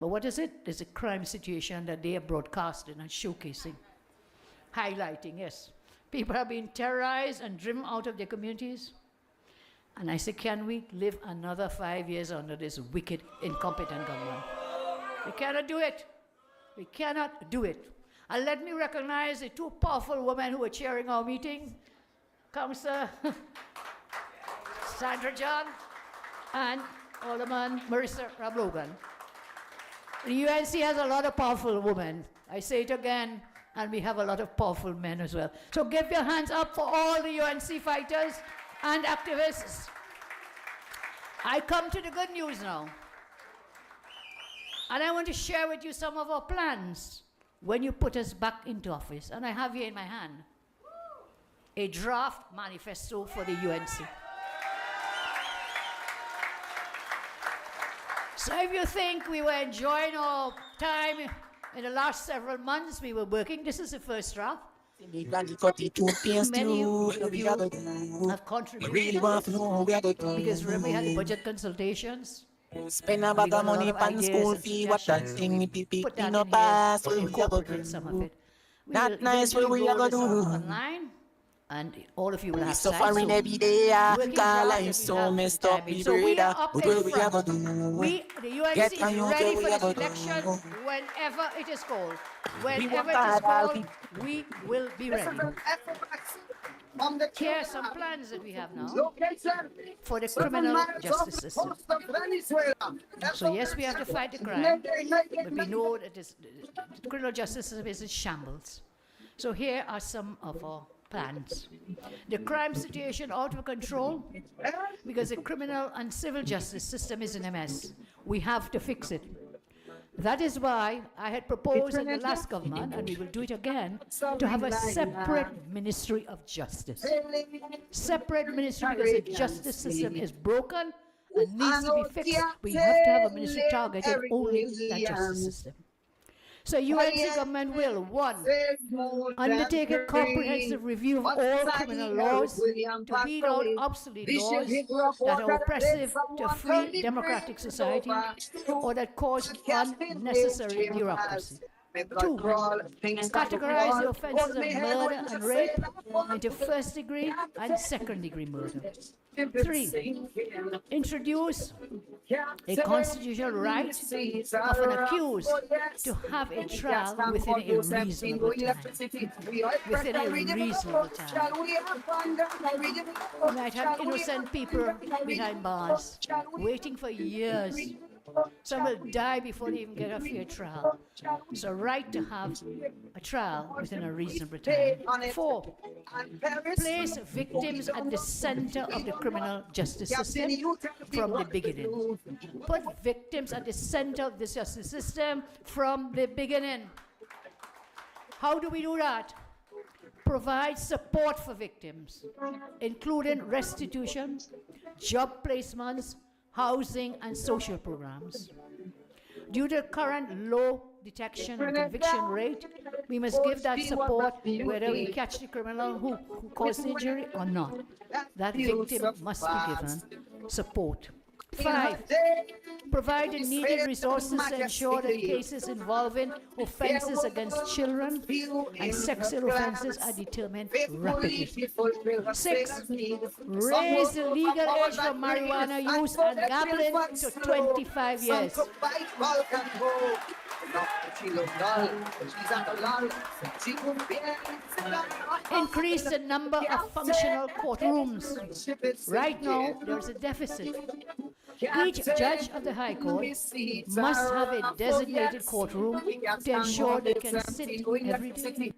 But what is it? It's a crime situation that they are broadcasting and showcasing, highlighting, yes. People are being terrorized and driven out of their communities. And I say, can we live another 5 years under this wicked, incompetent government? We cannot do it. We cannot do it. And let me recognize the two powerful women who were chairing our meeting, Councillor Sandra John and Alderman Marissa Rablogan. The UNC has a lot of powerful women. I say it again, and we have a lot of powerful men as well. So give your hands up for all the UNC fighters and activists. I come to the good news now. And I want to share with you some of our plans when you put us back into office. And I have here in my hand a draft manifesto for the UNC. So if you think we were enjoying our time in the last several months, we were working, this is the first draft. Many of you have contributed because remember we had the budget consultations. Spend a bag of money on school fee, what that thing me people no pass, we incorporate some of it. Not nice what we are gonna do. Online, and all of you will have suffering every day, call life so messed up, me so we are brother. up What in we are front. gonna do? The UNC is ready for this election whenever it is called. Whenever it is called, we will be ready. Here are some plans that we have now for the criminal justice system. So yes, we have to fight the crime, but we know that the criminal justice system is in shambles. So here are some of our plans. The crime situation out of control because the criminal and civil justice system is in a mess. We have to fix it. That is why I had proposed in the last government, and we will do it again, to have a separate Ministry of Justice. Separate ministry because the justice system is broken and needs to be fixed. We have to have a ministry targeted only that justice system. So UNC government will, one, undertake a comprehensive review of all criminal laws to weed out obsolete laws that are oppressive to a free democratic society or that cause unnecessary bureaucracy. Two, categorize the offenses of murder and rape into first-degree and second-degree murder. Three, introduce a constitutional right of an accused to have a trial within a reasonable time. Within a reasonable time. You might have innocent people behind bars, waiting for years. Some will die before they even get a fair trial. So right to have a trial within a reasonable time. Four, place victims at the center of the criminal justice system from the beginning. Put victims at the center of the justice system from the beginning. How do we do that? Provide support for victims, including restitution, job placements, housing and social programs. Due to the current low detection and conviction rate, we must give that support whether we catch the criminal who caused the injury or not. That victim must be given support. 5, provide the needed resources to ensure that cases involving offenses against children and sexual offenses are determined rapidly. 6, raise the legal age for marijuana use and gambling to 25 years. Increase the number of functional courtrooms. Right now, there's a deficit. Each judge of the High Court must have a designated courtroom to ensure they can sit every day.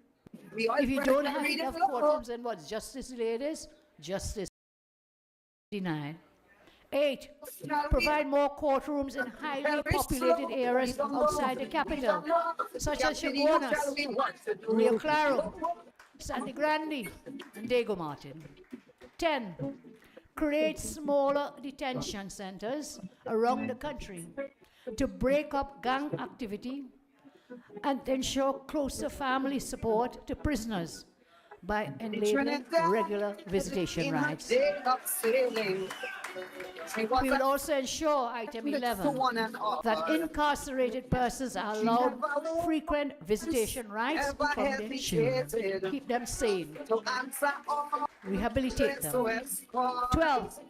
If you don't have enough courtrooms, then what's justice delayed is? Justice denied. 8, provide more courtrooms in highly populated areas outside the capital, such as Chaguanas, Rio Claro, Sandy Grande, and Diego Martin. 10, create smaller detention centers around the country to break up gang activity and ensure closer family support to prisoners by enabling regular visitation rights. We will also ensure, item 11, that incarcerated persons are allowed frequent visitation rights from their children. Keep them sane. Rehabilitate them. 12.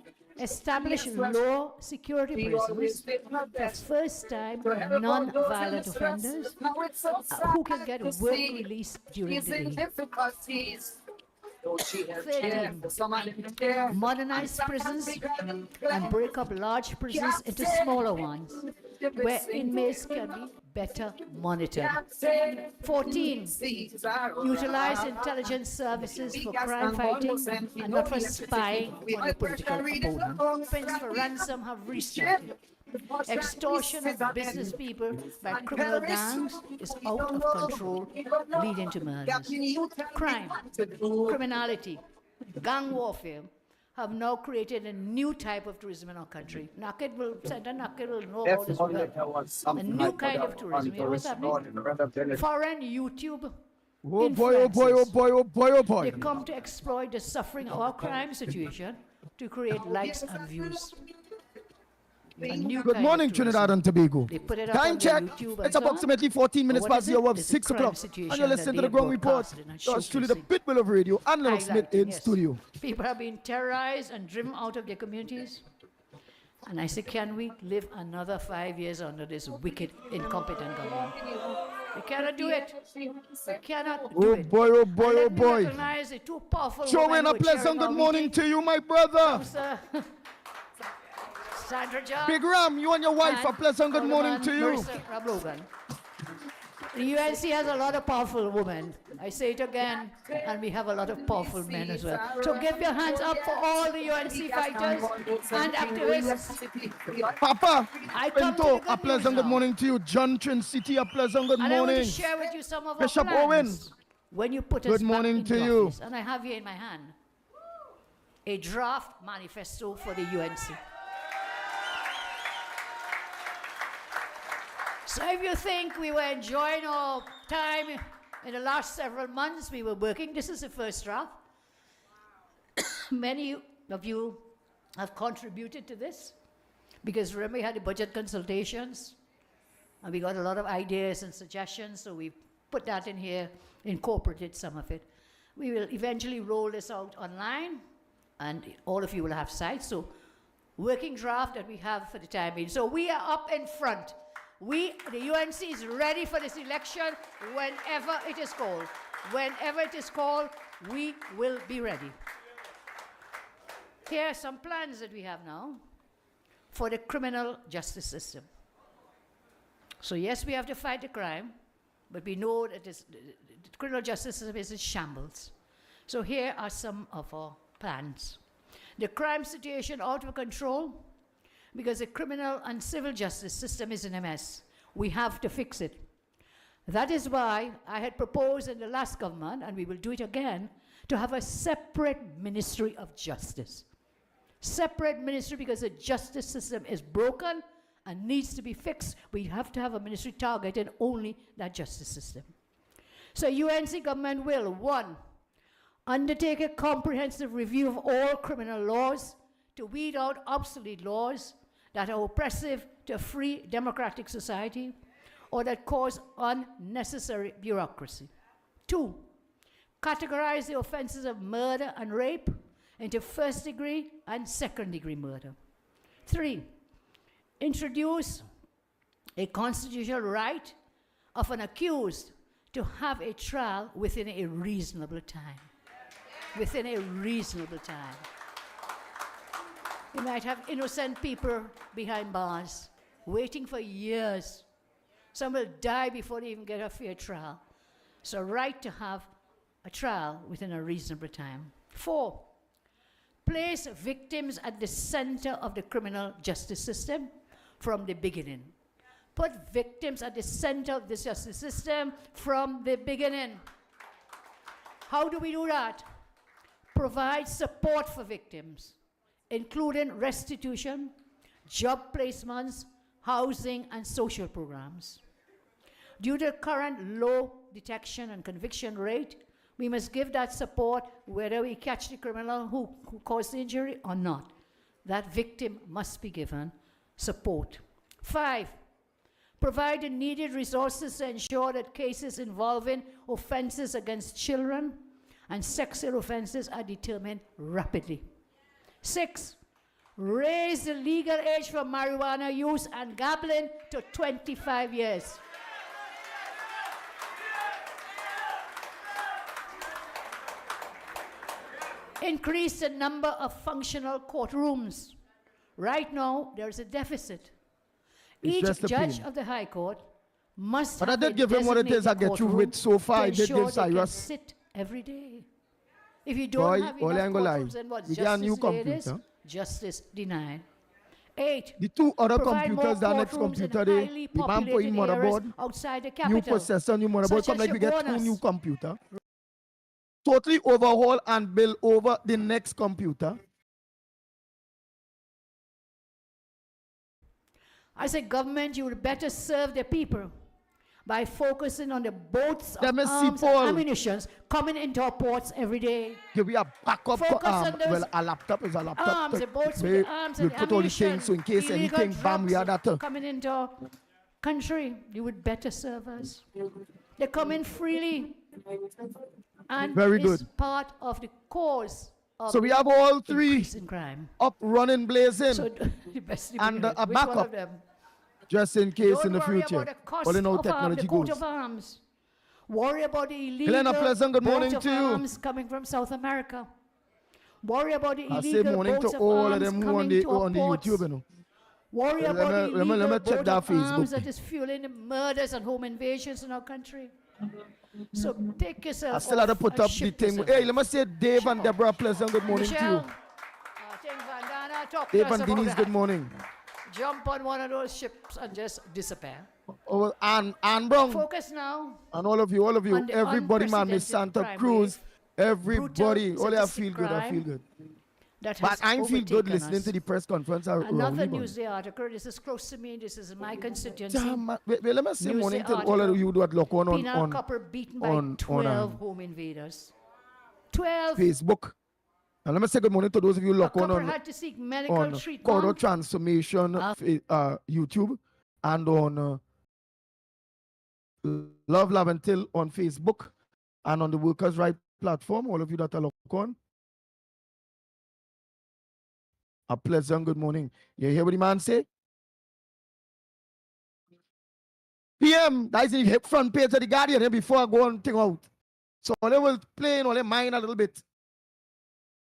Establish low security prisons for first-time non-violent offenders who can get work release during the day. 13. Modernize prisons and break up large prisons into smaller ones where inmates can be better monitored. 14. Utilize intelligence services for crime fighting and not for spying on the political opponent. Payments for ransom have restarted. Extortion of business people by criminal gangs is out of control, leading to murders. Crime, criminality, gang warfare have now created a new type of tourism in our country. Senator Naked will know about this well. A new kind of tourism. You know what's happening? Foreign YouTube influencers. They come to exploit the suffering of our crime situation to create likes and views. Good morning, Trinidad and Tobago. Time check. It's approximately 14 minutes past the hour of 6 o'clock. And you're listening to the Ground Report. Yours truly, the Pitbull of Radio and LENNOX Smith in studio. People have been terrorized and driven out of their communities. And I say, can we live another 5 years under this wicked, incompetent government? We cannot do it. We cannot do it. Oh boy. Recognize a too powerful Show in a pleasant good morning to you, my brother. Sandra John. Big Ram, you and your wife, a pleasant good morning to you. The UNC has a lot of powerful women. I say it again, and we have a lot of powerful men as well. So give your hands up for all the UNC fighters and activists. Papa, Pinto, a pleasant good morning to you. John Trin City, a pleasant good morning. And I want to share with you some of Bishop our plans. Owen, when you put us good morning back to in you. Office, and I have here in my hand a draft manifesto for the UNC. So if you think we were enjoying our time in the last several months, we were working. This is the first draft. Many of you have contributed to this because remember we had the budget consultations and we got a lot of ideas and suggestions, so we put that in here, incorporated some of it. We will eventually roll this out online and all of you will have sight. So working draft that we have for the time being. So we are up in front. The UNC is ready for this election whenever it is called. Whenever it is called, we will be ready. Here are some plans that we have now for the criminal justice system. So yes, we have to fight the crime, but we know that the criminal justice system is in shambles. So here are some of our plans. The crime situation out of control, because the criminal and civil justice system is in a mess. We have to fix it. That is why I had proposed in the last government, and we will do it again, to have a separate Ministry of Justice. Separate ministry because the justice system is broken and needs to be fixed. We have to have a ministry targeted only that justice system. So UNC government will, 1, undertake a comprehensive review of all criminal laws to weed out obsolete laws that are oppressive to a free democratic society or that cause unnecessary bureaucracy. 2, categorize the offenses of murder and rape into first-degree and second-degree murder. 3, introduce a constitutional right of an accused to have a trial within a reasonable time. Within a reasonable time. You might have innocent people behind bars, waiting for years. Some will die before they even get a fair trial. So right to have a trial within a reasonable time. 4, place victims at the center of the criminal justice system from the beginning. Put victims at the center of the justice system from the beginning. How do we do that? Provide support for victims, including restitution, job placements, housing, and social programs. Due to the current low detection and conviction rate, we must give that support whether we catch the criminal who caused the injury or not. that victim must be given support. 5, provide the needed resources to ensure that cases involving offenses against children and sexual offenses are determined rapidly. 6, raise the legal age for marijuana use and gambling to 25 years. Increase the number of functional courtrooms. Right now, there's a deficit. Each judge of the High Court must have a designated courtroom so far. To ensure they can sit every day. If you don't have enough courtrooms, then what justice is, justice denied. 8, the 2 other computers, the next computer, the man put in motherboard, outside the capital. new processor, new motherboard, come like we get 2 new computers. Totally overhaul and build over the next computer. I say, government, you would better serve the people by focusing on the boats of arms and ammunition coming into our ports every day. Give me a backup. Well, a laptop is a laptop. Arms, the boats with the arms and put all the things so in case anything, bam, we are that. Coming into our country, you would better serve us. They come in freely. And very it's good. Part of the cause of so we have all 3 crime. up running blazing so the best and a backup just in case. Don't in the worry future. About the cost all in how of technology the coat goes. Of arms. Worry about the illegal Helena Pleasant, good morning to you. Arms coming from South America. Worry about the I illegal say morning boats to of all arms of them who on the YouTube. You know. Worry about the illegal let me check boat that of arms Facebook. that is fueling the murders and home invasions in our country. So take yourself I still had to put up the thing. Hey, let me say Dave and Deborah Pleasant, good morning Michelle, to you. Dave and Denise, good morning. Jump on one of those ships and just disappear. Oh, and Brown. Focus now. And all of you, everybody, man, Miss Santa Cruz, everybody. All I feel good, I feel good. But I feel good listening to the press conference. Another Newsday article, this is close to me, this is my constituency. Wait, let me say morning to all of you who look on Penal copper beaten by 12 home invaders. 12. Facebook. And let me say good morning to those of you look on had to seek medical treatment. Corridor Transformation YouTube and on Love Laventil on Facebook and on the Workers' Right platform, all of you that are look on. A pleasant good morning. You hear what the man say? PM, that is in the front page of the Guardian before I go on thing out. So they will play in all their mind a little bit.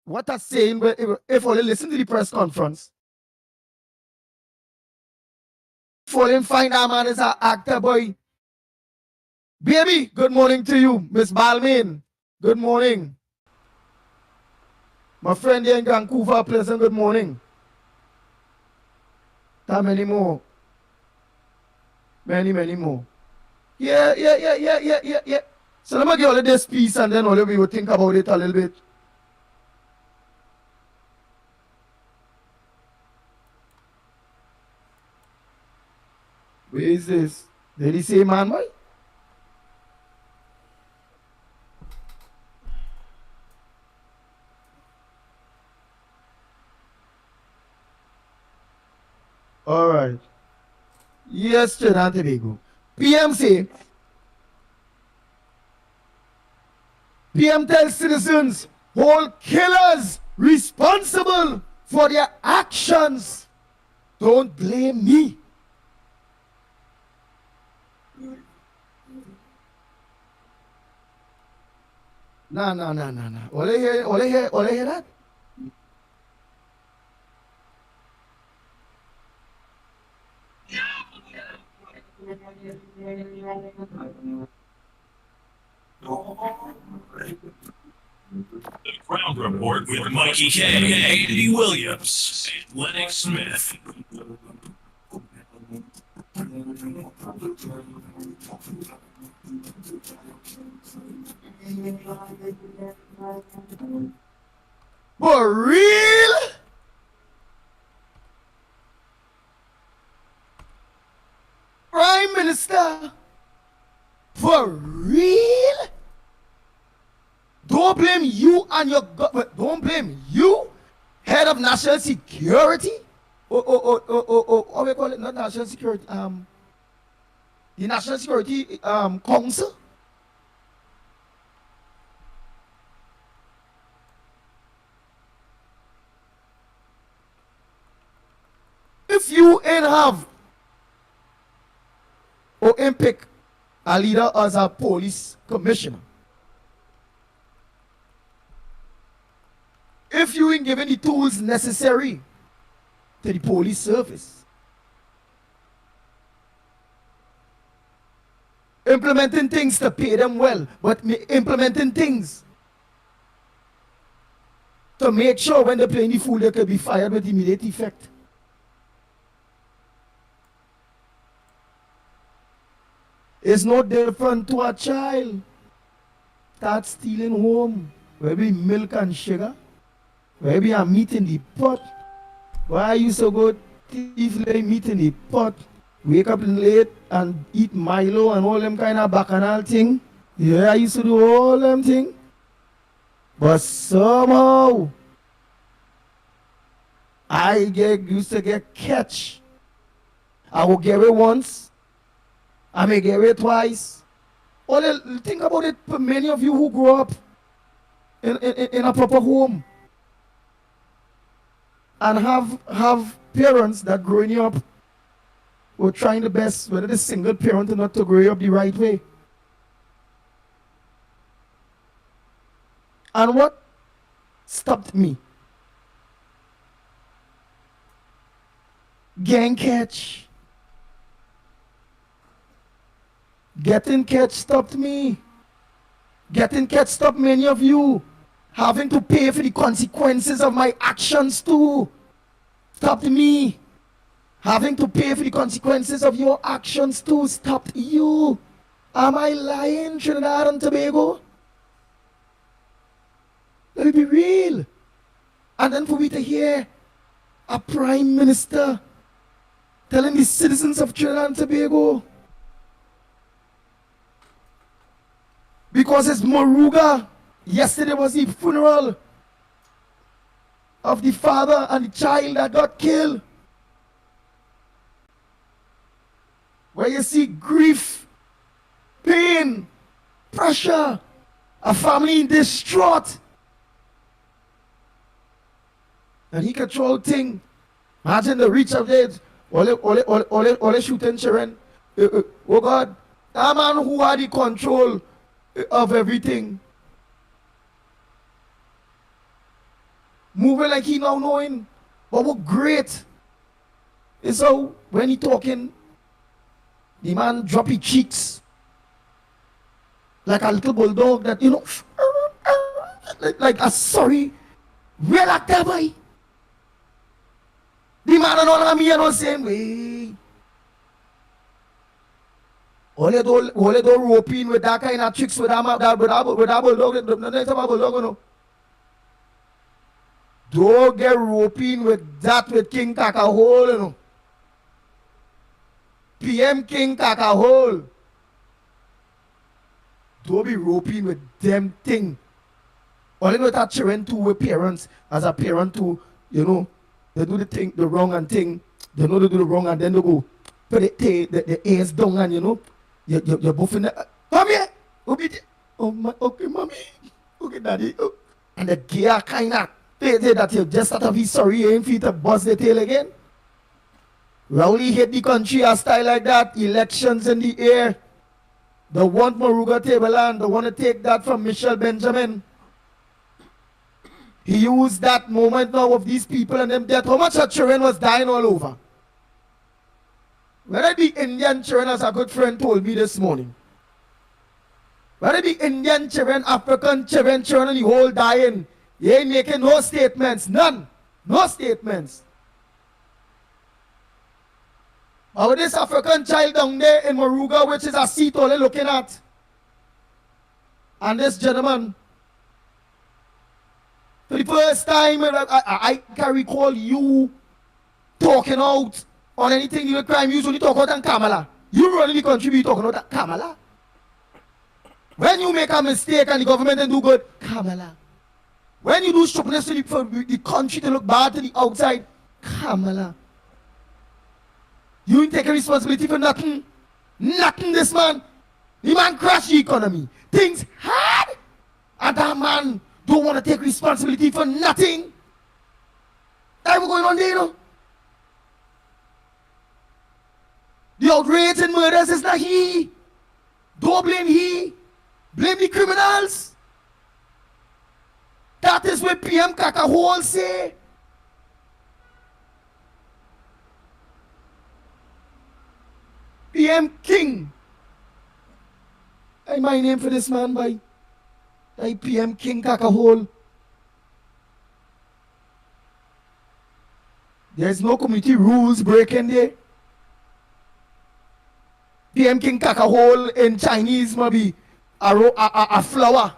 What I'm saying, if only listen to the press conference. For him find that man is an actor boy. Baby, good morning to you, Miss Balmain. Good morning. My friend here in Vancouver, pleasant good morning. How many more? Many more. Yeah. So let me get all of this piece and then all of you will think about it a little bit. Where is this? Did he say man, boy? All right. Yes, Trinidad and Tobago. PM say, PM tells citizens, hold killers responsible for their actions. Don't blame me. No. All I hear that? The Ground Report with Mikey K, Andy Williams, and LENNOX Smith. For real? Prime Minister? For real? Don't blame you and your government. Don't blame you head of national security, what we call it, not national security, the National Security Council. If you ain't have or ain't pick a leader as a police commissioner, if you ain't given the tools necessary to the police service, implementing things to pay them well, but implementing things to make sure when they're playing the fool they could be fired with immediate effect. It's no different to a child start stealing home, where be milk and sugar, where be a meat in the pot. Why you so good thief lay meat in the pot, wake up late and eat Milo and all them kind of bacchanal thing? Yeah, I used to do all them thing. But somehow, I used to get catch. I will get it once, I may get it twice. Think about it, for many of you who grew up in a proper home and have parents that growing you up were trying the best, whether the single parent or not, to grow you up the right way. And what stopped me? Gang catch. Getting catch stopped me. Getting catch stopped many of you. Having to pay for the consequences of my actions too stopped me. Having to pay for the consequences of your actions too stopped you. Am I lying, Trinidad and Tobago? Let me be real. And then for me to hear a prime minister telling the citizens of Trinidad and Tobago, because it's Moruga, yesterday was the funeral of the father and the child that got killed, where you see grief, pain, pressure, a family distraught, and he control thing. Imagine the reach of that. Ole shooting children. Oh God, that man who had the control of everything, moving like he now knowing. But what great is how when he talking, the man drop his cheeks like a little bulldog that, you know, like a sorry, real actor boy. The man and all of me are the same way. All they do roping with that kind of tricks with that bulldog. The next time bulldog, you know. Don't get roping with that with King Kakahole, you know. PM King Kakahole. Don't be roping with them thing. All you know that children too with parents, as a parent too, you know, they do the thing, the wrong and thing. They know they do the wrong and then they go put the ears down and you know, you're both in the, come here, oh my, okay mommy, okay daddy, oh. And the gear kind of, they say that you just have to be sorry, you ain't fit to bust the tail again. Rowley hate the country a style like that, elections in the air. They want Moruga Tableland, they want to take that from Michelle Benjamin. He used that moment now of these people and them death. How much of children was dying all over? Whether the Indian children, as a good friend told me this morning, whether the Indian children, African children, children, the whole dying, they ain't making no statements, none, no statements. But with this African child down there in Moruga, which is a seat only looking at, and this gentleman, for the first time, I can recall you talking out on anything you crime. You usually talk out on Kamala. You running the country, you talking out on Kamala. When you make a mistake and the government didn't do good, Kamala. When you do stupidness for the country to look bad to the outside, Kamala. You ain't taking responsibility for nothing. Nothing, this man. The man crashed the economy. Things hard. And that man don't want to take responsibility for nothing. That's what's going on there, you know. The outrage and murders is not he. Don't blame he. Blame the criminals. That is what PM Kakahole say. PM King. Hey, my name for this man, by PM King Kakahole. There's no community rules breaking there. PM King Kakahole in Chinese might be a flower.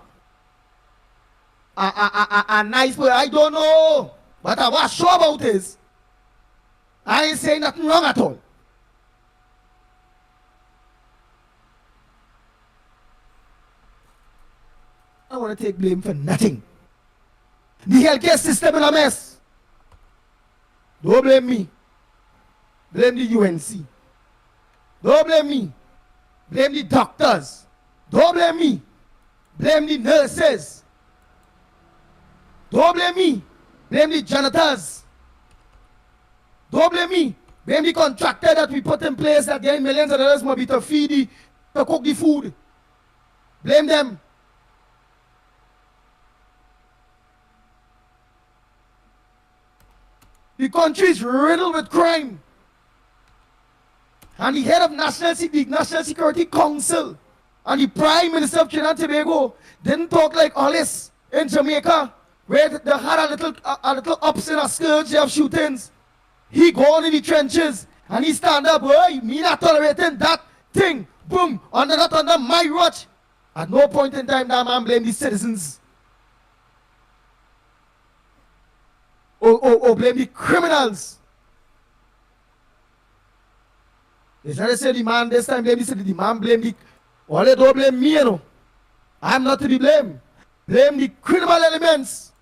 A nice word, I don't know. But I was sure about this. I ain't saying nothing wrong at all. I want to take blame for nothing. The healthcare system in a mess. Don't blame me. Blame the UNC. Don't blame me. Blame the doctors. Don't blame me. Blame the nurses. Don't blame me. Blame the janitors. Don't blame me. Blame the contractor that we put in place that getting millions of dollars maybe to feed to cook the food. Blame them. The country is riddled with crime. And the head of the National Security Council and the Prime Minister of Trinidad and Tobago didn't talk like all this in Jamaica, where they had a little ups in a scourge of shootings. He gone in the trenches and he stand up, hey, me not tolerating that thing. Boom, under my watch. At no point in time that man blame the citizens. Or blame the criminals. It's not to say the man this time blame the man blame the. Well, they don't blame me, you know. I'm not to be blamed. Blame the criminal elements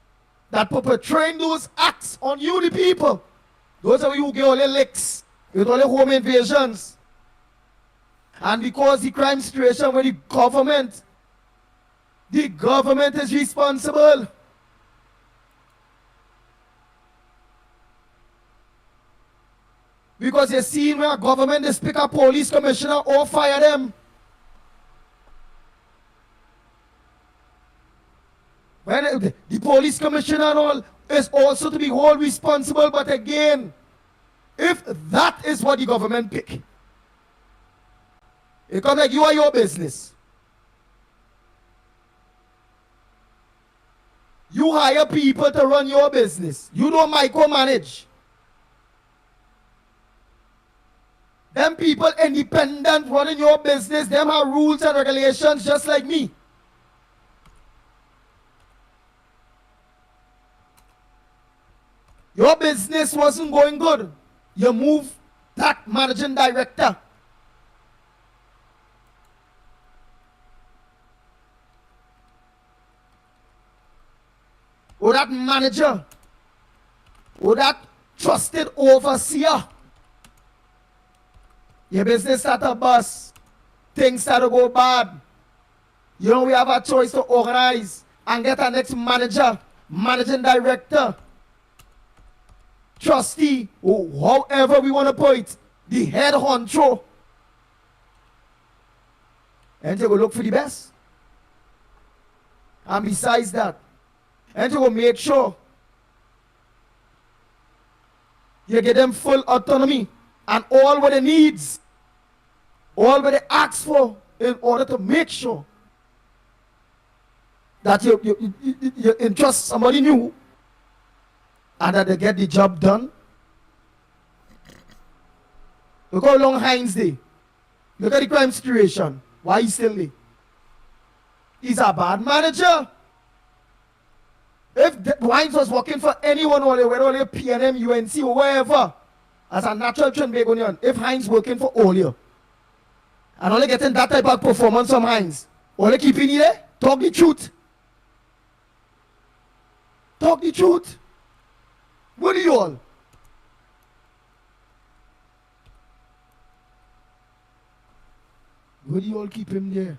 that perpetrating those acts on you, the people. Those are you who get all the licks with all the home invasions. And because the crime situation with the government is responsible. Because you see when a government is pick a police commissioner or fire them. When the police commissioner and all is also to be held responsible, but again, if that is what the government pick, it comes like you are your business. You hire people to run your business. You don't micromanage. Them people independent running your business, them have rules and regulations just like me. Your business wasn't going good. You move that managing director. Or that manager. Or that trusted overseer. Your business start to bust. Things start to go bad. You know, we have a choice to organize and get our next manager, managing director, trustee, or however we want to put it, the head honcho. And you go look for the best. And besides that, and you go make sure you get them full autonomy. And all what they needs, all what they ask for in order to make sure that you entrust somebody new and that they get the job done. Look how long Hines Day. Look at the crime situation. Why he's still there? He's a bad manager. If Hines was working for anyone, whether only PNM, UNC, or wherever, as a natural Trinbagonian, if Hines working for all you, and only getting that type of performance from Hines, only keeping you there, talk the truth. Talk the truth. What do you all? Where do you all keep him there?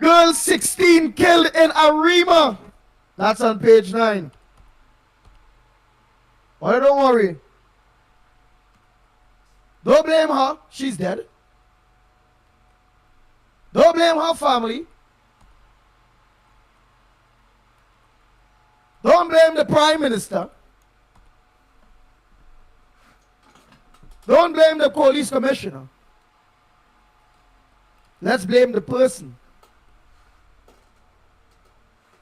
Girl 16 killed in Arima. That's on page 9. Oh, don't worry. Don't blame her. She's dead. Don't blame her family. Don't blame the Prime Minister. Don't blame the police commissioner. Let's blame the person.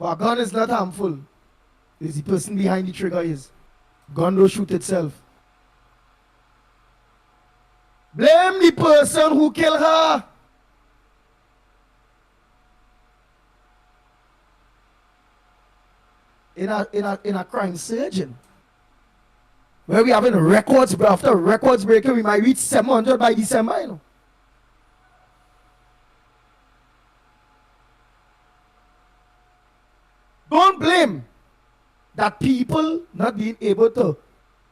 Well, a gun is not harmful. It's the person behind the trigger is. Gun don't shoot itself. Blame the person who killed her. In a crime surgeon. Where we having records, but after records breaking, we might reach 700 by December, you know. Don't blame that people not being able to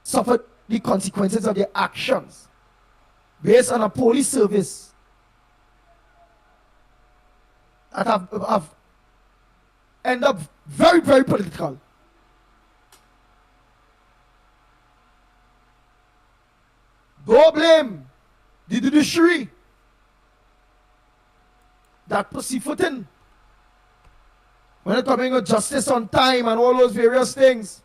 suffer the consequences of their actions based on a police service that have end up very, very political. Don't blame the judiciary that pussyfooting when it coming to justice on time and all those various things.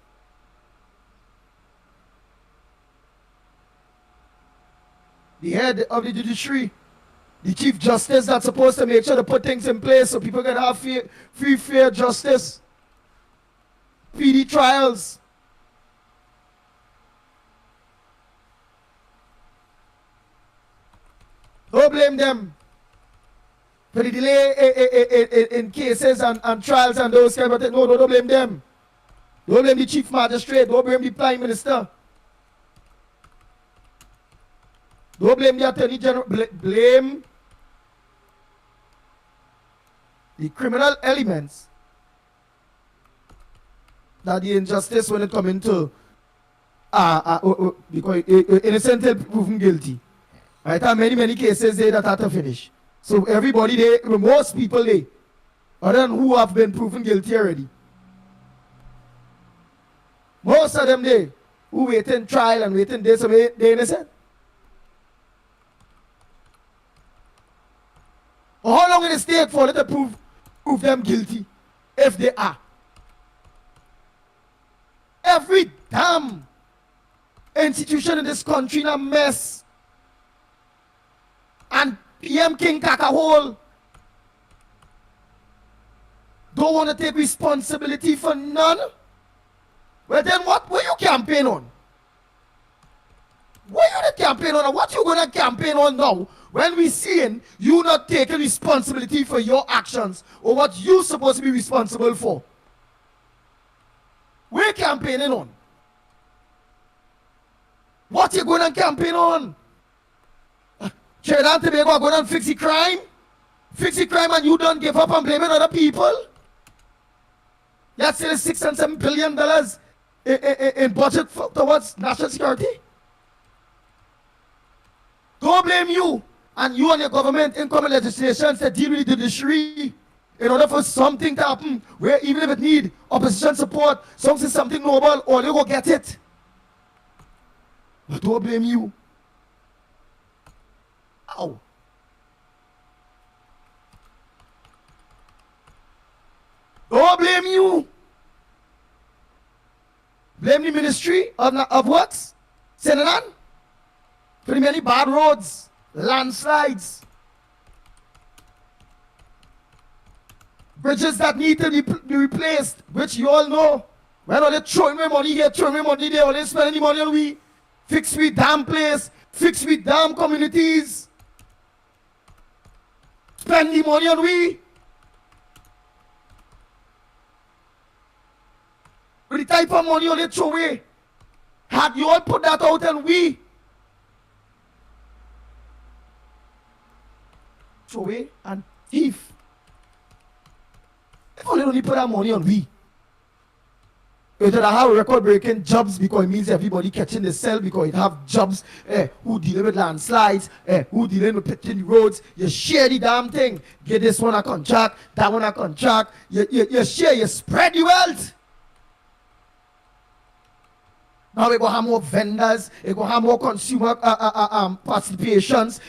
The head of the judiciary, the chief justice that's supposed to make sure to put things in place so people can have free, fair justice, PD trials. Don't blame them for the delay in cases and trials and those kind of things. No, don't blame them. Don't blame the chief magistrate. Don't blame the prime minister. Don't blame the attorney general. Blame the criminal elements that the injustice when it comes into because innocent till proven guilty. Right? There are many cases there that have to finish. So everybody there, most people there, other than who have been proven guilty already. Most of them there, who waiting trial and waiting days, so they're innocent. Or how long will it take for them to prove them guilty, if they are? Every damn institution in this country in a mess. And PM King Kakahole don't want to take responsibility for none. Well then what were you campaign on? What you the campaign on? What you gonna campaign on now when we seeing you not taking responsibility for your actions or what you supposed to be responsible for? We're campaigning on. What you gonna campaign on? Trinidad and Tobago go and fix the crime? Fix the crime and you don't give up and blaming other people? That's still $6 and $7 billion in budget towards national security? Don't blame you and your government incoming legislation to deal with the judiciary in order for something to happen where even if it need opposition support, something noble, or you go get it. But don't blame you. Ow. Don't blame you. Blame the ministry of what? Senator? For the many bad roads, landslides, bridges that need to be replaced, which you all know. When all they throwing my money here, throwing my money there, all they spending the money on we. Fix we damn place. Fix we damn communities. Spend the money on we. With the type of money on it throw away. Had you all put that out and we throw away and thief. If only don't put that money on we. You should have record-breaking jobs because it means everybody catching the cell because it have jobs who dealing with landslides, who dealing with pitching roads. You share the damn thing. Get this one a contract, that one a contract. You share, you spread the wealth. Now we're going to have more vendors, we're going to have more consumer participations,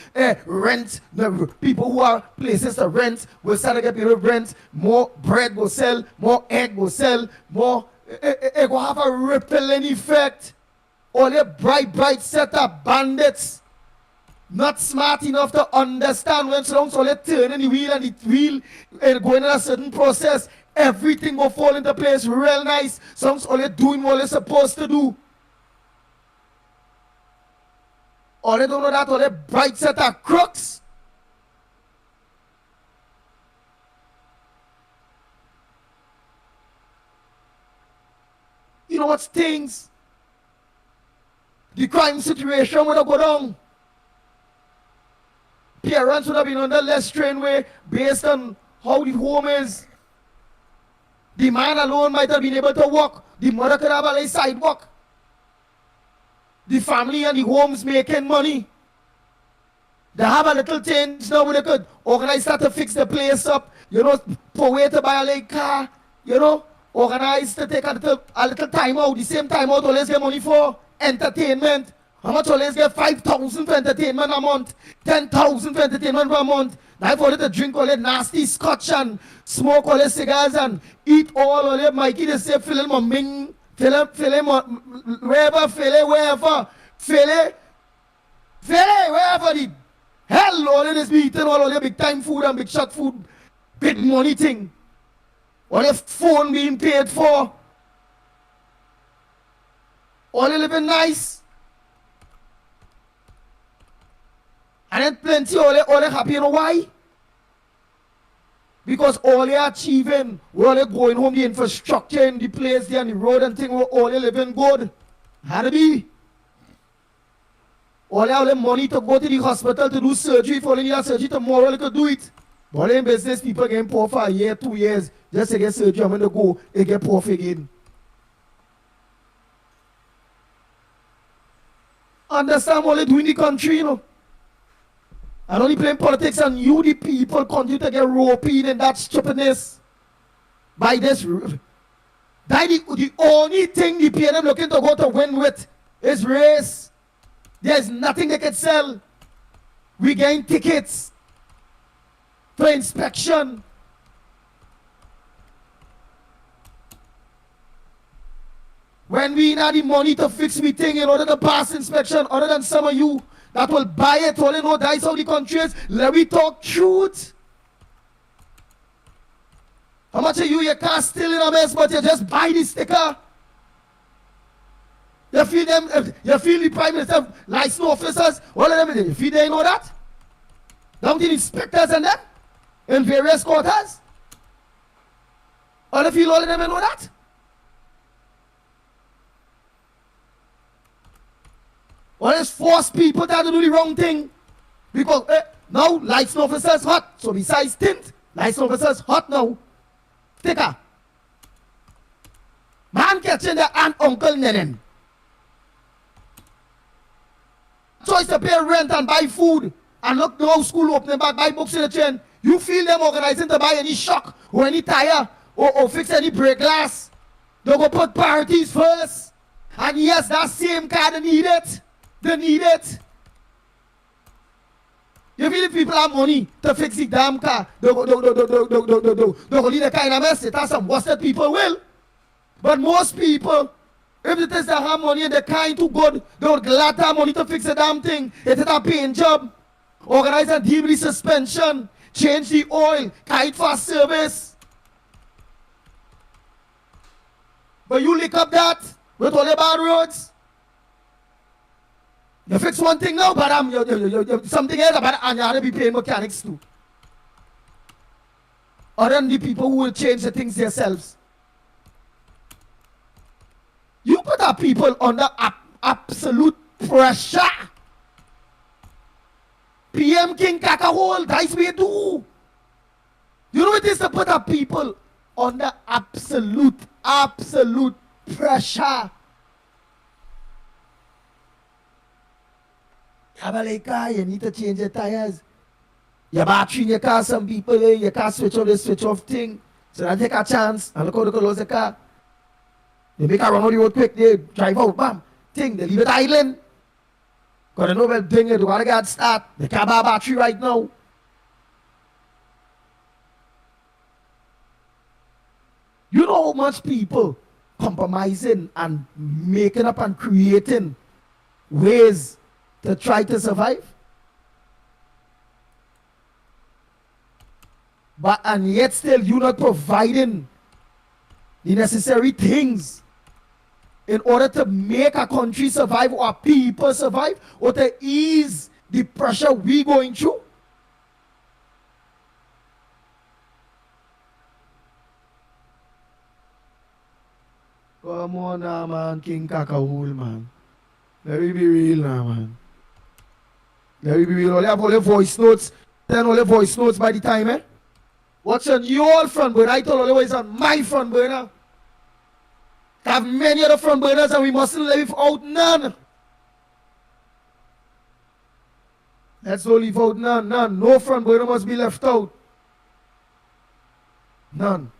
rent, the people who are places to rent will start to get people rent, more bread will sell, more egg will sell, more, it will have a rippling effect. All the bright set of bandits, not smart enough to understand when so they turning the wheel and the wheel going in a certain process, everything will fall into place real nice. Some all they're doing what they're supposed to do. All they don't know that all the bright set of crooks. You know what stings? The crime situation would have go down. Parents would have been under less strain way based on how the home is. The man alone might have been able to walk. The mother could have a sidewalk. The family and the homes making money. They have a little change now where they could organize that to fix the place up. You know, for way to buy a like car. You know, organize to take a little time out. The same time out always get money for entertainment. How much always get 5,000 for entertainment a month? 10,000 for entertainment per month. Now for you to drink all that nasty scotch and smoke all the cigars and eat all that Mikey they say fill my ming. Fill him, wherever, wherever the hell all of this be eating all of the big time food and big shot food, big money thing. All the phone being paid for. All the living nice. And then plenty all the happy, you know why? Because all they're achieving, all they're going home, the infrastructure in the place there and the road and thing, all they living good. Had to be. All they have the money to go to the hospital to do surgery. If all they need a surgery tomorrow, they could do it. But in business, people getting poor for a year, 2 years, just to get surgery. And when they go, they get poor again. Understand what they do in the country, you know? And only playing politics and you, the people, continue to get roped in that stupidness. By this. The only thing the PNM looking to go to win with is race. There's nothing they can sell. We gain tickets for inspection. When we need the money to fix we thing in order to pass inspection, other than some of you that will buy it, all you know that's how the country is. Let me talk truth. How much of you can't steal in a mess, but you just buy the sticker? You feel them, you feel the prime minister, license officers, all of them, you feel they know that? Down to the inspectors and them in various quarters? All of you, all of them know that? Or just force people to do the wrong thing. Because now license officers hot. So besides tint, license officers hot now. Sticker. Man catching their aunt, uncle, nenen. Choice to pay rent and buy food. And look now school opening back, buy books in the chain. You feel them organizing to buy any shock or any tire or fix any brake glass. They go put priorities first. And yes, that same car they need it. They need it. You feel if people have money to fix the damn car, they go leave the car in a mess. It has some busted people will. But most people, if it is they have money and the car ain't too good, they would glad to have money to fix the damn thing. It is a paying job. Organize and deal with the suspension. Change the oil. Kite fast service. But you lick up that with all the bad roads. You fix one thing now, but something else, but and you have to be paying mechanics too. Other than the people who will change the things themselves. You put our people under absolute pressure. PM King Kakahole, that's what you do. You know what it is to put our people under absolute pressure. You need to change your tires. Your battery in your car, some people, you can't switch off the switch off thing. So I take a chance and look how they close the car. They make a run on the road quick, they drive out, bam, thing, they leave it idling. Because they know well thing, they gotta get start. They can't buy a battery right now. You know how much people compromising and making up and creating ways to try to survive? But and yet still you're not providing the necessary things in order to make a country survive or people survive or to ease the pressure we going through. Come on now, man, King Kakahole, man. Let me be real now, man. Let me be real. Only have all the voice notes. Then all the voice notes by the time, eh? What's on your front burner? I told always on my front burner. Have many other front burners and we mustn't leave out none. Let's not leave out none. No front burner must be left out. None.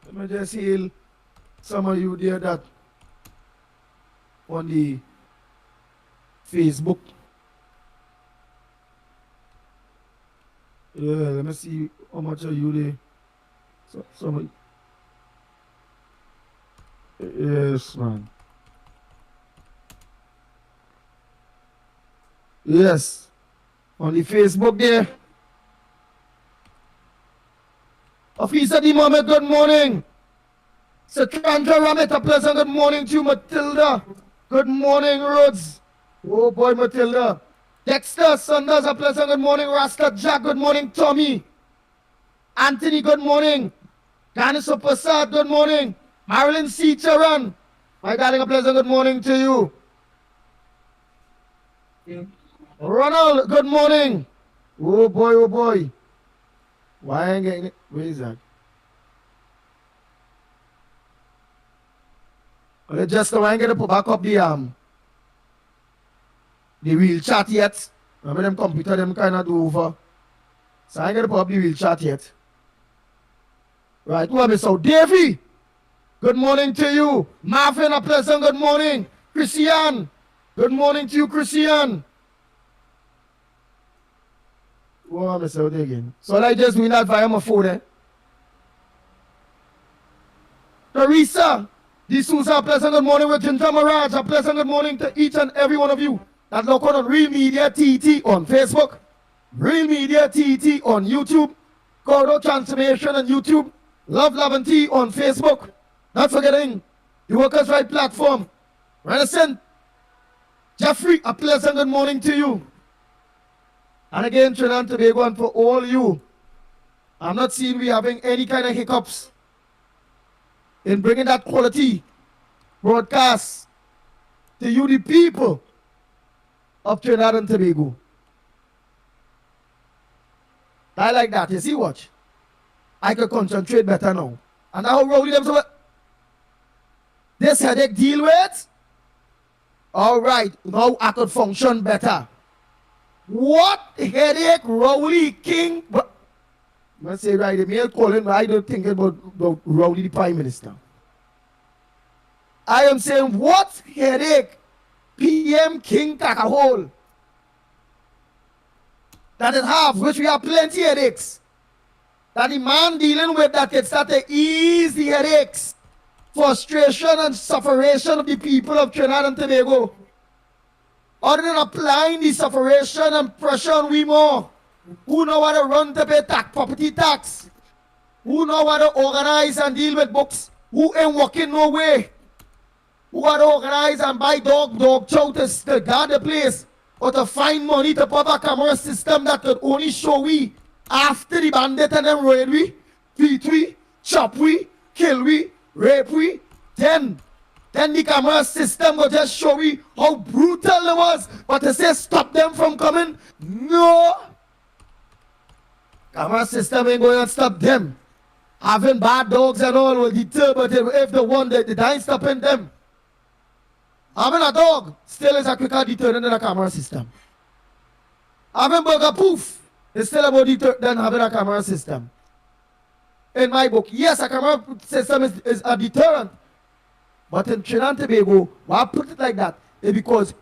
Let me just hail some of you there that on the Facebook. Yeah, let me see how much are you there. Some yes, man. Yes. On the Facebook there. Officer Di Mohammed, good morning. Satrandra Ramit, a pleasant good morning to you, Matilda. Good morning, Rhodes. Oh boy, Matilda. Dexter Sanders, a pleasant good morning. Rasta Jack, good morning. Tommy. Anthony, good morning. Ganesh Prasad, good morning. Marilyn C. Charan, my darling, a pleasant good morning to you. Ronald, good morning. Oh boy, oh boy. Why ain't getting it? Where is that? Well, just I ain't gonna put back up the real chat yet. Remember them computer them kinda do over. So I ain't gonna put up the real chat yet. Right, who am I so? Davey, good morning to you. Marvin, a pleasant good morning. Christian, good morning to you, Christian. Who am I so again? So I just doing that via my phone, eh? Teresa, D'Souza, a pleasant good morning. With Ginger Mirage, a pleasant good morning to each and every one of you that look on Real Media TT on Facebook, Real Media TT on YouTube, Cordo Transformation on YouTube, Love and Tea on Facebook. Not forgetting the Workers' Right platform. Renaissance. Jeffrey, a pleasant good morning to you. And again, Trinidad and Tobago, and for all you, I'm not seeing we having any kind of hiccups in bringing that quality broadcast to you, the people of Trinidad and Tobago. I like that. You see, watch. I could concentrate better now. And how rowdy them so this headache deal with? Alright, now I could function better. What headache Rowley King? I say right, the mail calling, I don't think about Rowley the Prime Minister. I am saying what headache PM King Kakahole that it have, which we have plenty headaches. That the man dealing with that can start to ease the headaches, frustration and sufferation of the people of Trinidad and Tobago. Other than applying the sufferation and pressure on we more, who know how to run to pay tax, property tax, who know how to organize and deal with books, who ain't working no way. who got to organize and buy dog chow to guard the place, or to find money to put a camera system that could only show we after the bandit and them raid we, beat we, chop we, kill we, rape we, then the camera system will just show we how brutal it was. But to say stop them from coming, no. Camera system ain't going to stop them. Having bad dogs and all will deter, but if the one that ain't stopping them. Having a dog still is a quicker deterrent than a camera system. Having burger poof is still a more deterrent than having a camera system. In my book, yes, a camera system is a deterrent. But in Trinidad and Tobago, why I put it like that is because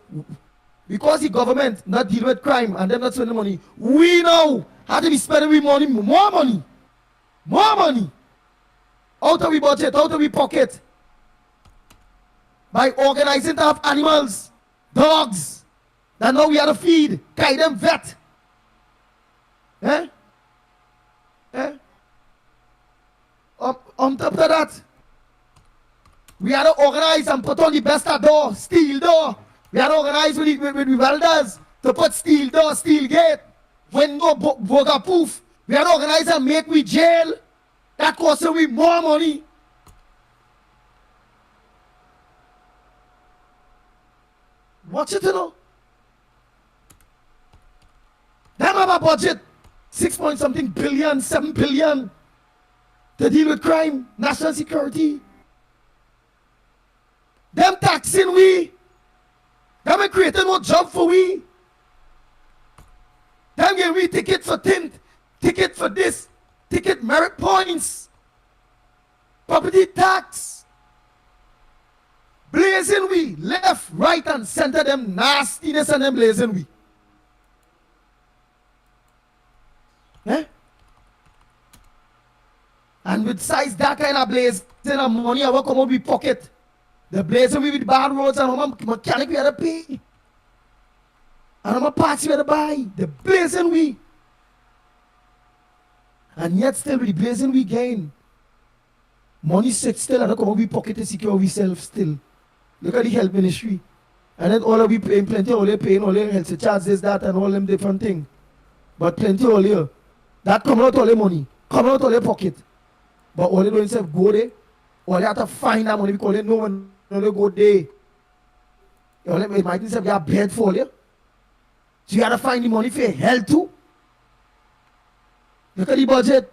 the government not deal with crime and them not spending money, we now have to be spending money, more money. Out of we budget, out of we pocket. By organizing to have animals, dogs, that now we have to feed, guide them, vet. On top of that, we had to organize and put on the best door, steel door. We had to organize with the welders to put steel door, steel gate, window, burger poof. We had to organize and make we jail. That costs we more money. Watch it, you know. Them have a budget, 6 point something billion, 7 billion to deal with crime, national security. Them taxing we. Them creating more job for we. Them giving we ticket for tint, ticket for this, ticket merit points, property tax. Blazing we, left, right, and center, them nastiness and them blazing we. And besides that kind of blazing and money, I will come out with pocket. The blazing we with bad roads and I'm a mechanic we had to pay. And I'm a parts we had to buy. The blazing we. And yet still with the blazing we gain. Money sits still and I come out with pocket to secure ourselves still. Look at the health ministry. And then all of we paying plenty, all they paying, all their health charges, that and all them different things. But plenty all here. That come out all their money. Come out all their pocket. But all they do is go there. All they have to find that money because they know when they go there. All they might say they are bed for you. So you have to find the money for your health too. Look at the budget.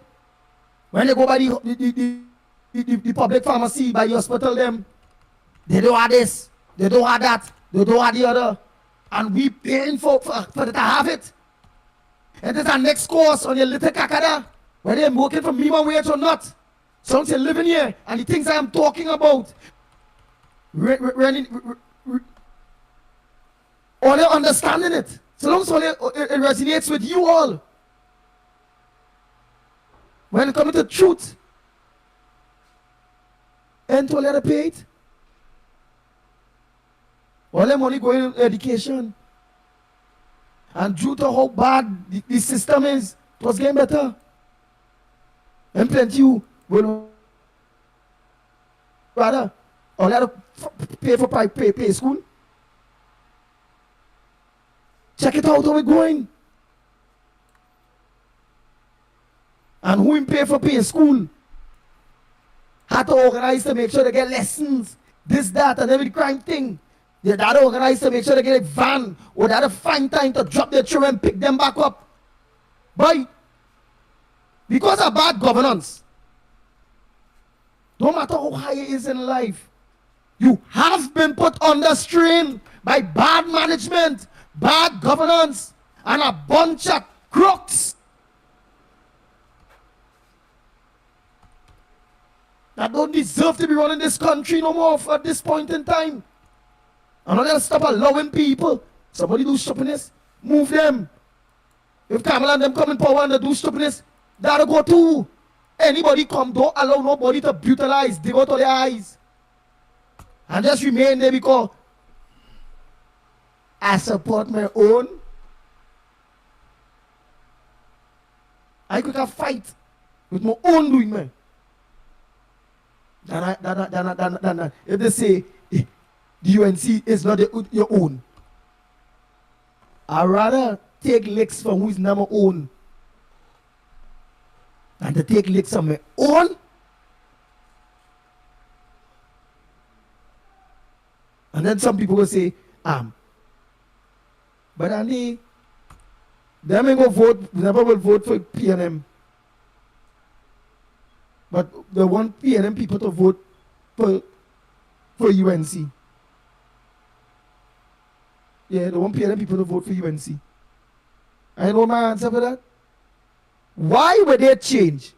When they go by the public pharmacy, by the hospital, them, they don't have this, they don't have that, they don't have the other. And we paying for them to have it. And there's a next course on your little kakada, whether they're working for minimum wage or not. Some say living here, and the things I'm talking about, or they're understanding it. So long as it resonates with you all. When it comes to truth, and to let it pay it. All the money going in education. And due to how bad the system is, it was getting better. And plenty you will rather or let pay for pay school. Check it out how it's going. And who pay for pay school? Had to organize to make sure they get lessons, this, that, and every crime thing. They had to organize to make sure they get a van, or they had to find time to drop their children, pick them back up. But because of bad governance, no matter how high it is in life, you have been put under strain by bad management, bad governance, and a bunch of crooks that don't deserve to be running this country no more at this point in time. I'm not going to stop allowing people. Somebody do stupidness, move them. If Kamala and them come in power and they do stupidness, that'll go too. Anybody come, don't allow nobody to brutalize, dig out all their eyes. And just remain there because I support my own. I could have fight with my own doing, man. If they say, the UNC is not your own. I rather take licks from who's not my own than to take licks on my own. And then some people will say, but Andy, them ain't go vote, never will vote for PNM. But they want PNM people to vote for UNC. Yeah, they want PNM people to vote for UNC. I know my answer for that. Why would they change?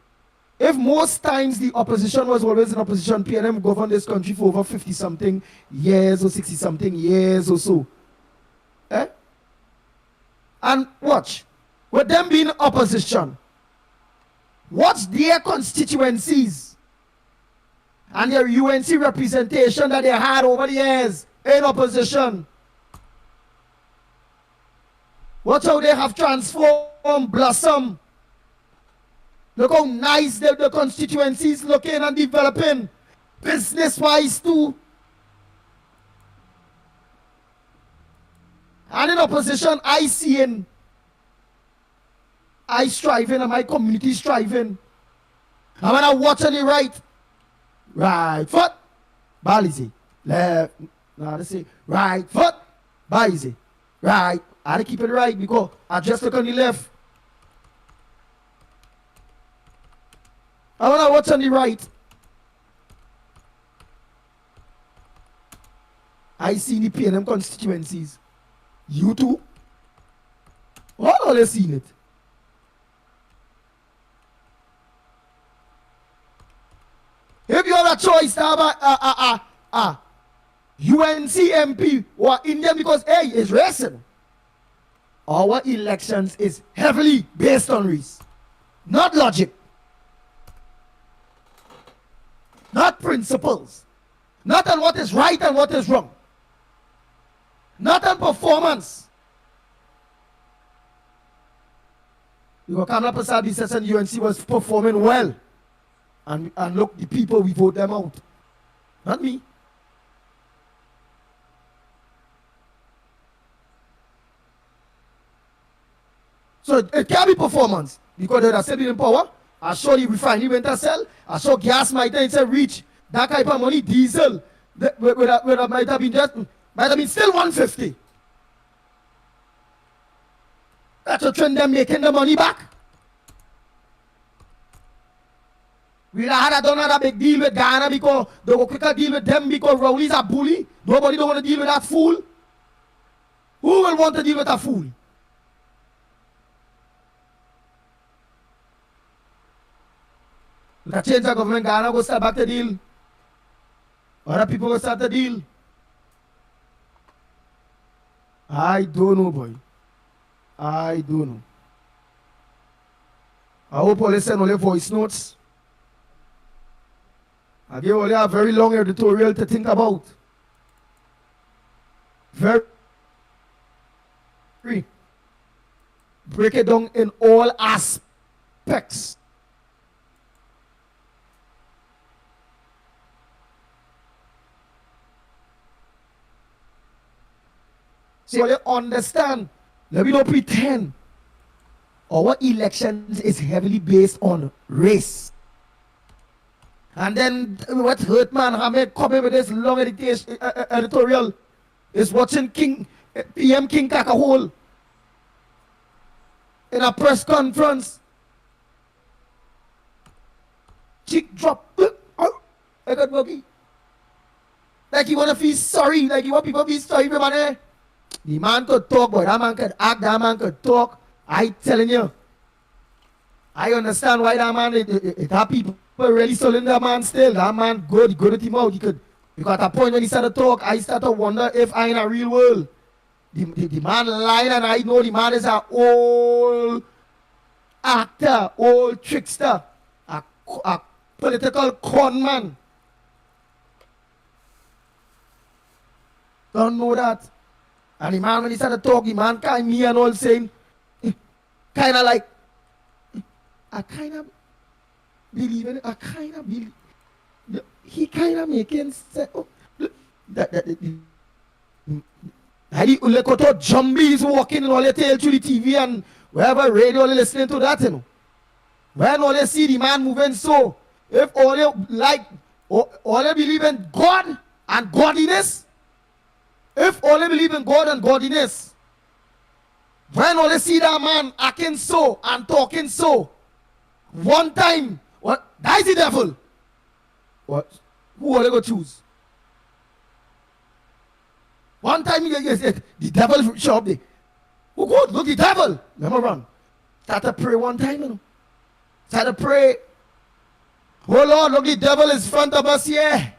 If most times the opposition was always in opposition, PNM governed this country for over 50-something years or 60-something years or so. Eh? And watch, with them being opposition, what's their constituencies and their UNC representation that they had over the years in opposition? Watch how they have transformed, blossomed. Look how nice the constituencies looking and developing, business-wise too. And in opposition, I seeing, I striving and my community striving. And when I watch on the right foot, balizy, left, now they say, right foot, balizy, right. I had to keep it right because I just look on the left. And when I watch on the right, I see the PNM constituencies. You too? What are they seeing it? If you have a choice to have a UNC MP or Indian because, hey, it's racing. Our elections is heavily based on race, not logic. Not principles. Not on what is right and what is wrong. Not on performance. Because Kamala Prasad says and UNC was performing well. And look, the people, we vote them out. Not me. So it can't be performance. Because they're still in power. I saw the refinery went to sell. I saw gas might have reach that type of money, diesel. Where might have been still 150. That's a trend them making the money back. We had done a big deal with Ghana because they go quicker deal with them because Rowley's a bully. Nobody don't want to deal with that fool. Who will want to deal with a fool? That change the government, Ghana go start back the deal. Other people go start the deal. I don't know, boy. I don't know. I hope all send only voice notes. I give only a very long editorial to think about. Very. Break it down in all aspects. So you understand, let me not pretend. Our elections is heavily based on race. And then what hurt man Hamed coming with this long editorial is watching PM King Kakahole in a press conference. Cheek drop. I got buggy. Like you want to feel sorry, like you want people to be sorry for money. The man could talk, but that man could act, that man could talk. I telling you. I understand why that man, it have people really selling that man still. That man good at him out. Because at a point when he started to talk, I started to wonder if I in a real world. The man lying and I know the man is an old actor, old trickster, a political con man. Don't know that. And the man, when he started to talk, the man kind of me and all saying, kind of like, I kind of believe in it. I kind of believe. He kind of making sense. Oh, the the Ulekoto zombies walking and all they tell through the TV and wherever radio they listening to that, you know. When all they see the man moving so, if all they like, all they believe in God and godliness, if all they believe in God and godliness, when all they see that man acting so and talking so, one time, what? That is the devil. What? Who are they going to choose? One time, the devil show up there. Oh, good, look, the devil. Let me run. Start to pray one time, you know. Start to pray. Oh, Lord, look, the devil is in front of us here.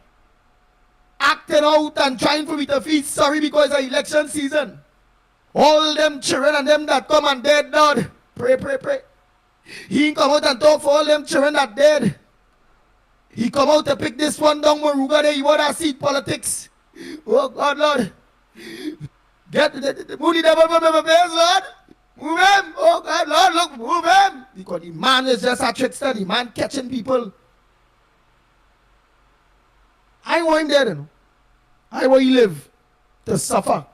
Acting out and trying for me to feel sorry because it's election season. All them children and them that come and dead, Lord. Pray, pray, pray. He come out and talk for all them children that dead. He come out to pick this one down Maruga there. You want to see politics. Oh, God, Lord. Get the move the devil from my face, Lord. Move him. Oh, God, Lord, look, move him. Because the man is just a trickster. The man catching people. I want him there, you know. I want him live to suffer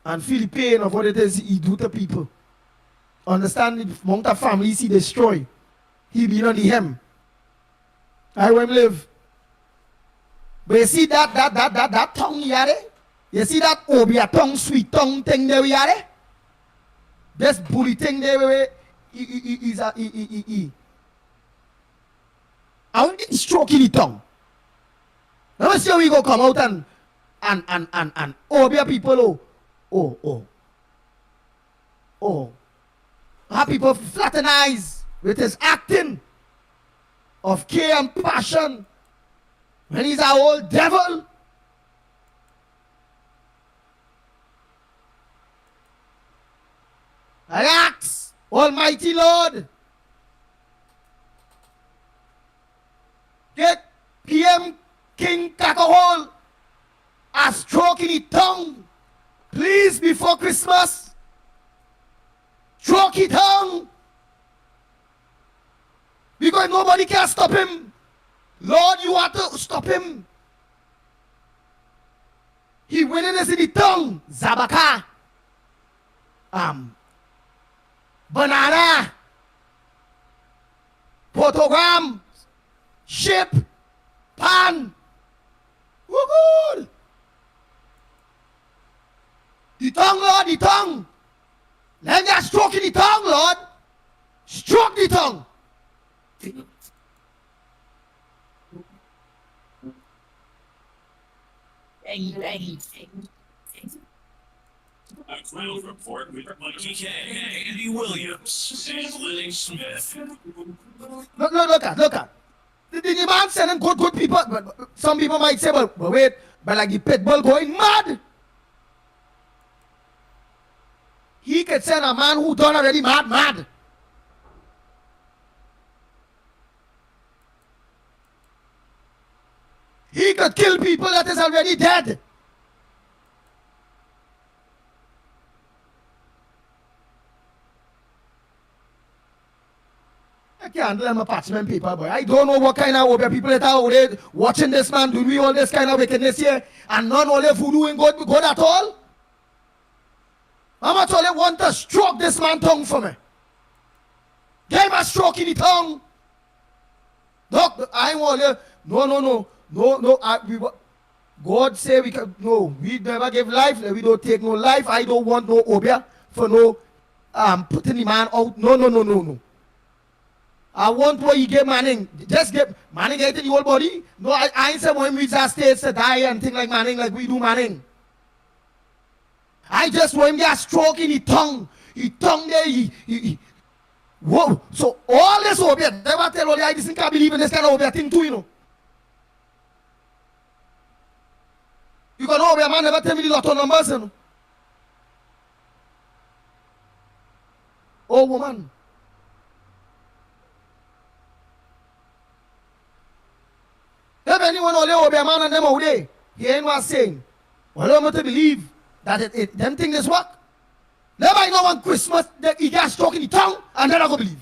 and feel the pain of what it is he do to people. Understand the amount of families he destroy. He be on the hem. I want him live. But you see that tongue here, you see that obia tongue, sweet tongue thing there we are. This bully thing there where is a I want to stroke in the tongue. Let me see how we go come out and obia people have people flatten eyes with his acting of care and passion when he's our old devil. I ask, Almighty Lord, get PM King Kakahol a stroke in his tongue, please, before Christmas. Stroke his tongue. Because nobody can stop him. Lord, you have to stop him. He winning this in the tongue. Zabaka. Banana. Photogram. Ship. Pan. Oh, good. The tongue, Lord, the tongue. Let me stroke in the tongue, Lord. Stroke the tongue. A ground report with Mikey K, Andy Williams, and Lenny Smith. Look at. The man sending good people. But some people might say, but wait, but like the pit bull going mad. He could send a man who done already mad. He could kill people that is already dead. I can't handle them attachment paper, boy. I don't know what kind of people that are out there watching this man doing all this kind of wickedness here, and none all of voodoo ain't good at all. How much all they want to stroke this man tongue for me? Give him a stroke in the tongue. Look, I want you. No. God say we can. No, we never give life. We don't take no life. I don't want no obia for no putting the man out. No. I want what you get Manning. Just get Manning get in the whole body. No, I ain't saying when we just states to die and things like Manning, like we do Manning. I just want him to get a stroke in his tongue. His tongue there, whoa. So all this obia, never tell all the I can't believe in this kind of obia thing too, you know. You can know obia man never tell me the lotto numbers, you know. Oh woman. If anyone only obey a man and them out there, he ain't what saying. Well, I'm not to believe that them things is work. Never know on Christmas that he gets stroke in the tongue and then I go believe.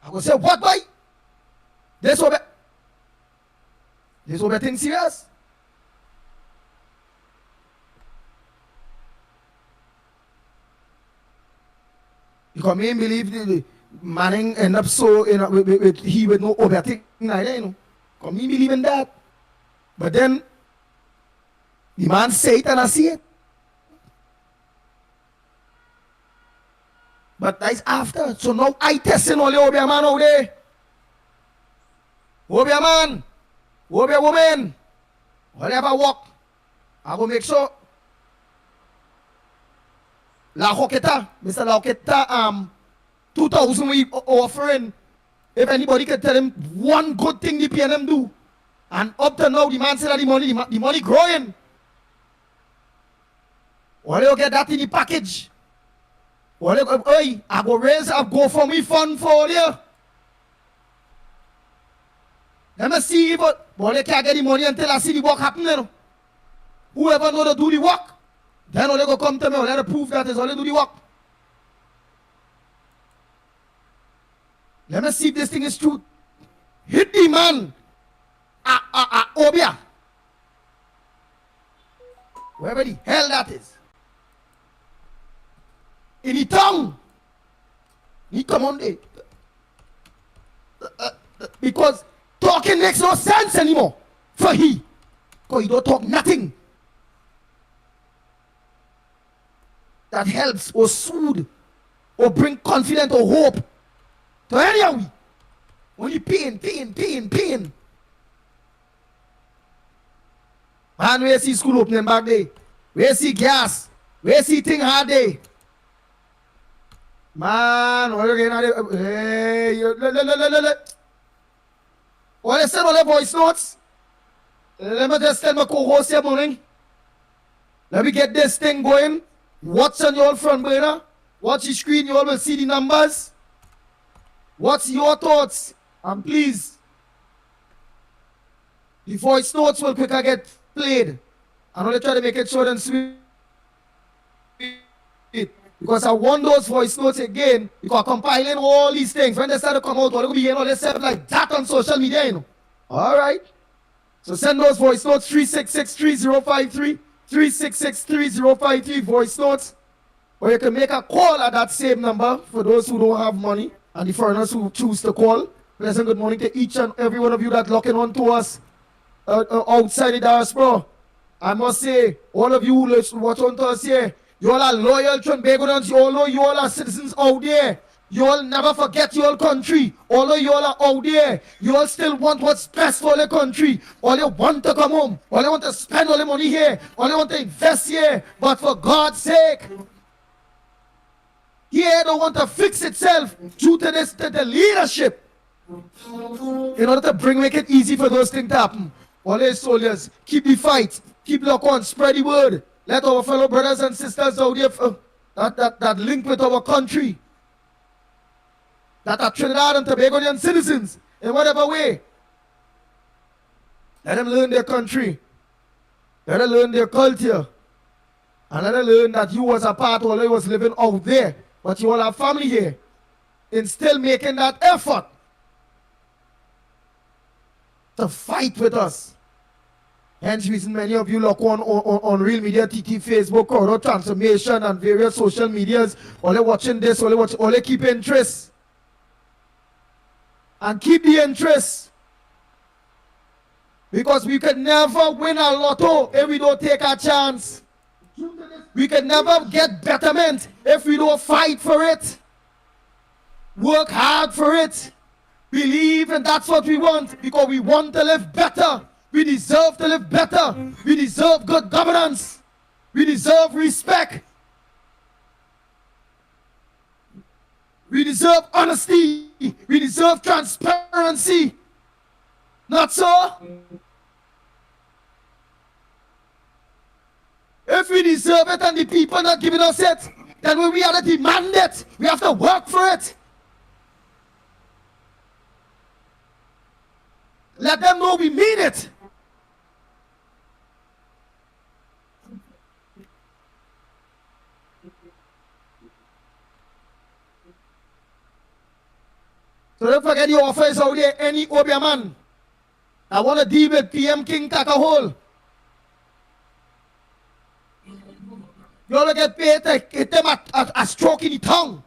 I go say, what boy? This obey. This Obia thing serious. Because me believe the Manning end up so with he with no Obia thing neither, you know. Because me believe in that. But then the man say it and I see it. But that's after. So now I testing all the Obia man out there. Obia man, Obia woman, whatever walk, I go make sure. La Roqueta, Mr. La Roqueta, 2,000 we offering. If anybody can tell him one good thing the PNM do, and up to now the man said that the money growing. Or you get that in the package. Or hey, I go raise a GoFundMe fund for you. Let me see if they can't get the money until I see the work happening. You know? Whoever know to do the work, then they go come to me, let prove that is all they do the work. Let me see if this thing is true. Hit the man. Obia. Wherever the hell that is. In the tongue. He come on there. Because talking makes no sense anymore. For he. Because he don't talk nothing that helps or soothe or bring confidence or hope to any of we. Only pain. Man, where see school opening back there? Where see gas? Where see thing hard day? Man, what are you getting? Hey, what I said all the voice notes? Let me just tell my co-host here morning. Let me get this thing going. What's on your front burner? Watch the screen, you all will see the numbers. What's your thoughts? And please, the voice notes will quicker get played. I'm going to try to make it short and sweet. Because I want those voice notes again. Because compiling all these things. When they start to come out, they're going to be hearing all this stuff like that on social media, you know. All right. So send those voice notes, 366-3053, 366-3053 voice notes. Or you can make a call at that same number for those who don't have money and the foreigners who choose to call. Pleasant good morning to each and every one of you that locking on to us outside the diaspora. I must say, all of you who watch on to us here, you all are loyal Trinbagonians. You all know you all are citizens out there. You all never forget your country. Although you all are out there, you all still want what's best for the country. All you want to come home. All you want to spend all the money here. All you want to invest here. But for God's sake, here don't want to fix itself due to this, to the leadership. In order to make it easy for those things to happen. All these soldiers, keep the fight. Keep lock on, spread the word. Let our fellow brothers and sisters out there that link with our country, that are Trinidad and Tobagonian citizens in whatever way, let them learn their country, let them learn their culture, and let them learn that you was a part, although you was living out there, but you all have family here, and still making that effort to fight with us. Hence reason many of you look on Real Media, TT, Facebook, or Transformation and various social medias, all they watching this, all they keep interest. And keep the interest. Because we could never win a lotto if we don't take a chance. We can never get betterment if we don't fight for it. Work hard for it. Believe, and that's what we want. Because we want to live better. We deserve to live better. We deserve good governance. We deserve respect. We deserve honesty. We deserve transparency. Not so? If we deserve it and the people not giving us it, then when we have to demand it, we have to work for it. Let them know we mean it. So don't forget your offers out there, any Obia man, I want to deal with PM King Kakahole. You all get paid to get them a stroke in the tongue.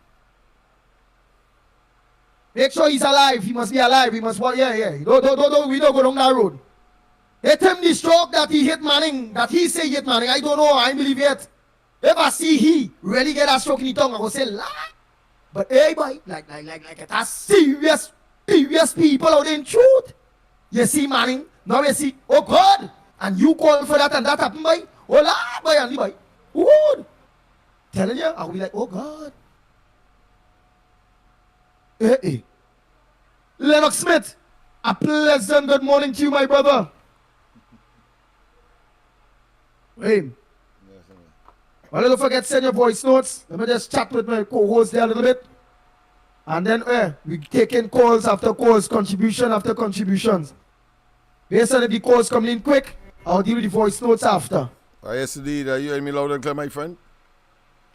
Make sure he's alive. He must be alive. He must walk. Yeah. We don't go down that road. Hit him the stroke that he hit Manning. That he say he hit Manning. I don't know. I ain't believe it. If I see he really get a stroke in the tongue, I will say lie. But hey boy, like that's serious people out in truth. You see Manning, now you see, oh God, and you call for that and that happened boy. Oh Lord, boy, and boy. Wood. Telling you, I'll be like, oh God. Hey. Lennox Smith, a pleasant good morning to you, my brother. Hey. Well, don't forget to send your voice notes. Let me just chat with my co-host there a little bit. And then we take in calls after calls, contribution after contributions. Based on if the calls come in quick, I'll deal with the voice notes after. Yes, indeed. Are you hearing me loud and clear, my friend?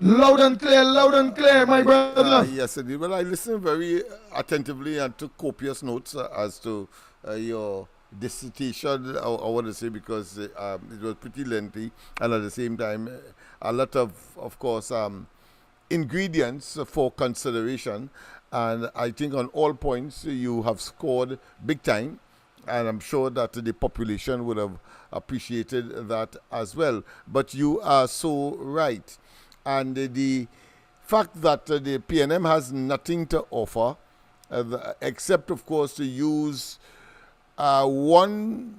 Loud and clear, my brother. Yes, indeed. Well, I listened very attentively and took copious notes as to your dissertation, I want to say, because it was pretty lengthy, and at the same time, a lot of course, ingredients for consideration. And I think on all points, you have scored big time. And I'm sure that the population would have appreciated that as well. But you are so right. And the fact that the PNM has nothing to offer, except, of course, to use one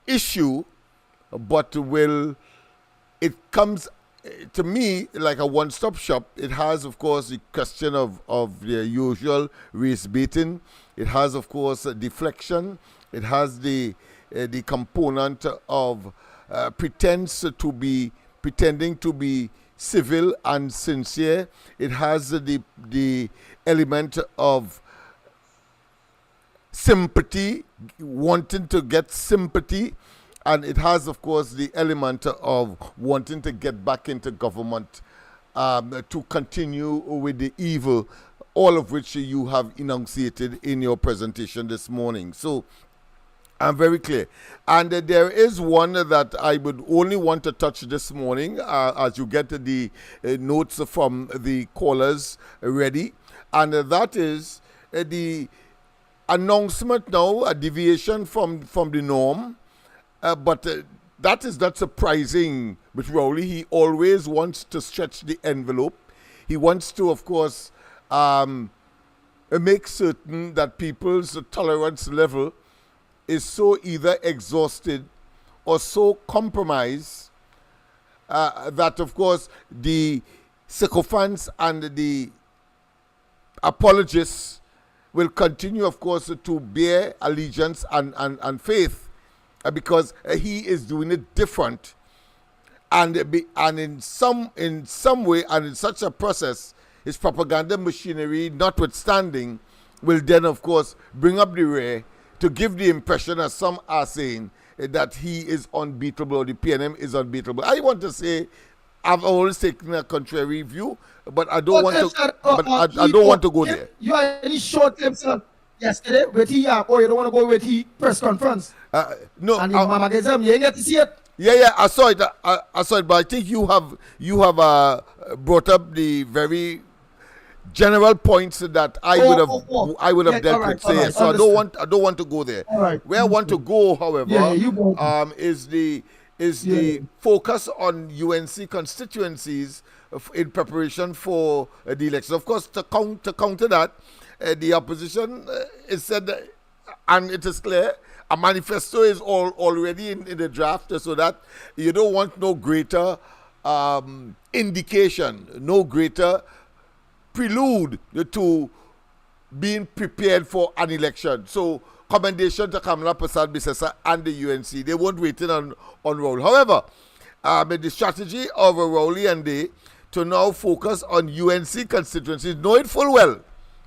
issue, but it comes to me like a one-stop shop. It has, of course, the question of the usual race baiting. It has, of course, deflection. It has the component of pretending to be civil and sincere. It has the element of sympathy, wanting to get sympathy. And it has, of course, the element of wanting to get back into government to continue with the evil, all of which you have enunciated in your presentation this morning. So I'm very clear. And there is one that I would only want to touch this morning as you get the notes from the callers ready. And that is the announcement now, a deviation from the norm. But that is not surprising with Rowley. He always wants to stretch the envelope. He wants to, of course, make certain that people's tolerance level is so either exhausted or so compromised that, of course, the sycophants and the apologists will continue, of course, to bear allegiance and faith. Because he is doing it different, and in some way and in such a process, his propaganda machinery notwithstanding, will then of course bring up the rear to give the impression, as some are saying, that he is unbeatable or the PNM is unbeatable. I want to say I've always taken a contrary view, but I don't want to. I don't want to go there. You have any short clips yesterday with he or you don't want to go with he press conference? No, and Mama gets them. You ain't get to see it. Yeah, I saw it. I saw it, but I think you have brought up the very general points that I would have dealt with. So I don't want to go there. Where I want to go, however, is the focus on UNC constituencies in preparation for the election. Of course, to counter that, the opposition is said, and it is clear, a manifesto is already in the draft, so that you don't want no greater indication, no greater prelude to being prepared for an election. So commendation to Kamala Prasad Bisesa and the UNC. They weren't waiting on Rowley. However, the strategy of Rowley and they to now focus on UNC constituencies, knowing full well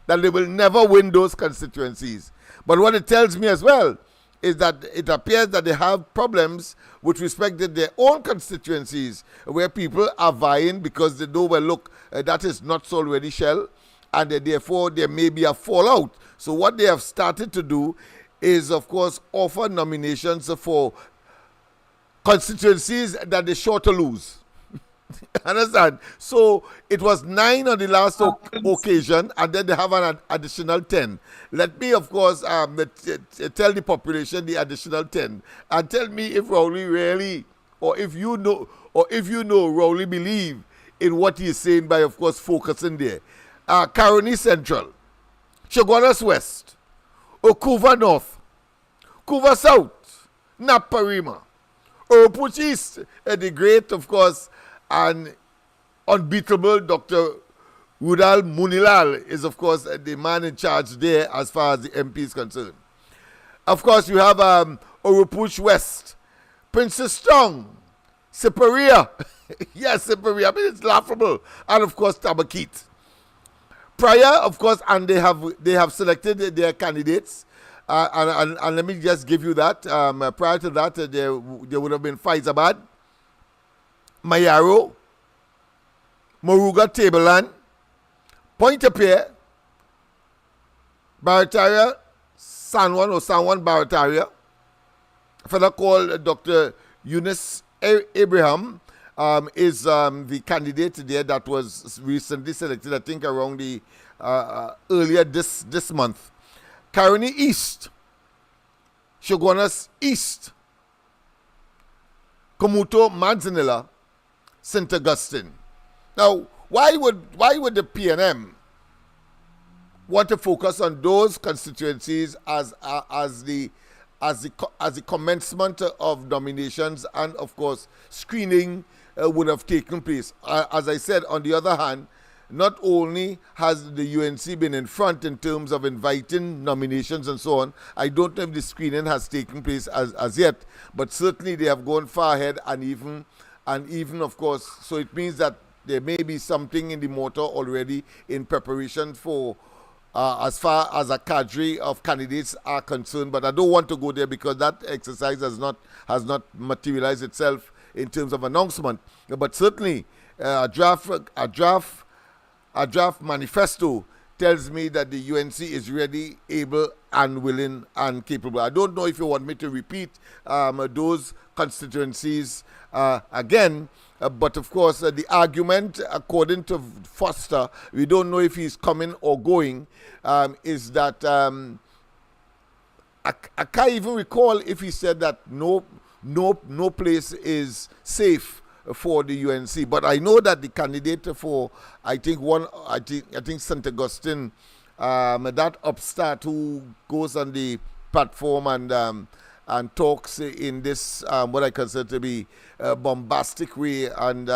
that they will never win those constituencies. But what it tells me as well is that it appears that they have problems with respect to their own constituencies, where people are vying because they know, well, look, that is not so already Shell, and therefore there may be a fallout. So what they have started to do is, of course, offer nominations for constituencies that they're sure to lose. Understand? So it was 9 on the last occasion, and then they have an additional 10. Let me, of course, tell the population the additional 10, and tell me if Rowley really, or if you know, Rowley believe in what he is saying by, of course, focusing there. Caroni Central, Chaguanas West, Okuva North, Kuva South, Naparima, Orupuch East, the great, of course, and unbeatable Dr. Rudal Munilal is, of course, the man in charge there as far as the MP is concerned. Of course, you have Orupuch West, Princess Strong, Siparia. Yes, Siparia. I mean, it's laughable. And, of course, Tabakit. Prior, of course, and they have selected their candidates. And let me just give you that. Prior to that, there would have been Faizabad, Mayaro, Moruga Tableland, Pointe-a-Pierre, Barataria, San Juan Barataria. A fellow called Dr. Eunice Abraham is the candidate there that was recently selected, I think around the earlier this month. Caroni East, Chaguanas East, Komuto Manzanilla, St. Augustine. Now, why would the PNM want to focus on those constituencies as the commencement of nominations, and of course screening would have taken place? As I said, on the other hand, not only has the UNC been in front in terms of inviting nominations and so on, I don't know if the screening has taken place as yet, but certainly they have gone far ahead, and even of course, so it means that there may be something in the motor already in preparation for as far as a cadre of candidates are concerned. But I don't want to go there because that exercise has not materialized itself in terms of announcement. But certainly a draft manifesto tells me that the UNC is ready, able, and willing, and capable. I don't know if you want me to repeat those constituencies again, but of course the argument, according to Foster, we don't know if he's coming or going, is that I can't even recall if he said that no place is safe for the UNC, but I know that the candidate for I think St. Augustine, that upstart who goes on the platform and talks in this what I consider to be bombastic way, and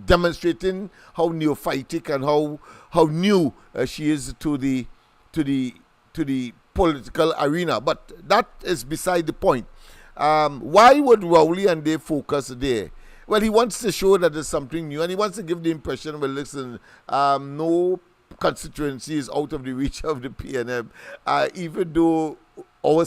demonstrating how neophytic and how new she is to the political arena. But that is beside the point. Why would Rowley and they focus there? Well, he wants to show that there's something new, and he wants to give the impression, well, listen, no constituency is out of the reach of the PNM, even though our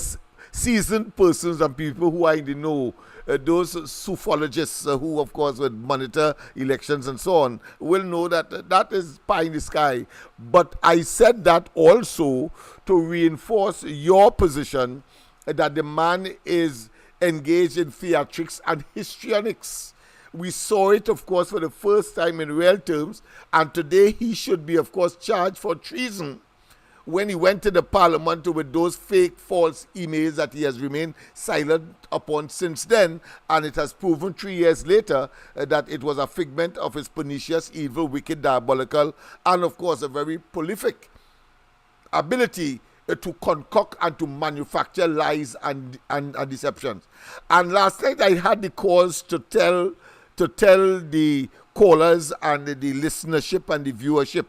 seasoned persons and people who are in the know, those sophrologists who, of course, would monitor elections and so on, will know that that is pie in the sky. But I said that also to reinforce your position that the man is engaged in theatrics and histrionics. We saw it, of course, for the first time in real terms, and today he should be, of course, charged for treason when he went to the parliament with those fake, false emails that he has remained silent upon since then, and it has proven 3 years later that it was a figment of his pernicious, evil, wicked, diabolical, and, of course, a very prolific ability to concoct and to manufacture lies and deceptions. And last night I had the cause to tell the callers and the listenership and the viewership,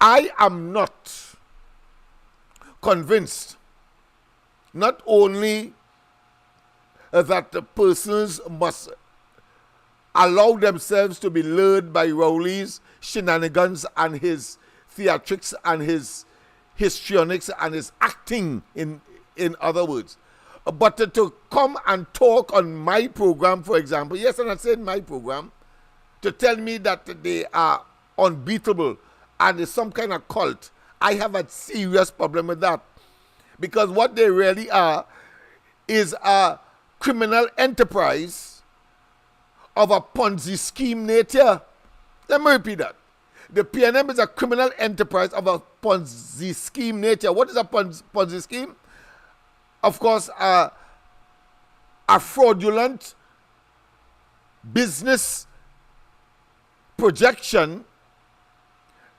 I am not convinced not only that the persons must allow themselves to be lured by Rowley's shenanigans and his theatrics and his histrionics and his acting, in other words, but to come and talk on my program, for example, yes, and I said my program, to tell me that they are unbeatable and is some kind of cult I have a serious problem with that. Because what they really are is a criminal enterprise of a Ponzi scheme nature. Let me repeat that. The PNM is a criminal enterprise of a Ponzi scheme nature. What is a Ponzi scheme? Of course, a fraudulent business projection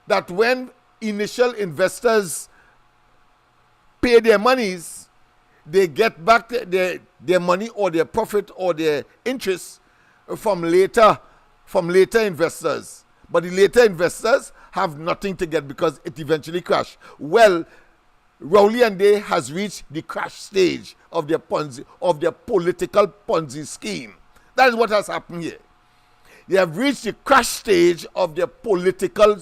that when initial investors pay their monies, they get back their money or their profit or their interest from later investors. But the later investors have nothing to get because it eventually crashed. Well, Rowley and Day has reached the crash stage of their political Ponzi scheme. That is what has happened here. They have reached the crash stage of their political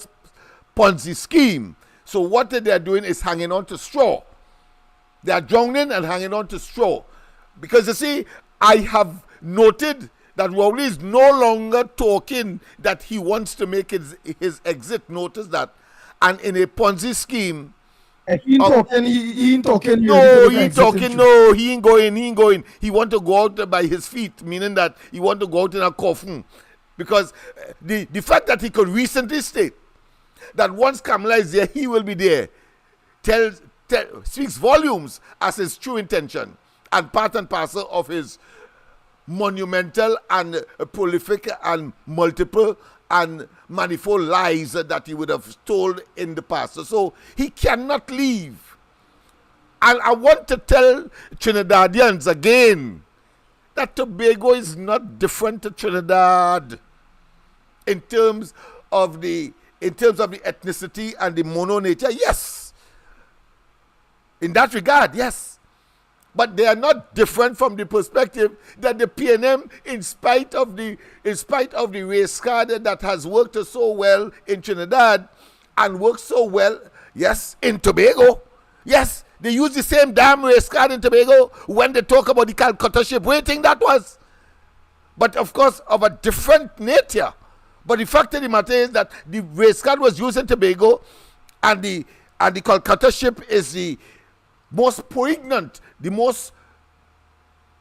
Ponzi scheme. So what they are doing is hanging on to straw. They are drowning and hanging on to straw. Because you see, I have noted that Rowley is no longer talking that he wants to make his exit. Notice that. And in a Ponzi scheme, he ain't talking. No, he ain't talking. No, he ain't going. He want to go out by his feet, meaning that he want to go out in a coffin. Because the fact that he could recently state that once Kamala is there, he will be there, speaks volumes as his true intention and part and parcel of his monumental and prolific and multiple and manifold lies that he would have told in the past. So he cannot leave. And I want to tell Trinidadians again that Tobago is not different to Trinidad in terms of the ethnicity and the mono nature. Yes. In that regard, yes. But they are not different from the perspective that the PNM, in spite of the race card that has worked so well in Trinidad and worked so well, yes, in Tobago. Yes, they use the same damn race card in Tobago when they talk about the Calcutta ship. What do you think that was? But of course, of a different nature. But the fact of the matter is that the race card was used in Tobago, and the Calcutta ship is the most poignant, the most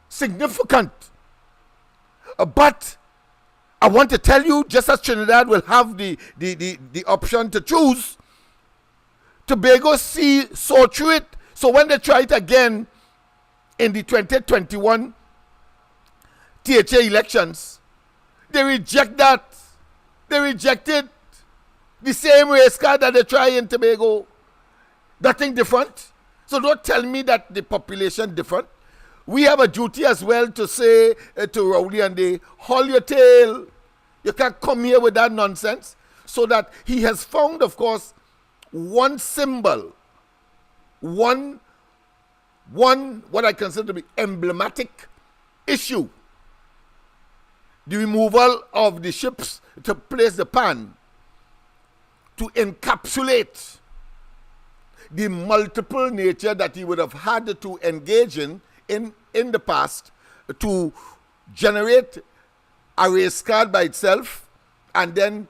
significant. But I want to tell you, just as Trinidad will have the option to choose, Tobago saw through it. So when they try it again in the 2021 THA elections, they reject that. They rejected the same race card that they try in Tobago. Nothing different. So don't tell me that the population different. We have a duty as well to say to Rowley and they, haul your tail. You can't come here with that nonsense. So that he has found, of course, one symbol, one what I consider to be emblematic issue. The removal of the ships to place the pan to encapsulate the multiple nature that he would have had to engage in the past to generate a race card by itself, and then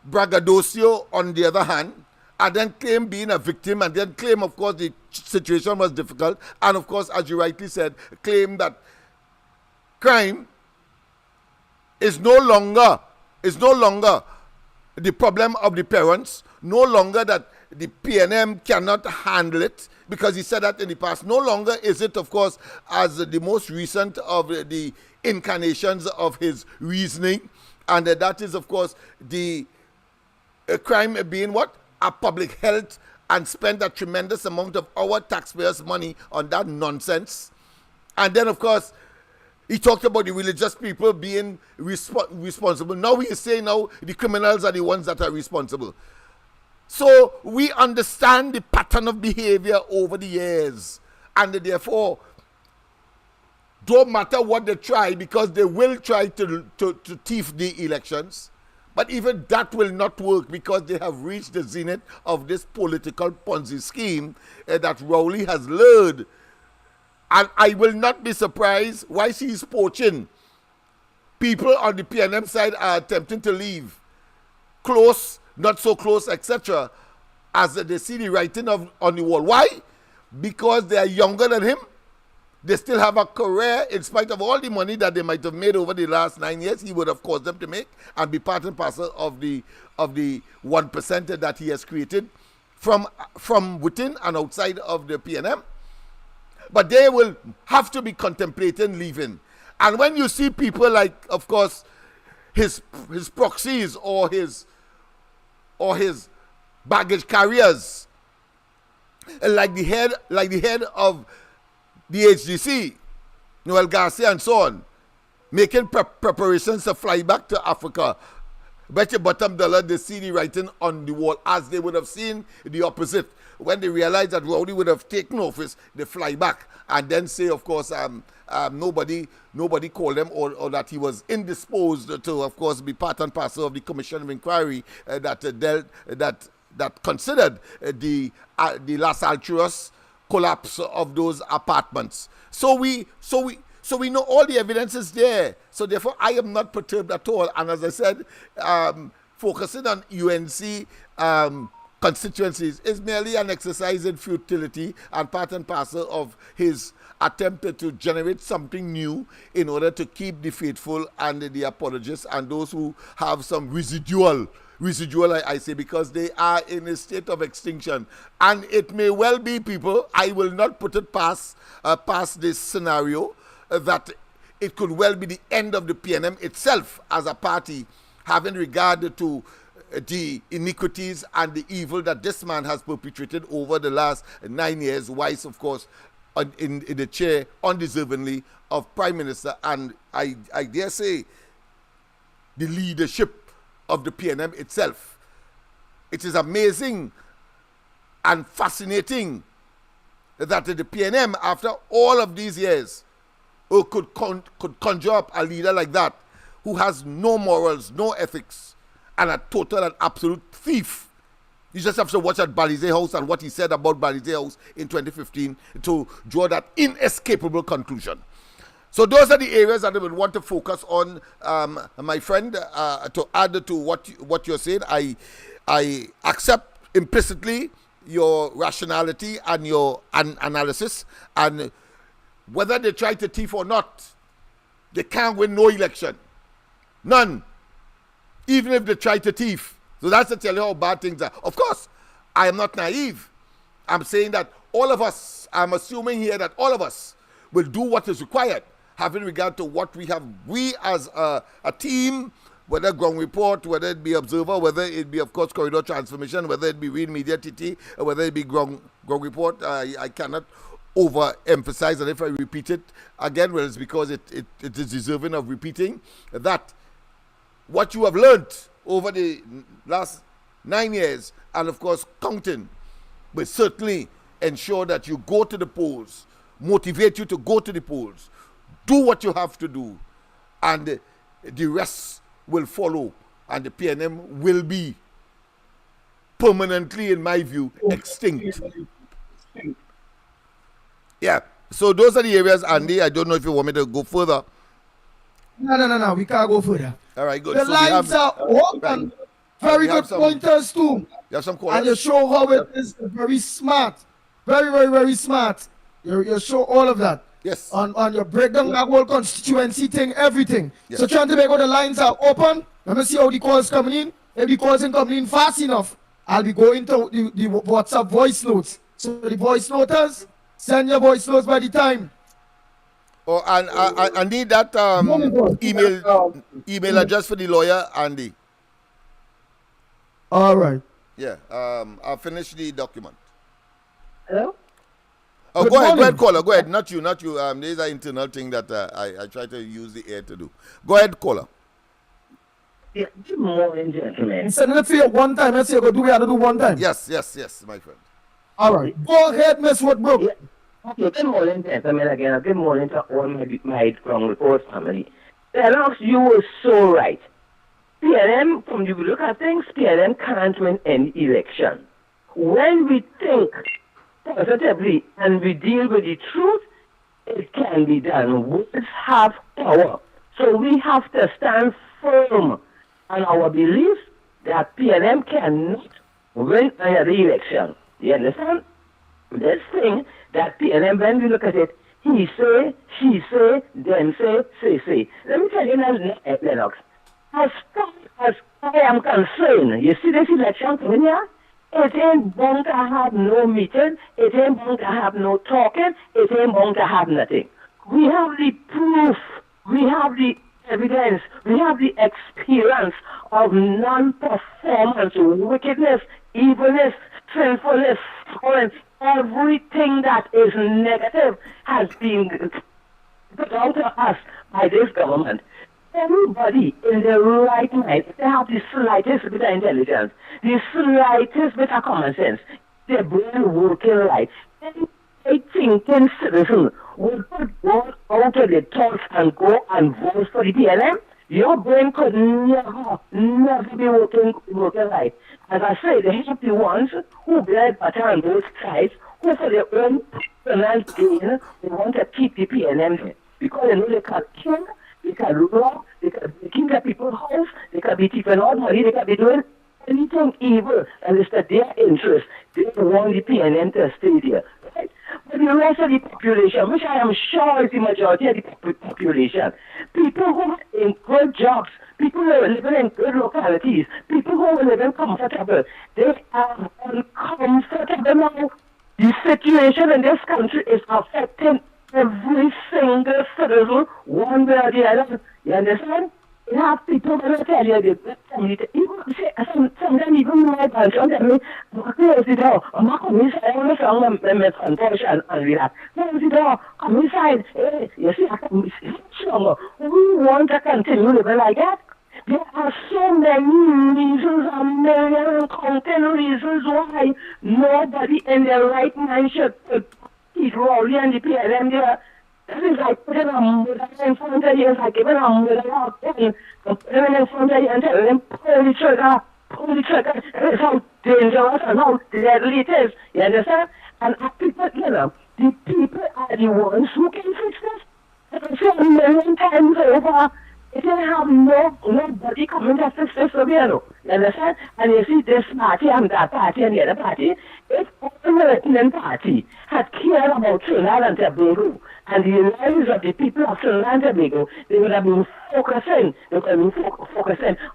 braggadocio on the other hand, and then claim being a victim, and then claim, of course, the situation was difficult, and of course, as you rightly said, claim that crime is no longer the problem of the parents, no longer that the PNM cannot handle it, because he said that in the past. No longer is it, of course, as the most recent of the incarnations of his reasoning, and that is, of course, the crime being what? A public health, and spend a tremendous amount of our taxpayers' money on that nonsense. And then, of course, he talked about the religious people being responsible. Now he is saying now the criminals are the ones that are responsible. So we understand the pattern of behavior over the years. And therefore, don't matter what they try, because they will try to thief the elections. But even that will not work, because they have reached the zenith of this political Ponzi scheme that Rowley has lured. And I will not be surprised why she is poaching. People on the PNM side are attempting to leave. Close, not so close, etc. as they see the writing on the wall. Why? Because they are younger than him. They still have a career in spite of all the money that they might have made over the last 9 years. He would have caused them to make and be part and parcel of the 1% that he has created from within and outside of the PNM. But they will have to be contemplating leaving. And when you see people like, of course, his proxies or his baggage carriers, like the head of the HDC, Noel Garcia and so on, making preparations to fly back to Africa. Bet your bottom dollar they see the writing on the wall, as they would have seen the opposite. When they realize that Rowdy would have taken office, they fly back and then say, of course, nobody called them, or that he was indisposed to, of course, be part and parcel of the Commission of Inquiry that considered the Las Alturas collapse of those apartments. So we know all the evidence is there. So therefore, I am not perturbed at all. And as I said, focusing on UNC constituencies is merely an exercise in futility and part and parcel of his attempt to generate something new in order to keep the faithful and the apologists and those who have some residual, I say, because they are in a state of extinction. And it may well be, people, I will not put it past this scenario, that it could well be the end of the PNM itself as a party, having regard to the iniquities and the evil that this man has perpetrated over the last 9 years, whilst, of course, in the chair, undeservingly, of Prime Minister, and I dare say, the leadership of the PNM itself. It is amazing and fascinating that the PNM, after all of these years, could conjure up a leader like that, who has no morals, no ethics, and a total and absolute thief. You just have to watch at Balize House and what he said about Balize House in 2015 to draw that inescapable conclusion. So those are the areas that I would want to focus on, my friend. To add to what you're saying, I accept implicitly your rationality and your analysis, and whether they try to thief or not, they can't win no election. None. Even if they try to thief. So that's to tell you how bad things are. Of course, I am not naive. I'm saying that all of us, I'm assuming here that all of us will do what is required, having regard to what we have. We as a team, whether ground report, whether it be observer, whether it be, of course, corridor transformation, whether it be real media TT, or whether it be ground report, I cannot overemphasize, and if I repeat it again, well, it's because it is deserving of repeating, that what you have learned over the last 9 years, and of course counting, will certainly ensure that you go to the polls, motivate you to go to the polls, do what you have to do, and the rest will follow, and the PNM will be permanently, in my view, extinct. Yeah, so those are the areas, Andy. I don't know if you want me to go further. No, we can't go further. All right, good. The so lines are open. Right. Very good pointers too. You have some callers? And you show how it is very smart. Very smart. You show all of that. Yes. On your breakdown, that whole constituency thing, everything. Yes. So trying to make all the lines are open. Let me see how the calls coming in. If the calls ain't coming in fast enough, I'll be going to the WhatsApp voice notes. So the voice noters, send your voice notes by the time. Oh, and I need that email address for the lawyer, Andy. All right. Yeah. I'll finish the document. Hello? Oh, go ahead, caller. Go ahead. Not you. There's an internal thing that I try to use the air to do. Go ahead, caller. Yeah, good morning, gentlemen. Send it to you one time. Let's see, we have to do one time. Yes, my friend. All right. Go ahead, Miss Woodbrook. Yeah. Okay, good morning, gentlemen, again. Good morning to all my Ground Report family. LENNOX, you were so right. PNM, from the look at things, PNM can't win any election. When we think positively and we deal with the truth, it can be done. Words have power. So we have to stand firm on our belief that PNM cannot win the election. You understand? This thing that PNM, when we look at it, he say, she say, them say. Let me tell you now, Lennox, as far as I am concerned, you see this election coming here? It ain't bound to have no meeting, it ain't bound to have no talking, it ain't bound to have nothing. We have the proof, we have the evidence, we have the experience of non-performance, wickedness, evilness, sinfulness, everything that is negative has been put out to us by this government. Everybody in their right mind, they have the slightest bit of intelligence, the slightest bit of common sense, their brain working right. Any thinking citizen would put God out of their thoughts and go and vote for the PLM. Your brain could never be working right. As I say, they have the ones who bear butter on both sides, who for their own personal gain, they want to keep the PLM there. Because they know they can kill, they can rob, they can keep their people's house, they can be taking out money, they can be doing anything evil, and it's to their interest. They want the PNM to stay there. Right? But the rest of the population, which I am sure is the majority of the population, people who are in good jobs, people who are living in good localities, people who are living comfortable, they are uncomfortable now. The situation in this country is affecting every single citizen, one way or the other. You understand? You have people who will tell you the community. Sometimes even my pension tell me, close the door. I'm not coming inside. I'm not from my pension and we have. Close the door. Come inside. Hey, you see, I come inside. We want to continue living like that. There are so many reasons, a million and counting reasons why nobody in their right mind should keep Rowley and the PLM there. This is like putting a mother in front of you, it's like giving a mother a pen, and putting them in front of you and telling them, pull the trigger. That is how dangerous and how deadly it is. You understand? And people, you know, the people are the ones who can fix this. Like I said a million times over, it didn't have nobody coming to fix this over here, no. You understand? And you see this party and that party and the other party, if all the Latin party had cared about Trinidad and Tobago and the lives of the people of Trinidad and Tobago, they would have been focusing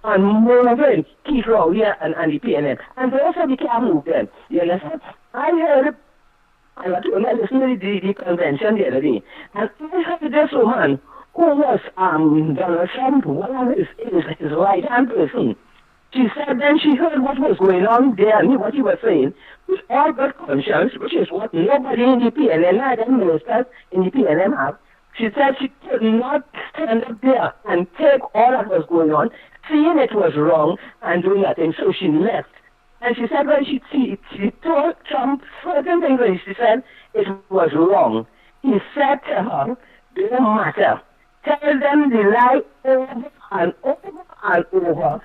on moving Keith Rowley and the PNM. And the rest of the can't move them. You understand? I listened to the convention the other day, and I heard this woman who was Donald Trump, one of his right-hand person. She said then she heard what was going on there and what he was saying with all good conscience, which is what nobody in the PNM, neither ministers in the PNM have. She said she could not stand up there and take all that was going on, seeing it was wrong and doing nothing, so she left. And she said when she told Trump certain things, when she said it was wrong, he said to her, don't matter. Tell them the lie over and over,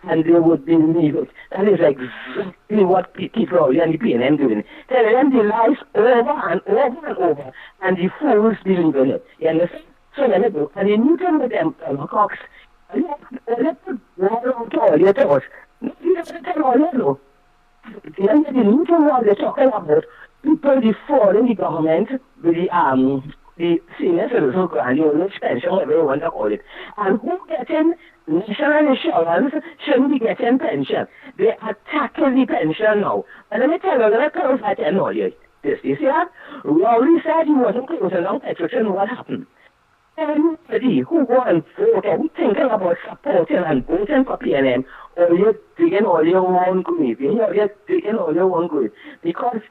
and they would believe it. That is exactly what people Rowley and the PNM doing. Tell them the lies over and over, and the fools believe in it. You understand? So let me go. And in Newton with them, Cox, let put water on all your thoughts. You have to tell all you know. The Newton law they're talking about, people the fraud in the government with the senior citizen grant, the old pension, whatever you want to call it. And who getting national insurance shouldn't be getting pension. They are attacking the pension now. And let me tell you, I'm going to clarify and all you this. You see that? Rowley said he wasn't closing down Petrotron. What happened? Anybody who go and vote or who thinking about supporting and voting for PNM, or you're digging all your own grave. You're digging all your own grave. Because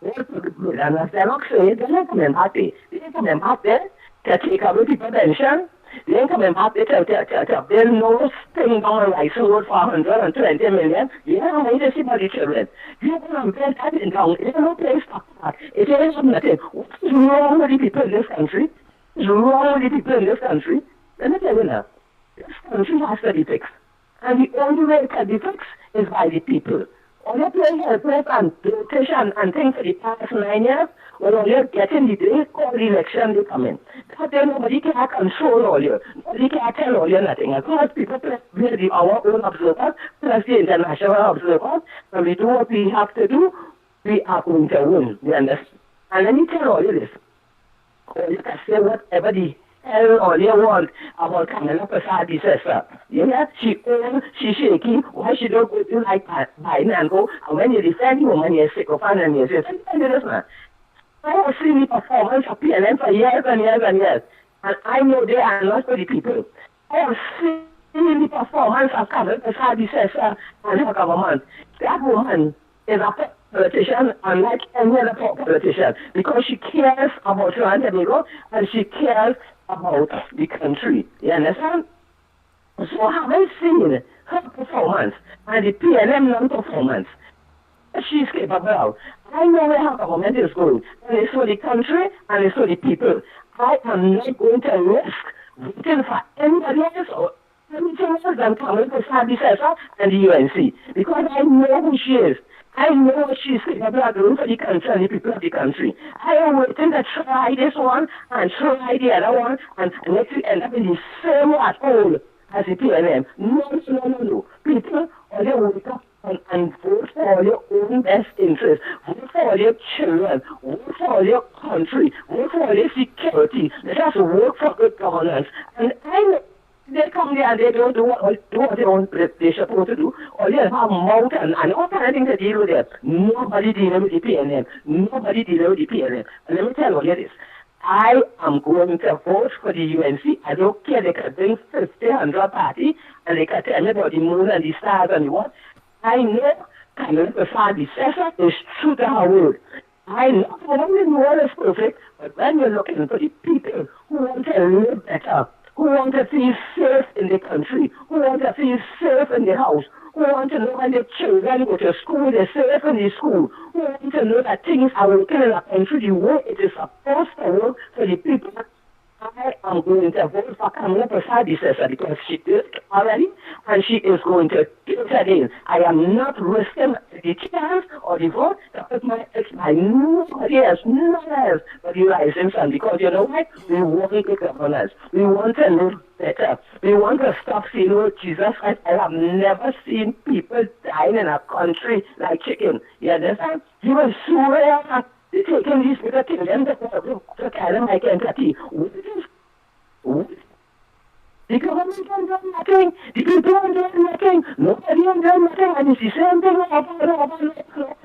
and as LENNOX said, they ain't coming back there. They ain't coming back there to take away people's pension. They ain't coming back there to build no thing down a license road for 120 million. You don't need to see about the children. You're going to build that in down. There's no place for that. It ain't nothing. What is wrong with the people in this country? What is wrong with the people in this country? Let me tell you now. This country has to be fixed. And the only way it can be fixed is by the people. All you playing helpless and politician and things for the past 9 years, when all you're getting the day called the election, they come in. Because then nobody can control all you. Nobody can tell all you nothing. As long as people play our own observers, plus the international observers, and we do what we have to do, we are going to win. You understand? And let me tell all you this. All you can say whatever the hell all you want about Kamala Prasad sister. Yeah, she shaky. Why she don't go to like Biden and go, and when you defend the woman, you're sick of her and you say, tell you this, man. I have seen the performance of PLM for years and years and years. And I know they are not for the people. I have seen the performance of Kamala Prasad sister and her government. That woman is a politician unlike any other politician because she cares about Trinidad and Tobago and she cares about the country. You understand? So having seen her performance and the PNM non-performance, she's capable of. I know where her government is going, and it's for the country and it's for the people. I am not going to risk voting for anybody else or anything else than Kamala Prasad and the UNC because I know who she is. I know what she's capable of doing for the country and the people of the country. I am waiting to try this one and try the other one and let it end up in the same at all as the PNM. No. People, all you wake up and vote for all your own best interests. Vote for all your children. Vote for all your country. Vote for all your security. Let us work for good governance. And I know they come there and they don't do what they're supposed to do. Or they have a mountain and all kind of things to deal with it. Nobody dealing with the PNM. Nobody dealing with the PNM. And let me tell you this. I am going to vote for the UNC. I don't care. They can bring 50, 100 party and they can tell me about the moon and the stars and the what. I know Kamala Prasad is true to her word. I know the world is perfect, but when you're looking for the people who want to live better, who want to feel safe in the country, who want to feel safe in the house, who want to know when their children go to school, they're safe in the school, who want to know that things are working in the country the way it is supposed to work for the people. I am going to vote for Kamala Prasad because she did it already and she is going to do it again. I am not risking the chance or the vote to put my ex by nobody else but the rising sun because you know what? We want good governance. We want to live better. We want to stop seeing, oh, Jesus Christ, I have never seen people dying in a country like chicken. You understand? You will swear they're taking these people to them to carry them like empathy. The government don't do nothing. The people don't do nothing. Nobody don't do nothing. And it's the same thing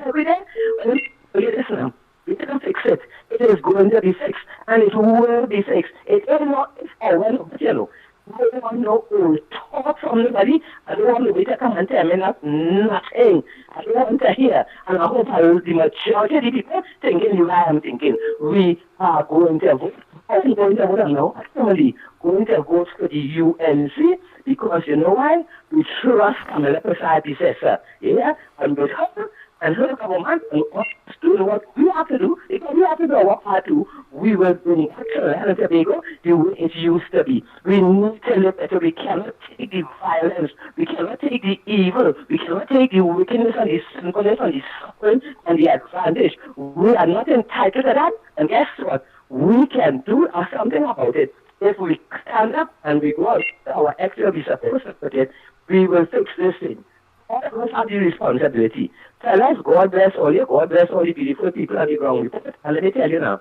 every day. Well, listen, we can fix it. It is going to be fixed. And it will be fixed. It is not, it's all but you know. I don't want no old talk from nobody. I don't want nobody to come and tell me nothing. I don't want to hear. And I hope the majority of the people thinking the way I am thinking. We are going to vote. I'm going to vote now. Actually, going to vote for the UNC because you know why? We trust Kamala Prasad sister. Yeah? And with her and her government and us do what we have to do. Because we have to do our part too. We will bring Trinidad and Tobago the way it used to be. We need to live better. We cannot take the violence. We cannot take the evil. We cannot take the wickedness and the sinfulness and the suffering and the advantage. We are not entitled to that. And guess what? We can do something about it. If we stand up and we go out our extra we supposed to put it, we will fix this thing. All of us have the responsibility. Tell us, God bless all you, God bless all the beautiful people on the ground. And let me tell you now,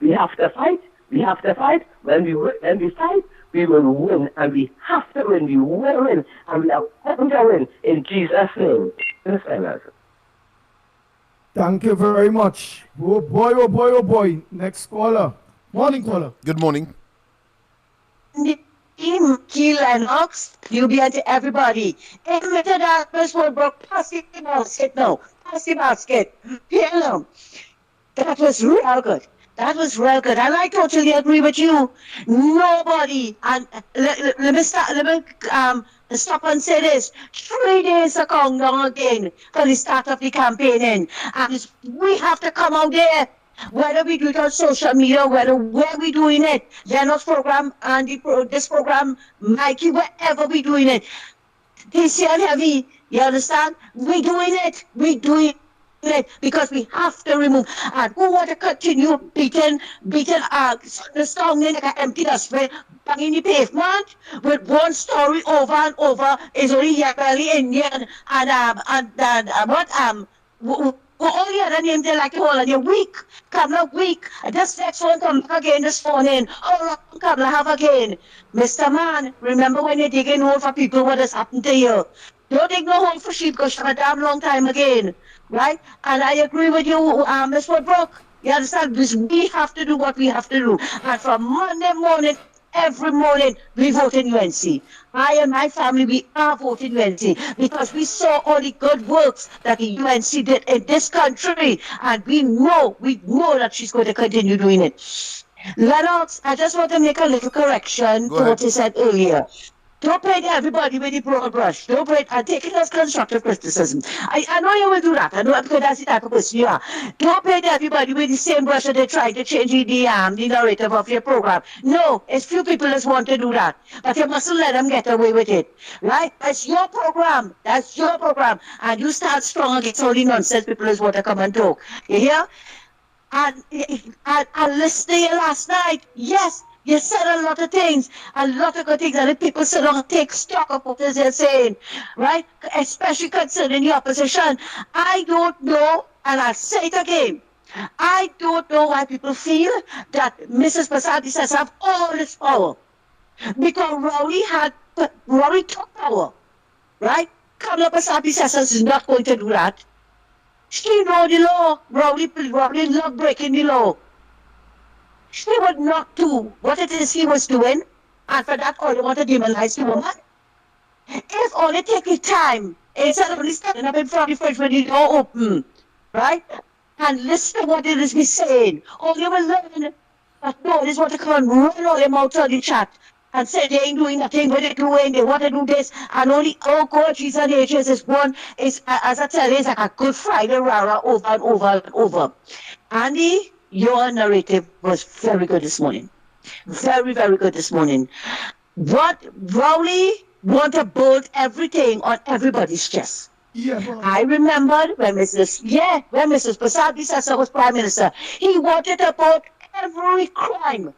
we have to fight. We have to fight. When we fight, we will win. And we have to win. We will win. And we are going to win in Jesus' name. Thank you very much. Oh boy, oh boy, oh boy. Next caller. Morning caller. Good morning. LENNOX, you be to everybody. Admitted that this will broke pass the basket now. Pass the basket. PLM. That was real good. That was real good. And I totally agree with you. Nobody, and let me stop and say this. 3 days to count down again for the start of the campaigning. And we have to come out there. Whether we do it on social media, where we doing it, LENNOX program and this program, Mikey, wherever we doing it. This year heavy, You understand? We're doing it. We're doing it because we have to remove. And who want to continue beating the song in like an empty dustbin, banging the pavement with one story over and over is only Yabeli Indian and what all the other names they like to hold and you're weak. Kamla weak. This next one come back again this morning. How long Kamla have again? Mr. Man, remember when you're digging hole for people what has happened to you? Don't dig no hole for sheep because you have a damn long time again. Right? And I agree with you, Ms. Woodbrook. You understand? Because we have to do what we have to do. And from Monday morning, every morning, we vote in UNC. I and my family, we are voting UNC because we saw all the good works that the UNC did in this country. And we know that she's going to continue doing it. Lennox, I just want to make a little correction Go to what ahead. you said earlier. Don't paint everybody with the broad brush. Don't paint and take it as constructive criticism. I know you will do that. I know because that's the type of person you are. Don't paint everybody with the same brush that they try to change the narrative of your program. No, it's few people that want to do that. But you mustn't let them get away with it. Right? That's your program. That's your program. And you start strong against all the nonsense people that want to come and talk. You hear? And listening last night, yes, you said a lot of things, a lot of good things, and if people sit down and take stock of what they're saying, right? Especially concerning the opposition. I don't know, and I'll say it again. I don't know why people feel that Mrs. Pasadi says have all this power. Because Rowley took power, right? Kamala Pasadi says is not going to do that. She know the law. Rowley loved breaking the law. She would not do what it is he was doing, and for that all you want to demonize the woman. If only take the time, instead of only standing up in front of the fridge when the door open, right? And listen to what it is he's saying. All you will learn that no, this want to come and run all them out on the chat and say they ain't doing nothing, but they're doing, they want to do this, and only, oh God, Jesus and ages is one, is, as I tell you, it's like a good Friday rara over and over and over. Andy, your narrative was very good this morning. Very, very good this morning. What Rowley want to build everything on everybody's chest. Yeah, boss. I remembered when Mrs. Prasad Bisasa was Prime Minister, he wanted to build every crime.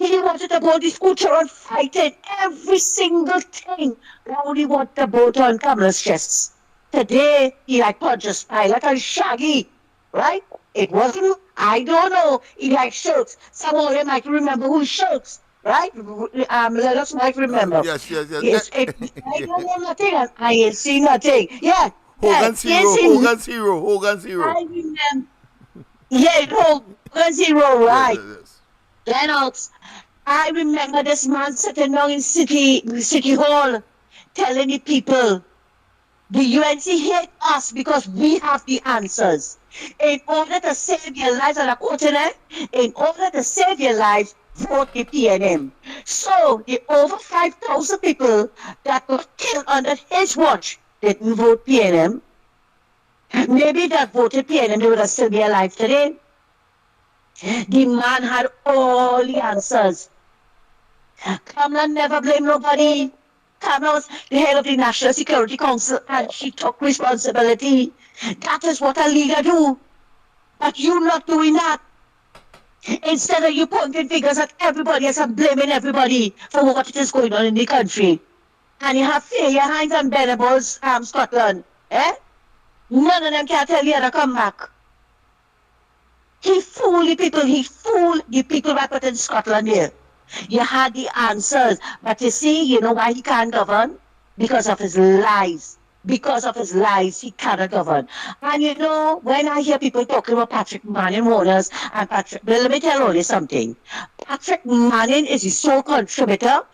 He wanted to build the school children fighting every single thing. Rowley wanted to build on Kamala's chests. Today, he like Pontius Pilate and Shaggy, right? It wasn't, I don't know, he like Schultz. Some of them might remember who Schultz, right? Let us might remember. Yes. I don't know nothing, I ain't seen nothing. Yeah, Hogan's hero. Hogan's hero. I remember. Yeah, Hogan's hero, right? Yes. Lennox, I remember this man sitting down in City Hall telling the people, the UNC hate us because we have the answers. In order to save your lives, and I'm quoting it, in order to save your lives, vote the PNM. So the over 5,000 people that were killed under his watch didn't vote PNM. Maybe that voted PNM, they would have still be alive today. The man had all the answers. Kamala never blamed nobody. Kamala was the head of the National Security Council and she took responsibility. That is what a leader do. But you not doing that. Instead of you pointing fingers at everybody else and blaming everybody for what is going on in the country. And you have Faye Hines and Venables, Scotland. None of them can tell you to come back. He fooled the people by putting Scotland here. You had the answers, but you see, you know why he can't govern? Because of his lies. Because of his lies, he cannot govern. And you know, when I hear people talking about Patrick Manning Warners and Patrick, well, let me tell you something. Patrick Manning is the sole contributor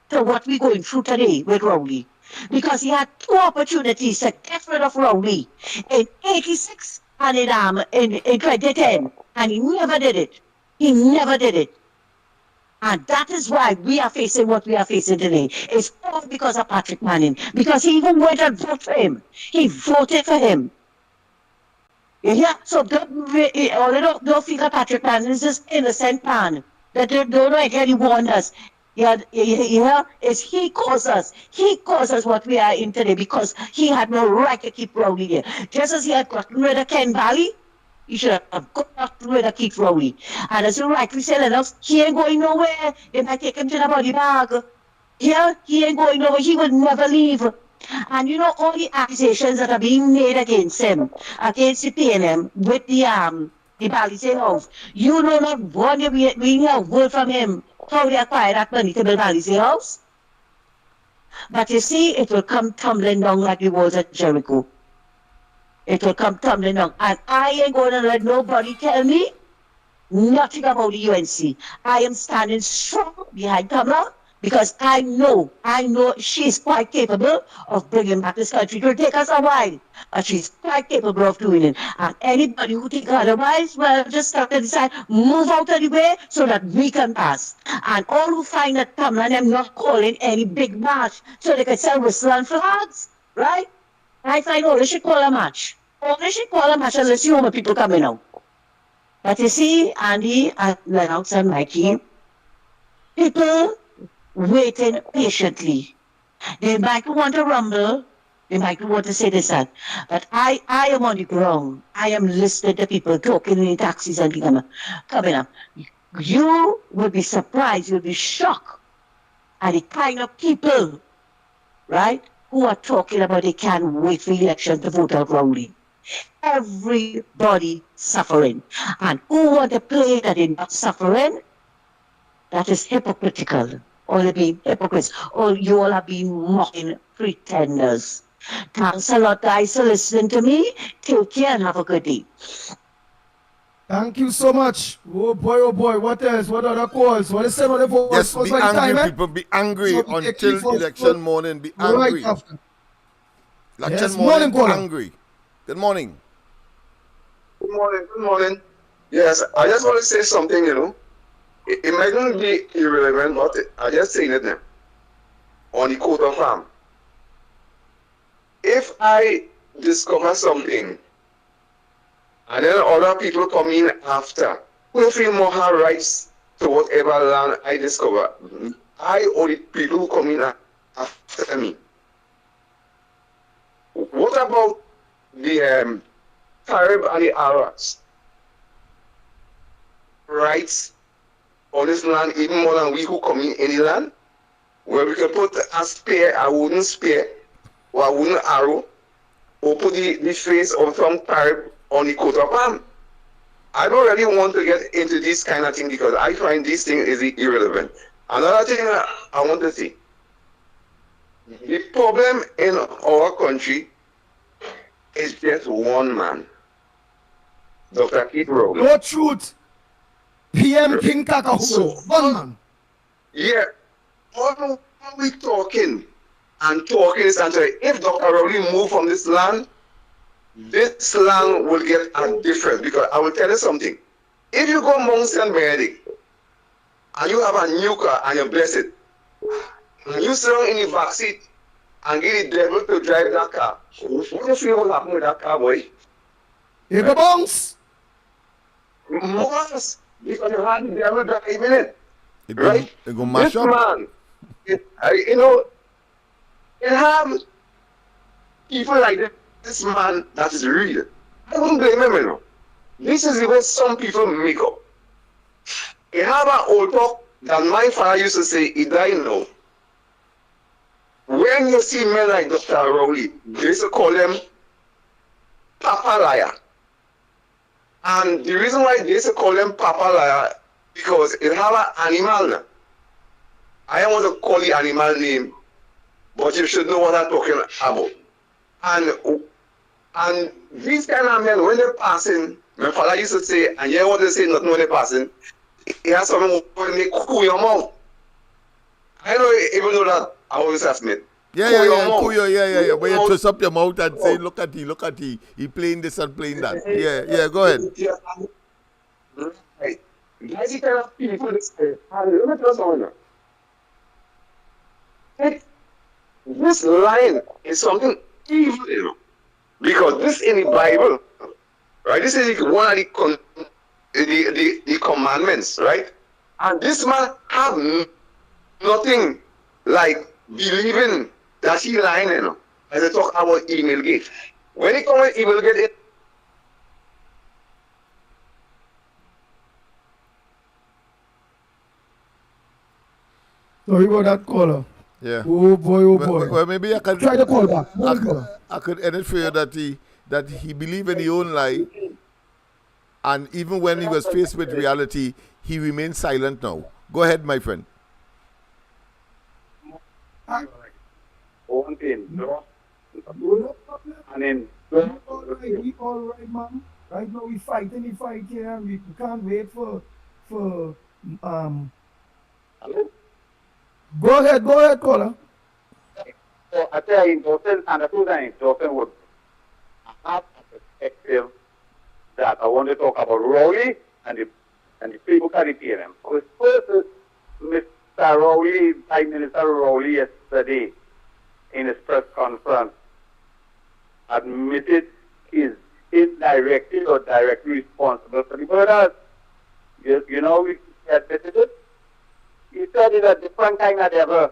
to what we're going through today with Rowley. Because he had two opportunities to get rid of Rowley in 86 and in 2010. And he never did it. He never did it. And that is why we are facing what we are facing today. It's all because of Patrick Manning. Because he even went and voted for him. He voted for him. Yeah, so don't feel that Patrick Manning is this innocent man. That don't know any wonders. Yeah, yeah, it's he caused us. He caused us what we are in today because he had no right to keep Rowley there. Just as he had gotten rid of Ken Valley, he should have gotten rid of Keith Rowley. And as you rightly said, Lennox, he ain't going nowhere. They might take him to the body bag. Yeah, he ain't going nowhere. He will never leave. And you know all the accusations that are being made against him, against the PNM with the Balisay House. You know not one we hear a word from him how they acquire that money to build Balisay House. But you see, it will come tumbling down like the walls of Jericho. It will come tumbling down. And I ain't going to let nobody tell me nothing about the UNC. I am standing strong behind Kamala because I know she's quite capable of bringing back this country. It will take us a while, but she's quite capable of doing it. And anybody who thinks otherwise, well, just have to decide, move out of the way so that we can pass. And all who find that Kamala and them not calling any big march so they can sell whistle and flags, right? I find all they should call a match. All they should call a match unless you want people coming out. But you see, Andy and Lennox and Mikey, people waiting patiently. They might want to rumble, they might want to say this and but I am on the ground. I am listening to people talking in the taxis and coming up. You will be surprised, you'll be shocked at the kind of people, right, who are talking about they can't wait for election to vote out Rowley. Everybody suffering. And who want to play that they're not suffering? That is hypocritical. Or they being hypocrites. Or you all are being mocking pretenders. Thanks a lot, guys, for listening to me. Take care and have a good day. Thank you so much. Oh boy, what else? What other calls? What is some of the voice? Yes, Calls be by the angry, time, eh? people. Be angry So we take until you for election morning. Be right angry. after. Election Yes, morning, morning, be caller. angry. Good morning. Good morning. Good morning. Yes, I just want to say something, you know. It might not be irrelevant, but I just saying it now. On the quota farm. If I discover something and then other people come in after, who feel more have rights to whatever land I discover, I or the people who come in after me. What about the Carib and the Arabs? Rights on this land even more than we who come in any land? Where we can put a spear, a wooden spear, or a wooden arrow, or put the face of some Carib on the coat of arm. I don't really want to get into this kind of thing because I find this thing is irrelevant. Another thing I want to say, the problem in our country is just one man, Dr. Keith Rowley. No truth. PM King Kaka. So, one man. Yeah, all we talking and talking is until if Dr. Rowley move from this land will get a difference. Because I will tell you something. If you go Mount St. Benedict and you have a new car and you bless it, and you sit down in the back seat and get the devil to drive that car, what do you feel will happen with that car, boy? You go bounce. Most, because you had the devil driving it. Right? It go mash This up. man, you know, you have people like this man that is real. I wouldn't blame him, you know. This is the way some people make up. You have an old talk that my father used to say, he died now. When you see men like Dr. Rowley, they used to call them Papa Liar. And the reason why they used to call them Papa Liar, because it have an animal. I don't want to call the animal name, but you should know what I'm talking about. And these kind of men, when they're passing, my father used to say, and you want to say nothing when they're passing, he has something when they cool your mouth. I don't even know that I always ask me. Yeah. When you twist up your mouth and say, look at he. He playing this and playing that. Yeah, go ahead. Right. That's the kind of people that say, and let me tell someone now. This line is something evil, you know. Because this in the Bible, right? This is one of the commandments, right? And this man have nothing like believing that he lying, you know. As I talk about email gate. When it comes with email gate, it Sorry about that caller. Yeah. Oh boy, oh boy. Well, maybe I could Try the call back. I could end it for you that he believed in his own lie, and even when he was faced with reality, he remained silent now. Go ahead, my friend. one thing, no. And then All right, man. Right now we fighting the fight here, and we can't wait for um. hello? Go ahead, caller. So I tell you, Dawson, and the two times, Dawson would have a perspective that I want to talk about Rowley and the people at the PNM. Because first, Mr. Rowley, Prime Minister Rowley yesterday in his press conference admitted he is indirectly or directly responsible for the murders. You know, he admitted it. He said it a different kind of devil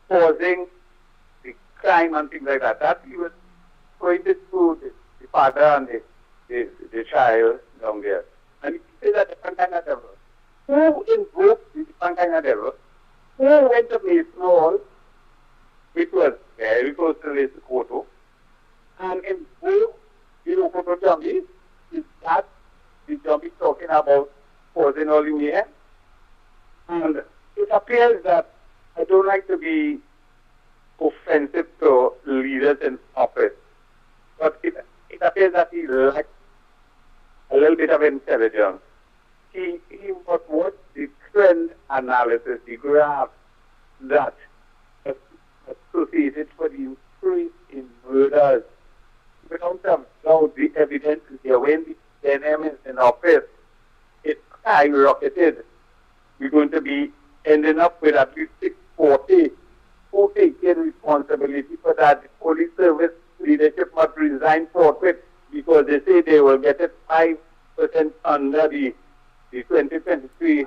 causing the crime and things like that. That he was pointed to the father and the child down there. And he said a different kind of devil. Who invoked the different kind of devil? Who went to Mason Hall, which was very close to this photo, and invoked the photo zombie? Is that the zombie talking about causing all the mayhem? And it appears that I don't like to be offensive to leaders in office, but it appears that he lacks a little bit of intelligence. He must watch the trend analysis, the graph that associated for the increase in murders. Without a doubt, the evidence is there. When the NM is in office, it skyrocketed. We're going to be ending up with at least 640 who taking responsibility for that. The police service leadership must resign forthwith because they say they will get it 5% under the 2023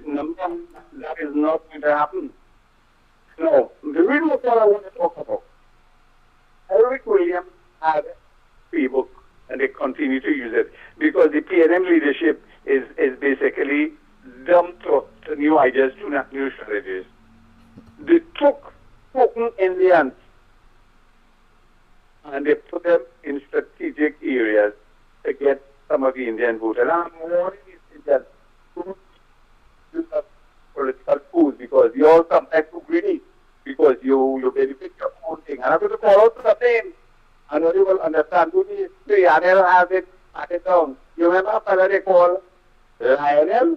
number. That is not going to happen. No, the real what I want to talk about. Eric Williams had Facebook and they continue to use it because the PNM leadership is basically dumb to new ideas, to new strategies. They took token Indians and they put them in strategic areas to get some of the Indian voters. And I'm warning these Indians to use political fools because you're sometimes too greedy because you benefit your own thing. And I'm going to follow to the same. And you will understand who the history and they'll have it at it down. You remember a fellow they call Lionel?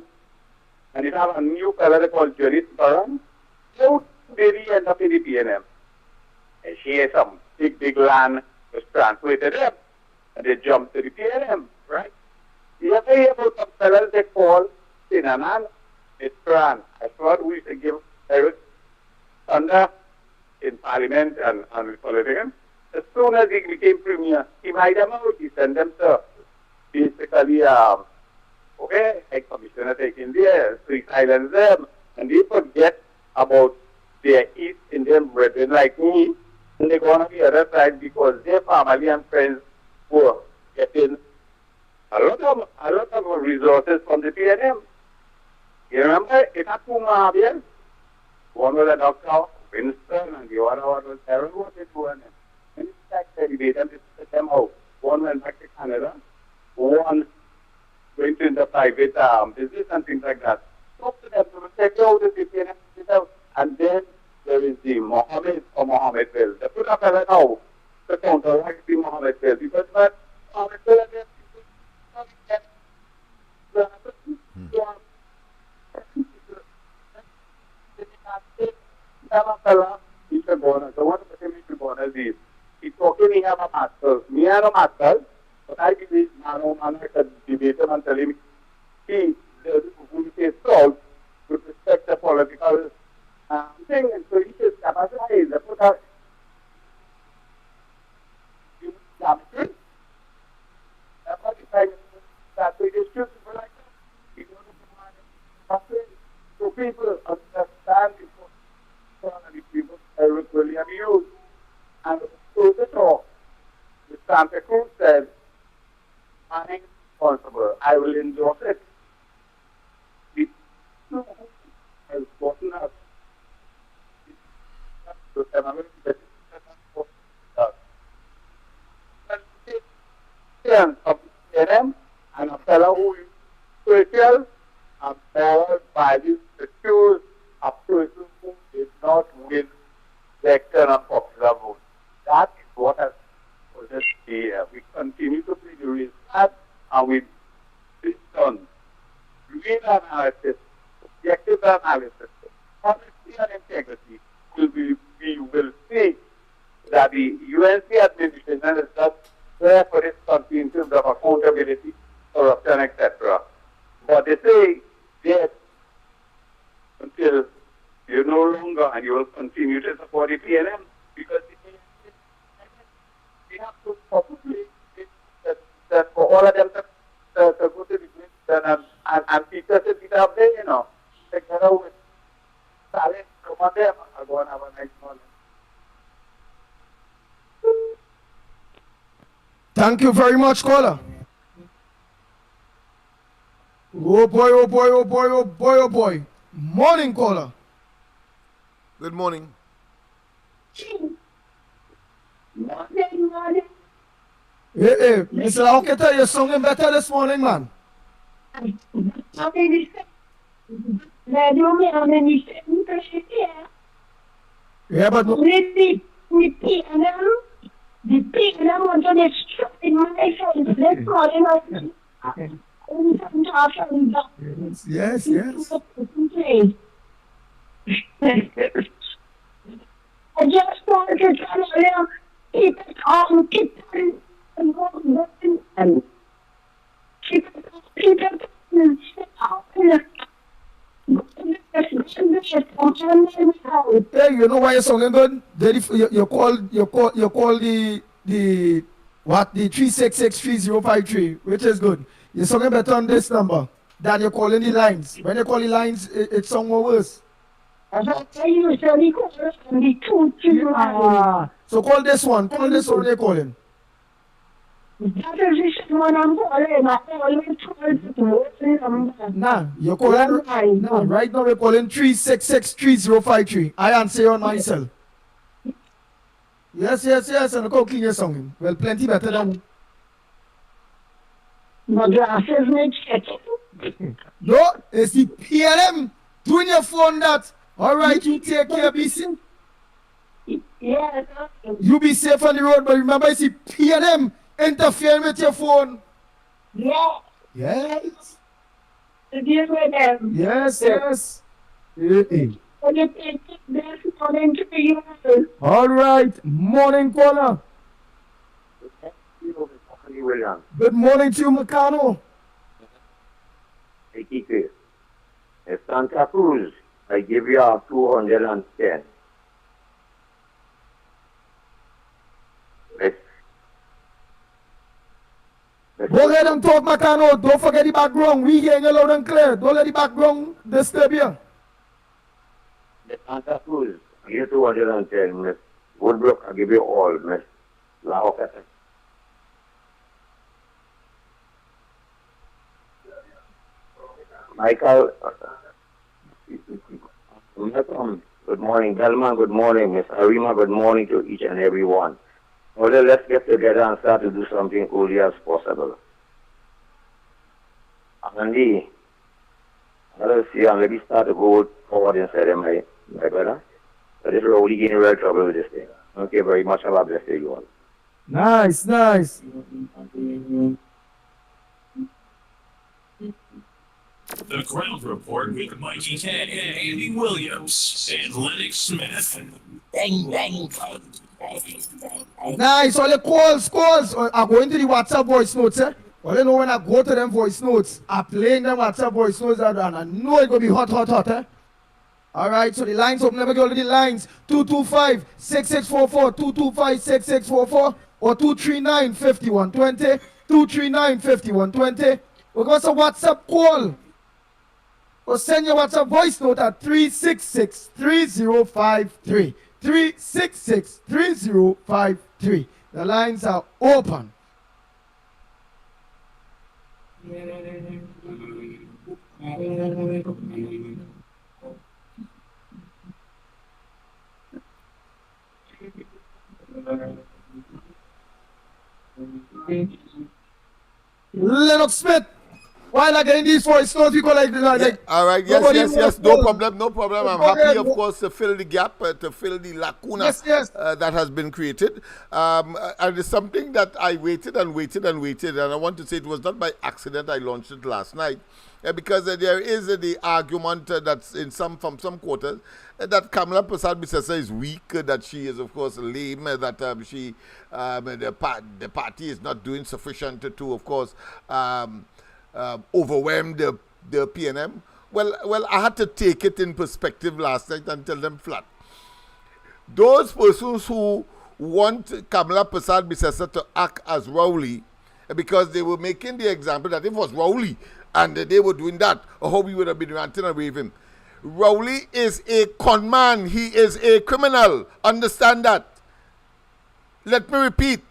And it have a new fellow they call Judith Barron. So did he end up in the PNM? And she has some big land was translated them. And they jumped to the PNM, right? You ever hear about some fellows they call Sinanan? It's Fran. I thought we used to give Eric under in Parliament and Republican. As soon as he became premier, he made them out. He sent them to basically, okay, a commissioner taking there, so he silenced them. And they forget about their East Indian brethren like me, and they go on the other side because their family and friends were getting a lot of resources from the PNM. You remember, it had two Mahavians. One was a doctor, Winston, and the other one was Aaron. What they doing? And it's like they debate and they set them out. One went back to Canada, one went into private business and things like that. Talk to them to check out the PNM, and then there is the Mohammed or Mohammed Bill. They put up a now to counteract the Mohammed Bill because that Mohammed Bill and then so what the Mr. Bonner is, he's talking he have a master. Me have a master, but I believe man I debate him and tell him he will say salt with respect to political thing, and so he says capacity they put out that's what he said that we just choose people like that. So people Santa Cruz said, I am responsible. I will endorse it. The two has gotten us. And a fellow who is spiritual and moral values accuse a person who did not win the external popular vote. That is what has put us here. We continue to plead the real that, and we based on real analysis, objective analysis, honesty and integrity, we will see that the UNC administration is not there for its country in terms of accountability, corruption, etc. But they say, yes, until you're no longer and you will continue to support the PNM because we have to probably that for all of them to go to the Christian and Peter to be up there, you know, together with Sally, come on them and go and have a nice morning. Thank you very much, caller. Oh boy, oh boy, oh boy, oh boy, oh boy. Morning, caller. Good morning. Hey, hey, Mr. Auketa, you're singing better this morning, man. Yeah, but the PNM want to destroy my friends. Let's call him out. Yes, yes. I just want to tell you, keep it calm, keep it and go and keep it Hey, you know why you're singing good? You call the what, the 3663053, which is good. You're singing better on this number than you're calling the lines. When you call the lines, it's somewhat worse. So call this one. Call this one you're calling. That is the one I'm calling. I always call it. Nah, you're calling. Nah, right now we're calling 3663053. I answer on myself. Yes, and go clean your song. Well, plenty better than. My glasses make sense. No, it's the PLM doing your phone that. All right, you take care, be safe. Yeah. You be safe on the road, but remember, it's the PLM interfering with your phone. Yeah. Yes. To deal with them. Yes. All right, morning caller. Good morning to you, Macano. Hey, Kike. In Santa Cruz, I give you a 210. Go ahead and talk, Macano. Don't forget the background. We hearing you loud and clear. Don't let the background disturb you. The Santa Cruz, I give you 210, Miss Woodbrook, I give you all, Miss Laokata. Michael, good morning. Delman, good morning. Miss Arima, good morning to each and every one. Well, let's get together and start to do something early as possible. Andy, let's see, and maybe start to go forward inside of my brother. So this is really getting real trouble with this thing. Okay, very much. Have a blessed day, you all. Nice. The Ground Report with Mikey K, Andy Williams, and Lennox Smith. Bang, bang. Nice. All the calls are going to the WhatsApp voice notes, eh? Well, you know when I go to them voice notes, I'm playing them WhatsApp voice notes and I know it's going to be hot, eh? All right, so the lines open. Let me go to the lines. 225-6644, 225-6644, or 239-5120, 239-5120. We're going to WhatsApp call. Or send your WhatsApp voice note at 366-3053. 366-3053. The lines are open. Lennox Smith, while I get these voice notes, people like all right, yes, no problem. I'm happy, of course, to fill the gap, to fill the lacuna that has been created. And it's something that I waited, and I want to say it was not by accident I launched it last night, because there is the argument that's from some quarters that Kamala Persad-Bissessar is weak, that she is, of course, lame, that the party is not doing sufficient to of course, overwhelm the PNM. Well, I had to take it in perspective last night and tell them flat. Those persons who want Kamala Persad-Bissessar to act as Rowley, because they were making the example that if it was Rowley and they were doing that, or how we would have been ranting and waving. Rowley is a con man. He is a criminal. Understand that. Let me repeat.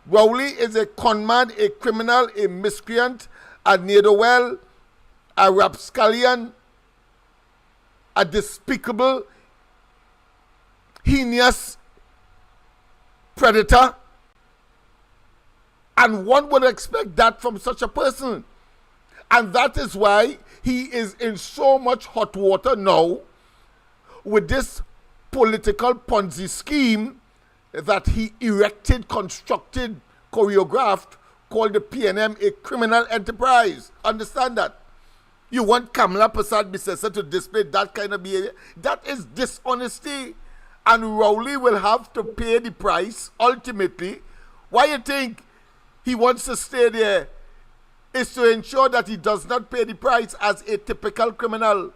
Rowley is a con man, a criminal, a miscreant, a ne'er-do-well, a rapscallion, a despicable, heinous predator. And one would expect that from such a person. And that is why he is in so much hot water now with this political Ponzi scheme that he erected, constructed, choreographed, called the PNM a criminal enterprise. Understand that? You want Kamala Persad-Bissessar to display that kind of behavior? That is dishonesty. And Rowley will have to pay the price ultimately. Why you think he wants to stay there is to ensure that he does not pay the price as a typical criminal.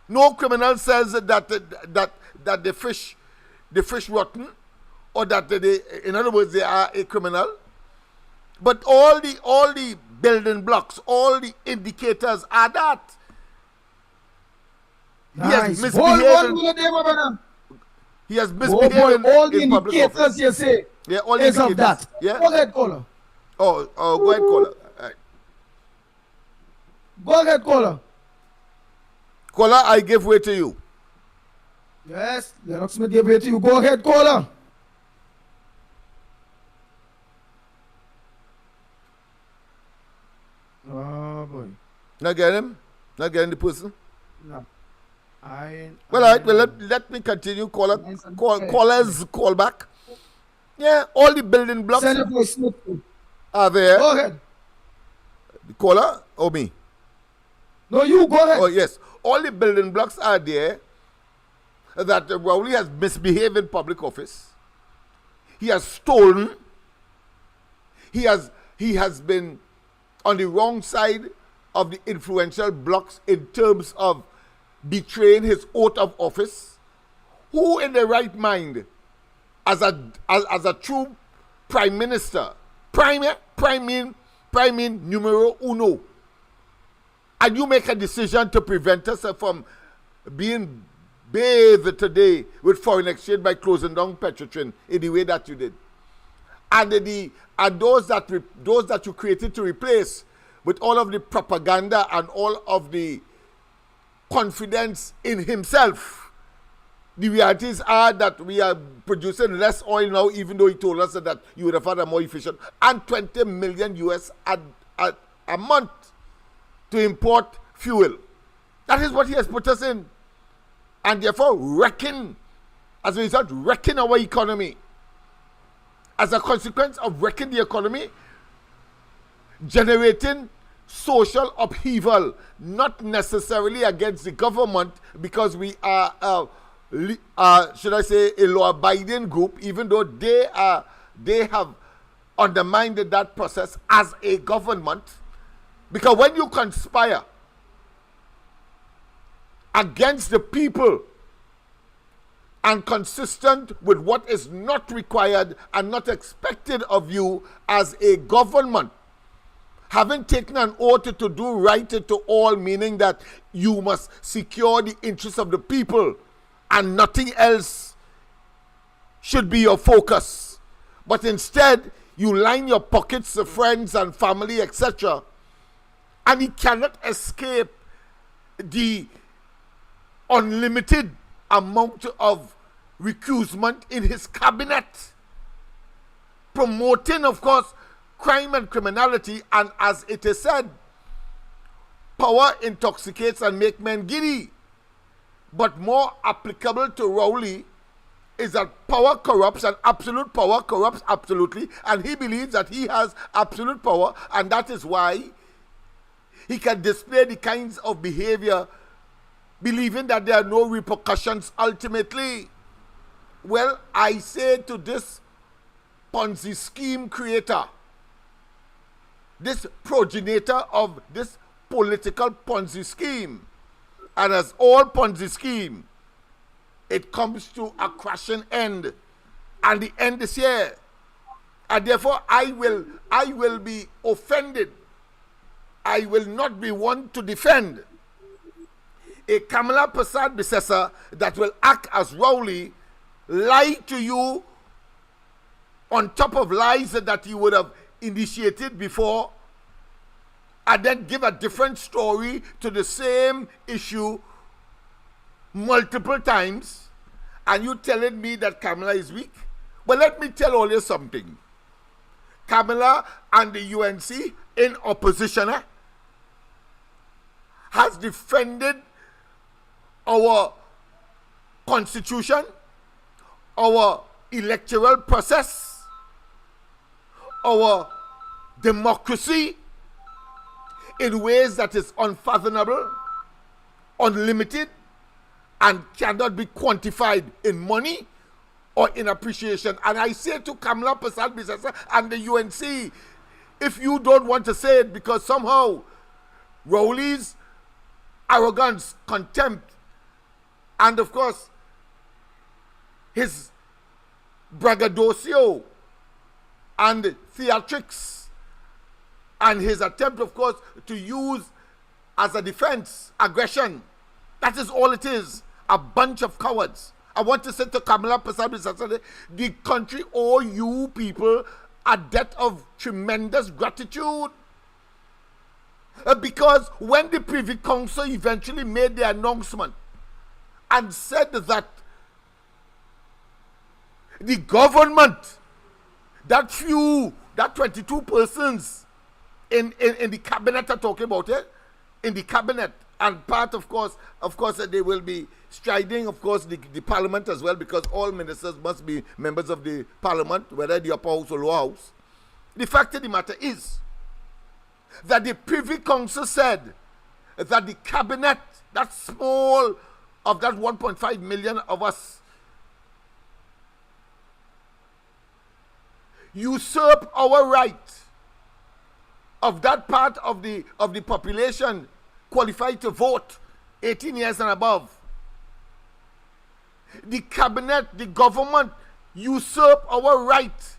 No criminal says that the fish rotten, or that in other words, they are a criminal. But all the building blocks, all the indicators are that. Nice. He has misbehaved. He has misbehaved all the in public indicators office. you say all the is of indicators. that. Yeah. Go ahead, caller. Oh, go ahead, caller. Right. Go ahead, caller. Caller, I give way to you. Yes, Lennox Smith give way to you. Go ahead, caller. Oh boy. Not get him? Not getting the person? No. Let me continue. Callers call back. Yeah, all the building blocks are there. Go ahead. The caller or me? No, you go ahead. Oh, yes. All the building blocks are there that Rowley has misbehaved in public office. He has stolen. He has been on the wrong side of the influential blocks in terms of betraying his oath of office. Who in their right mind, as a true prime minister, prime numero uno, and you make a decision to prevent us from being bathed today with foreign exchange by closing down Petrotrin in the way that you did, and those that you created to replace with all of the propaganda and all of the confidence in himself. The realities are that we are producing less oil now, even though he told us that you would have had a more efficient, and 20 million US a month to import fuel. That is what he has put us in. And therefore wrecking, as a result, wrecking our economy. As a consequence of wrecking the economy, generating social upheaval, not necessarily against the government, because we are, should I say, a law-abiding group, even though they have undermined that process as a government. Because when you conspire against the people and consistent with what is not required and not expected of you as a government, having taken an oath to do right to all, meaning that you must secure the interests of the people and nothing else should be your focus. But instead, you line your pockets of friends and family, etc. And he cannot escape the unlimited amount of recusement in his cabinet, promoting, of course, crime and criminality. And as it is said, power intoxicates and make men giddy. But more applicable to Rowley is that power corrupts and absolute power corrupts absolutely, and he believes that he has absolute power, and that is why he can display the kinds of behavior believing that there are no repercussions ultimately. Well, I say to this Ponzi scheme creator, this progenitor of this political Ponzi scheme, and as all Ponzi scheme, it comes to a crashing end, and the end is here. And therefore, I will be offended. I will not be one to defend a Kamala Prasad Bissessa that will act as Rowley, lie to you on top of lies that you would have initiated before, and then give a different story to the same issue multiple times, and you telling me that Kamala is weak? Well, let me tell all you something. Kamala and the UNC in opposition has defended our constitution, our electoral process, our democracy in ways that is unfathomable, unlimited, and cannot be quantified in money or in appreciation. And I say to Kamala Prasad Bissessa and the UNC, if you don't want to say it because somehow Rowley's arrogance, contempt, and of course his braggadocio and theatrics and his attempt, of course, to use as a defense aggression, that is all it is. A bunch of cowards. I want to say to Kamala Prasad Bissessa, the country owe you people a debt of tremendous gratitude. Because when the Privy Council eventually made the announcement and said that the government, that 22 persons in the cabinet are talking about it, in the cabinet, and part, of course, they will be striding, of course, the parliament as well, because all ministers must be members of the parliament, whether the upper house or lower house. The fact of the matter is that the Privy Council said that the cabinet, that small of that 1.5 million of us, usurp our right of that part of the population qualified to vote 18 years and above. The cabinet, the government usurp our right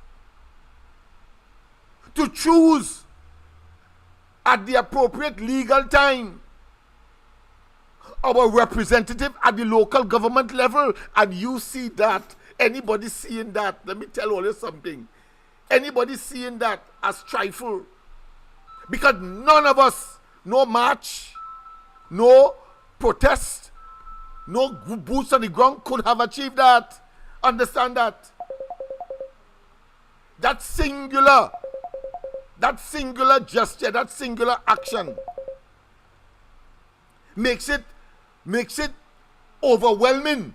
to choose at the appropriate legal time our representative at the local government level. And you see that, anybody seeing that, let me tell all you something, anybody seeing that as trifle, because none of us, no march, no protest, no boots on the ground could have achieved that. Understand that. That singular gesture, that singular action makes it overwhelming.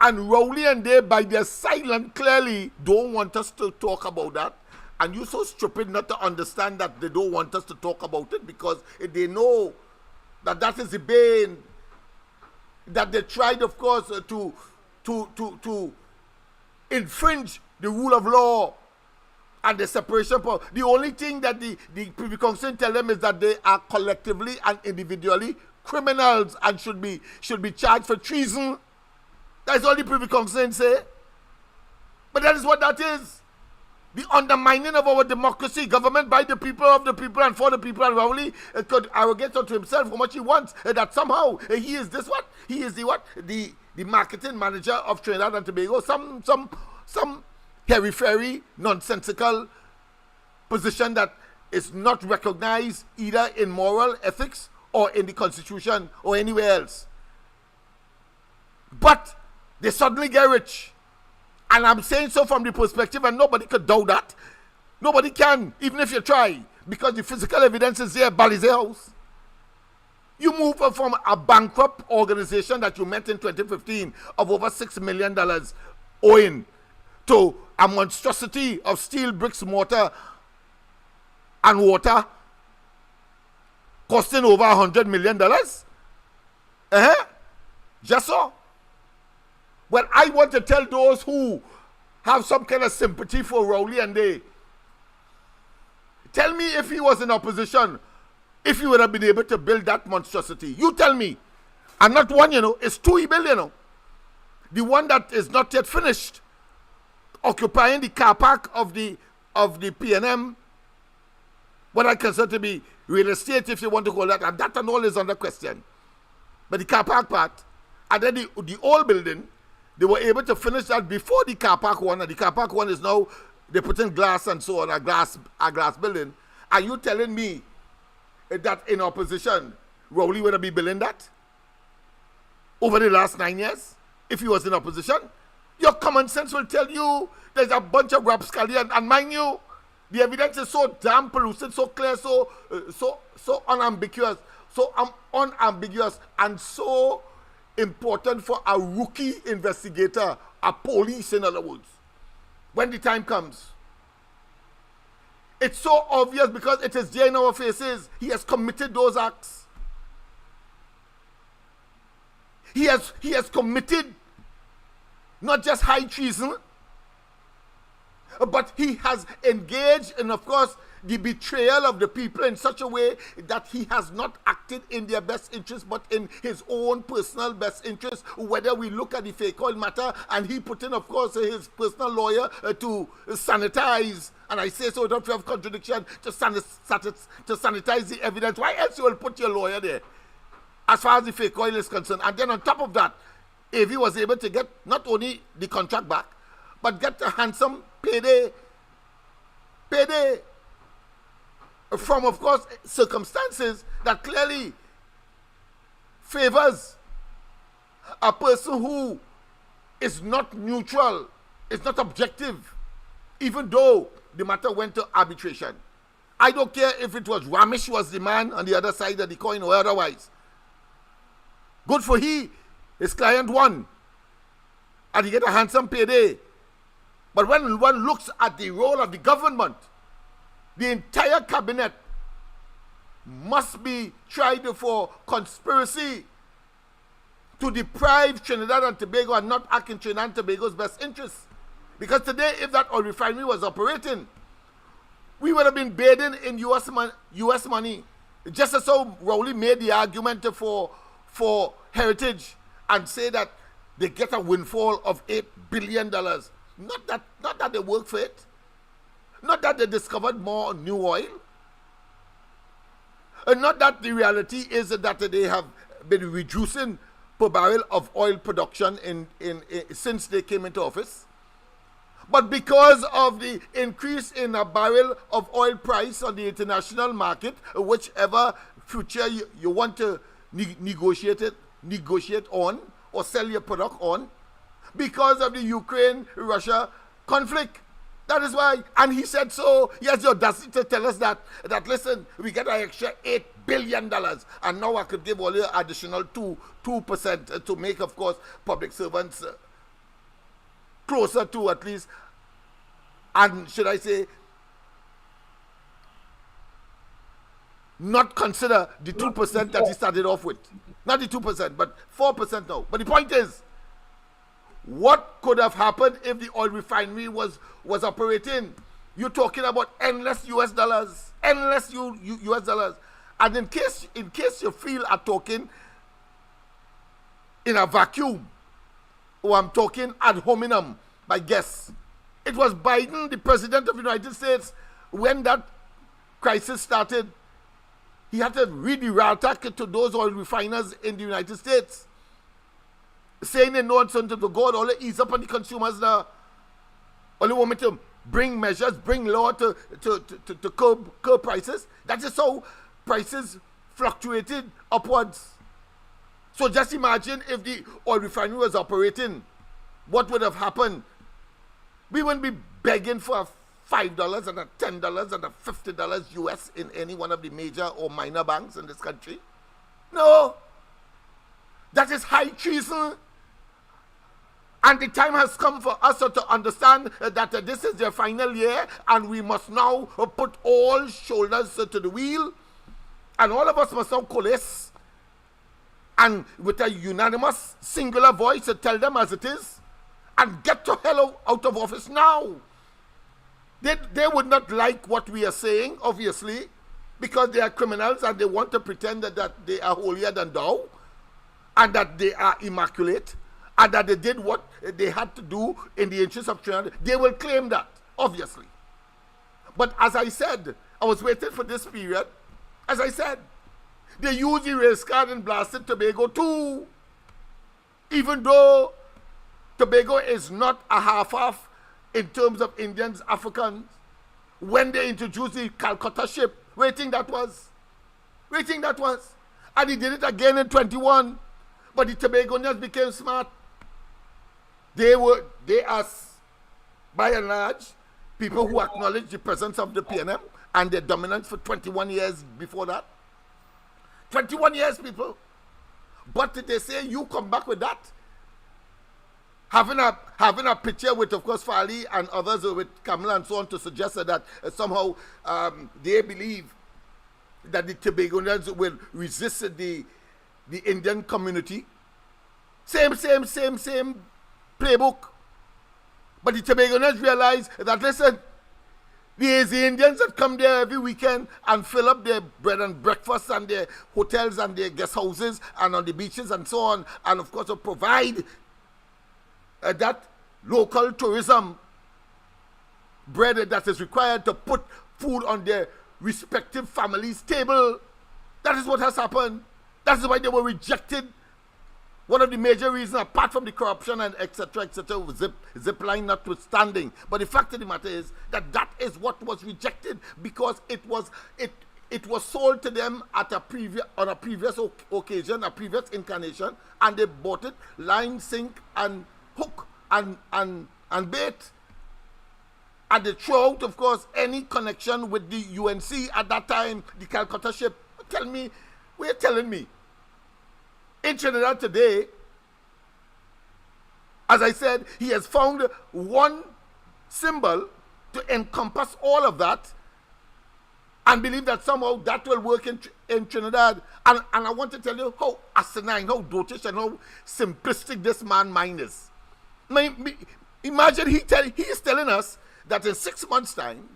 And Rowley and they, by their silence, clearly don't want us to talk about that. And you're so stupid not to understand that they don't want us to talk about it, because they know that that is the bane, that they tried, of course, to infringe the rule of law and the separation of power. The only thing that the Privy Council tell them is that they are collectively and individually criminals and should be charged for treason. That's all the Privy Council say. But that is what that is. The undermining of our democracy, government by the people, of the people, and for the people. And Rowley could arrogate unto himself how much he wants. That somehow he is this what? He is the what? The marketing manager of Trinidad and Tobago. Some hairy-fairy, nonsensical position that is not recognized either in moral ethics or in the Constitution or anywhere else. But they suddenly get rich. And I'm saying so from the perspective, and nobody could doubt that. Nobody can, even if you try, because the physical evidence is there, Balize House. You move from a bankrupt organization that you met in 2015 of over $6 million owing to a monstrosity of steel, bricks, mortar, and water costing over $100 million. Just so. Well, I want to tell those who have some kind of sympathy for Rowley and they tell me if he was in opposition, if he would have been able to build that monstrosity. You tell me. And not one, it's two he built, The one that is not yet finished, occupying the car park of the PNM, what I consider to be real estate, if you want to call that, and that and all is under question. But the car park part, and then the old building, they were able to finish that before the car park one, and the car park one is now, they put in glass and so on, a glass building. Are you telling me that in opposition, Rowley would have been building that over the last 9 years? If he was in opposition, your common sense will tell you there's a bunch of rapscallion, and mind you, the evidence is so damn pellucid, so clear, so unambiguous, and so important for a rookie investigator, a police in other words, when the time comes. It's so obvious because it is there in our faces. He has committed those acts. He has committed not just high treason, but he has engaged in, of course, the betrayal of the people in such a way that he has not acted in their best interest, but in his own personal best interest. Whether we look at the fake oil matter, and he put in, of course, his personal lawyer to sanitize, and I say so without fear of contradiction, to sanitize the evidence. Why else you will put your lawyer there, as far as the fake oil is concerned? And then on top of that, if he was able to get not only the contract back, but get a handsome payday from, of course, circumstances that clearly favors a person who is not neutral, is not objective, even though the matter went to arbitration. I don't care if it was Ramesh was the man on the other side of the coin or otherwise. Good for his client won, and he get a handsome payday. But when one looks at the role of the government, the entire cabinet must be tried for conspiracy to deprive Trinidad and Tobago and not act in Trinidad and Tobago's best interest. Because today, if that oil refinery was operating, we would have been bathing in US money. Just as how Rowley made the argument for Heritage and say that they get a windfall of $8 billion. Not that they work for it. Not that they discovered more new oil. And not that the reality is that they have been reducing per barrel of oil production since they came into office. But because of the increase in a barrel of oil price on the international market, whichever future you want to negotiate on or sell your product on, because of the Ukraine-Russia conflict. That is why, and he said so, he has the audacity to tell us that listen, we get an extra $8 billion, and now I could give all you additional 2% to make, of course, public servants closer to at least, and should I say, not consider the 2% that he started off with. Not the 2%, but 4% now. But the point is, what could have happened if the oil refinery was operating? You're talking about endless US dollars. And in case you feel I'm talking in a vacuum, or I'm talking ad hominem by guess, it was Biden, the president of the United States, when that crisis started, he had to read the rattack to those oil refiners in the United States, saying they know it's unto the God, all ease up on the consumers now. Or you want me to bring measures, bring law to curb prices? That is how prices fluctuated upwards. So just imagine if the oil refinery was operating, what would have happened? We wouldn't be begging for a $5 and a $10 and a $50 US in any one of the major or minor banks in this country. No. That is high treason. And the time has come for us to understand that this is their final year and we must now put all shoulders to the wheel. And all of us must now coalesce and with a unanimous singular voice to tell them as it is and get to hell out of office now. They would not like what we are saying, obviously, because they are criminals and they want to pretend that they are holier than thou and that they are immaculate and that they did what they had to do in the interest of Trinidad. They will claim that, obviously. But as I said, I was waiting for this period. As I said, they use the race card in blasted Tobago too. Even though Tobago is not a half-half in terms of Indians, Africans. When they introduced the Calcutta ship, waiting that was. And he did it again in 21. But the Tobagonians became smart. They are, by and large, people who acknowledge the presence of the PNM and their dominance for 21 years before that. 21 years, people. But they say you come back with that. Having a picture with, of course, Fali and others with Kamala and so on to suggest that somehow they believe that the Tobagonians will resist the Indian community. Same playbook. But the Tobagonians realize that, listen, there's the Indians that come there every weekend and fill up their bread and breakfast and their hotels and their guest houses and on the beaches and so on, and of course provide that local tourism bread that is required to put food on their respective families' table. That is what has happened. That is why they were rejected. One of the major reasons, apart from the corruption and etc., zip line notwithstanding. But the fact of the matter is that is what was rejected because it was sold to them on a previous occasion, a previous incarnation, and they bought it line, sink, and hook and bait. And they threw out, of course, any connection with the UNC at that time, the Calcutta ship. We're telling me. In Trinidad today, as I said, he has found one symbol to encompass all of that and believe that somehow that will work in Trinidad. And I want to tell you how asinine, how dotish, and how simplistic this man's mind is. Imagine he is telling us that in 6 months' time,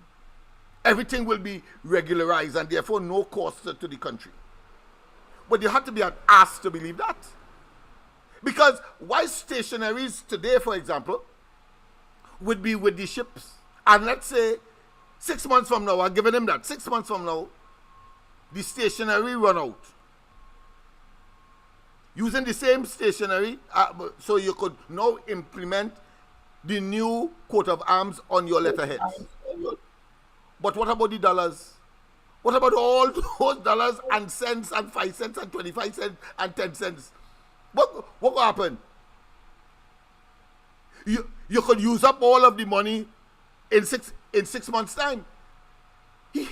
everything will be regularized and therefore no cost to the country. But you have to be an ass to believe that. Because why stationaries today, for example, would be with the ships, and let's say 6 months from now, I'm giving him that, 6 months from now, the stationery run out. Using the same stationery, so you could now implement the new coat of arms on your letterheads. But what about the dollars? What about all those dollars and cents and 5 cents and 25 cents and 10 cents? What will happen? You could use up all of the money in six months' time. He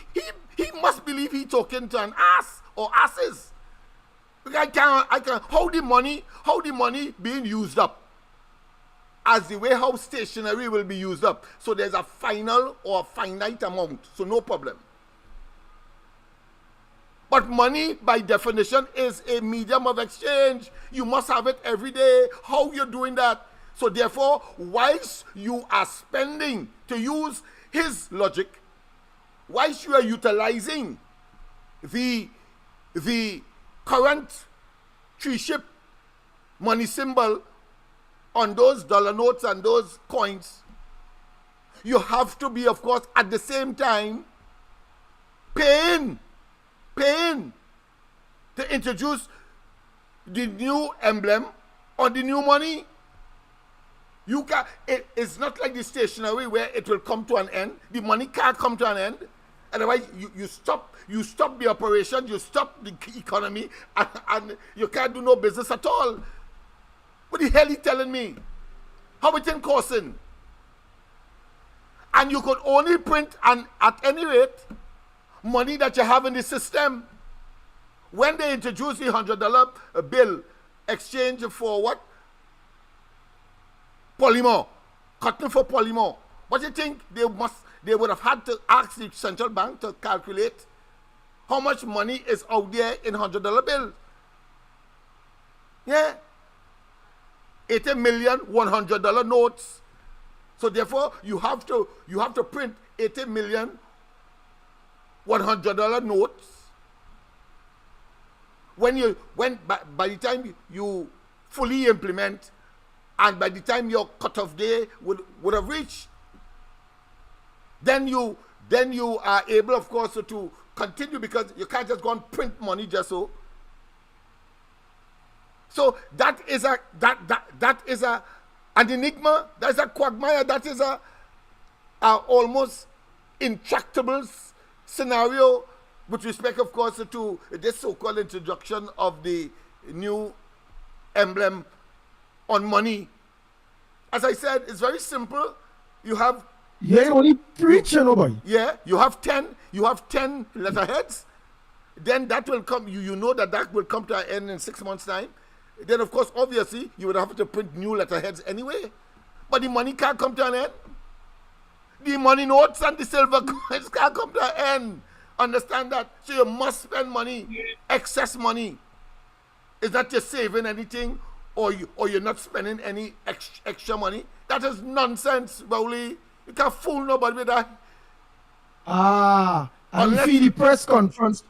must believe he's talking to an ass or asses. I can't. How the money being used up? As the way how stationery will be used up. So there's a final or a finite amount. So no problem. But money, by definition, is a medium of exchange. You must have it every day. How you doing that? So therefore, whilst you are spending, to use his logic, whilst you are utilizing the current three-ship money symbol on those dollar notes and those coins, you have to be, of course, at the same time, paying to introduce the new emblem on the new money. You can. It's not like the stationery where it will come to an end. The money can't come to an end. Otherwise, you stop the operation, you stop the economy, and you can't do no business at all. What the hell are you telling me? How it in costing? And you could only print, and at any rate, money that you have in the system. When they introduced the $100 bill exchange for what? Polymer. Cotton for polymer. What do you think they would have had to ask the central bank to calculate how much money is out there in $100 bills? Yeah. 80 million $100 notes. So therefore you have to print 80 million $100 notes. By the time you fully implement, and by the time your cutoff day would have reached, then you are able, of course, to continue, because you can't just go and print money just so. So that is an enigma. That is a quagmire. That is a almost intractable scenario with respect, of course, to this so-called introduction of the new emblem on money. As I said, it's very simple. You have only preaching, nobody. Yeah, you have 10 letterheads. Then that will come, you know that will come to an end in 6 months' time. Then, of course, obviously, you would have to print new letterheads anyway. But the money can't come to an end. The money notes and the silver coins can't come to an end. Understand that? So you must spend money, excess money. It's not just saving anything, or you're not spending any extra money. That is nonsense, Bowley. You can't fool nobody with that. And you see the press conference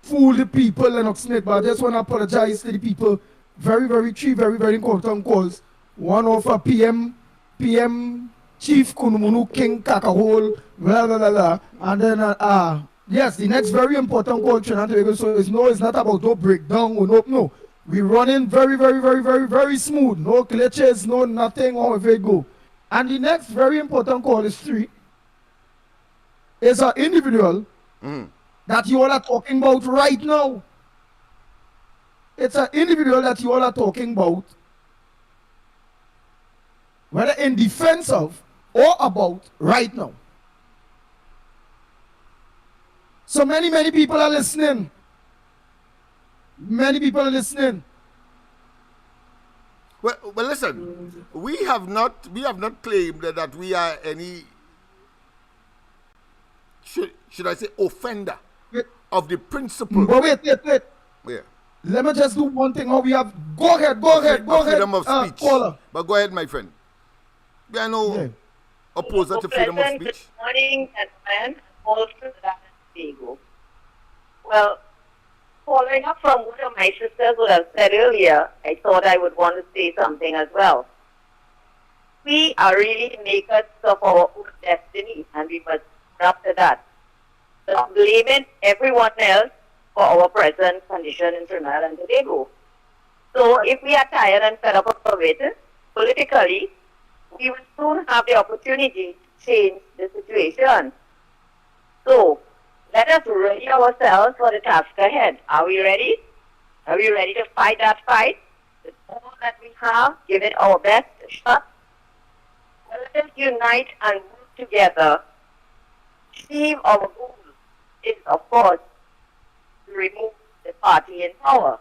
fool the people, Lennox Smith, but I just want to apologize to the people. Three very important calls. One of a PM Chief Kunumunu King Kakahole, blah blah blah blah. And then yes, the next very important call, Trinidad and Tobago. So it's not about no breakdown or no. We're running very smooth. No glitches, no nothing, however it go. And the next very important call is 3. Is an individual that you all are talking about right now. It's an individual that you all are talking about, whether in defense of or about right now. So many people are listening. Many people are listening. Well, listen. We have not claimed that we are any, should I say, offender of the principle. But wait. Yeah. Let me just do one thing. How we have. Go ahead. Freedom of speech. Caller. But go ahead, my friend. We are no opposer to freedom of speech. Good morning, and also that Diego. Well, following up from what my sisters would have said earlier, I thought I would want to say something as well. We are really makers of our own destiny, and we must up to that. Stop blaming everyone else for our present condition in Trinidad and Tobago. So if we are tired and fed up of it, politically, we will soon have the opportunity to change the situation. So let us ready ourselves for the task ahead. Are we ready? Are we ready to fight that fight? With all that we have, give it our best shot. Let us unite and work together. Achieve our goal is, of course, to remove the party in power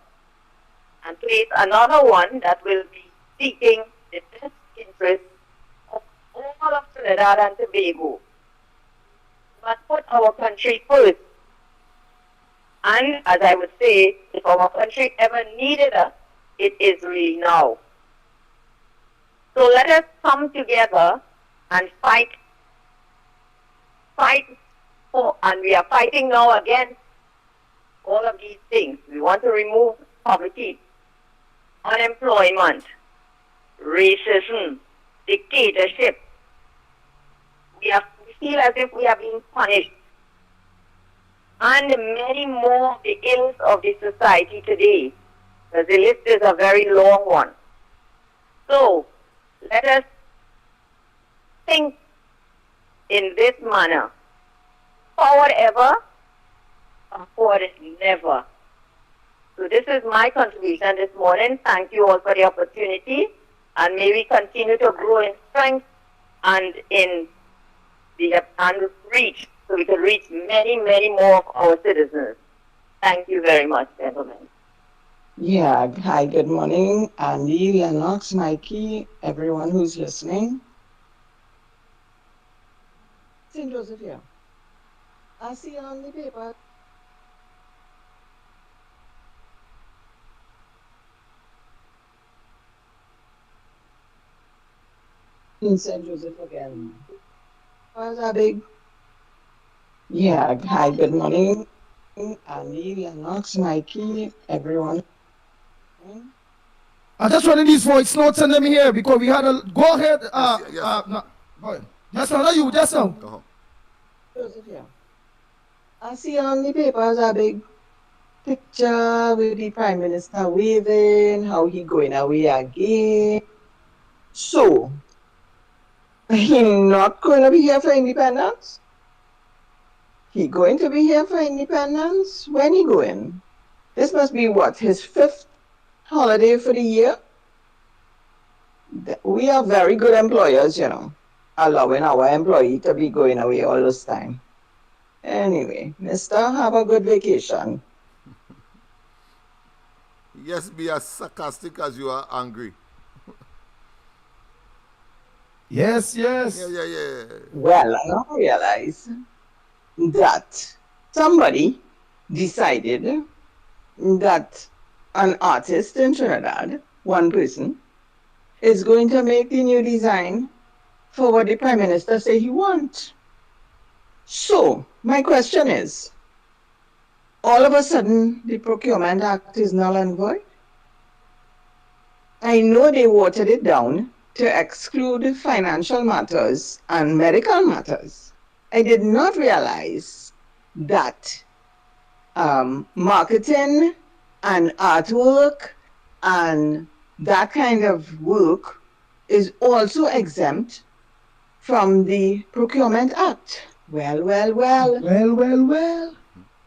and place another one that will be seeking the best interest of all of Trinidad and Tobago. We must put our country first. And as I would say, if our country ever needed us, it is really now. So let us come together and fight for, and we are fighting now against all of these things. We want to remove poverty, unemployment, racism, dictatorship. We feel as if we are being punished. And many more of the ills of the society today. Because the list is a very long one. So, let us think in this manner. Forward ever, forward never. So this is my contribution this morning. Thank you all for the opportunity, and may we continue to grow in strength and in the reach, so we can reach many, many more of our citizens. Thank you very much, gentlemen. Yeah, hi, good morning, Andy, Lennox, Mikey, everyone who's listening. St. Joseph here. I see on the paper. In St. Joseph again. Was that big? Yeah, hi, good morning, Andy, Lennox, Mikey, everyone. I'm just running these voice notes and them here because we had a go ahead. No, go ahead. Just now, not you, just now. Joseph here. I see on the papers a big picture with the Prime Minister waving, how he going away again. So, he not going to be here for independence? He going to be here for independence? When he going? This must be what, his 5th holiday for the year? We are very good employers, you know, allowing our employee to be going away all this time. Anyway, mister, have a good vacation. Yes, be as sarcastic as you are angry. Yes, yes. Yeah. Well, I now realize that somebody decided that an artist in Trinidad, one person, is going to make the new design for what the Prime Minister say he wants. So, my question is, all of a sudden, the Procurement Act is null and void? I know they watered it down to exclude financial matters and medical matters. I did not realize that marketing and artwork and that kind of work is also exempt from the Procurement Act. Well.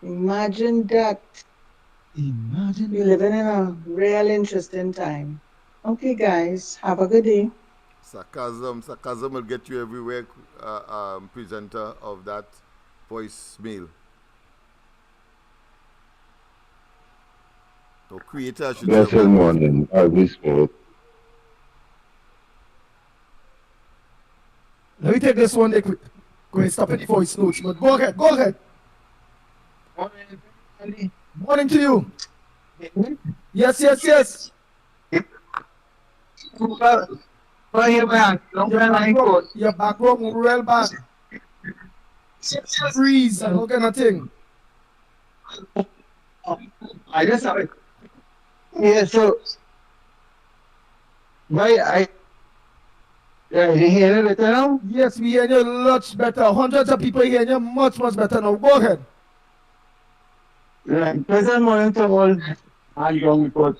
Imagine that. We're living in a real interesting time. Okay, guys, have a good day. Sarcasm will get you everywhere, presenter of that voicemail. Or creator, should say. Good morning. We spoke. Let me take this one. They quick. Go ahead, stop any voice notes. But go ahead. Morning to you. Yes. Your back row move real back. Freeze and look at nothing. I just have it. Yeah, so you hear it better now? Yes, we hear you much better. Hundreds of people hear you much better now. Go ahead. Right. Present morning to all and young people.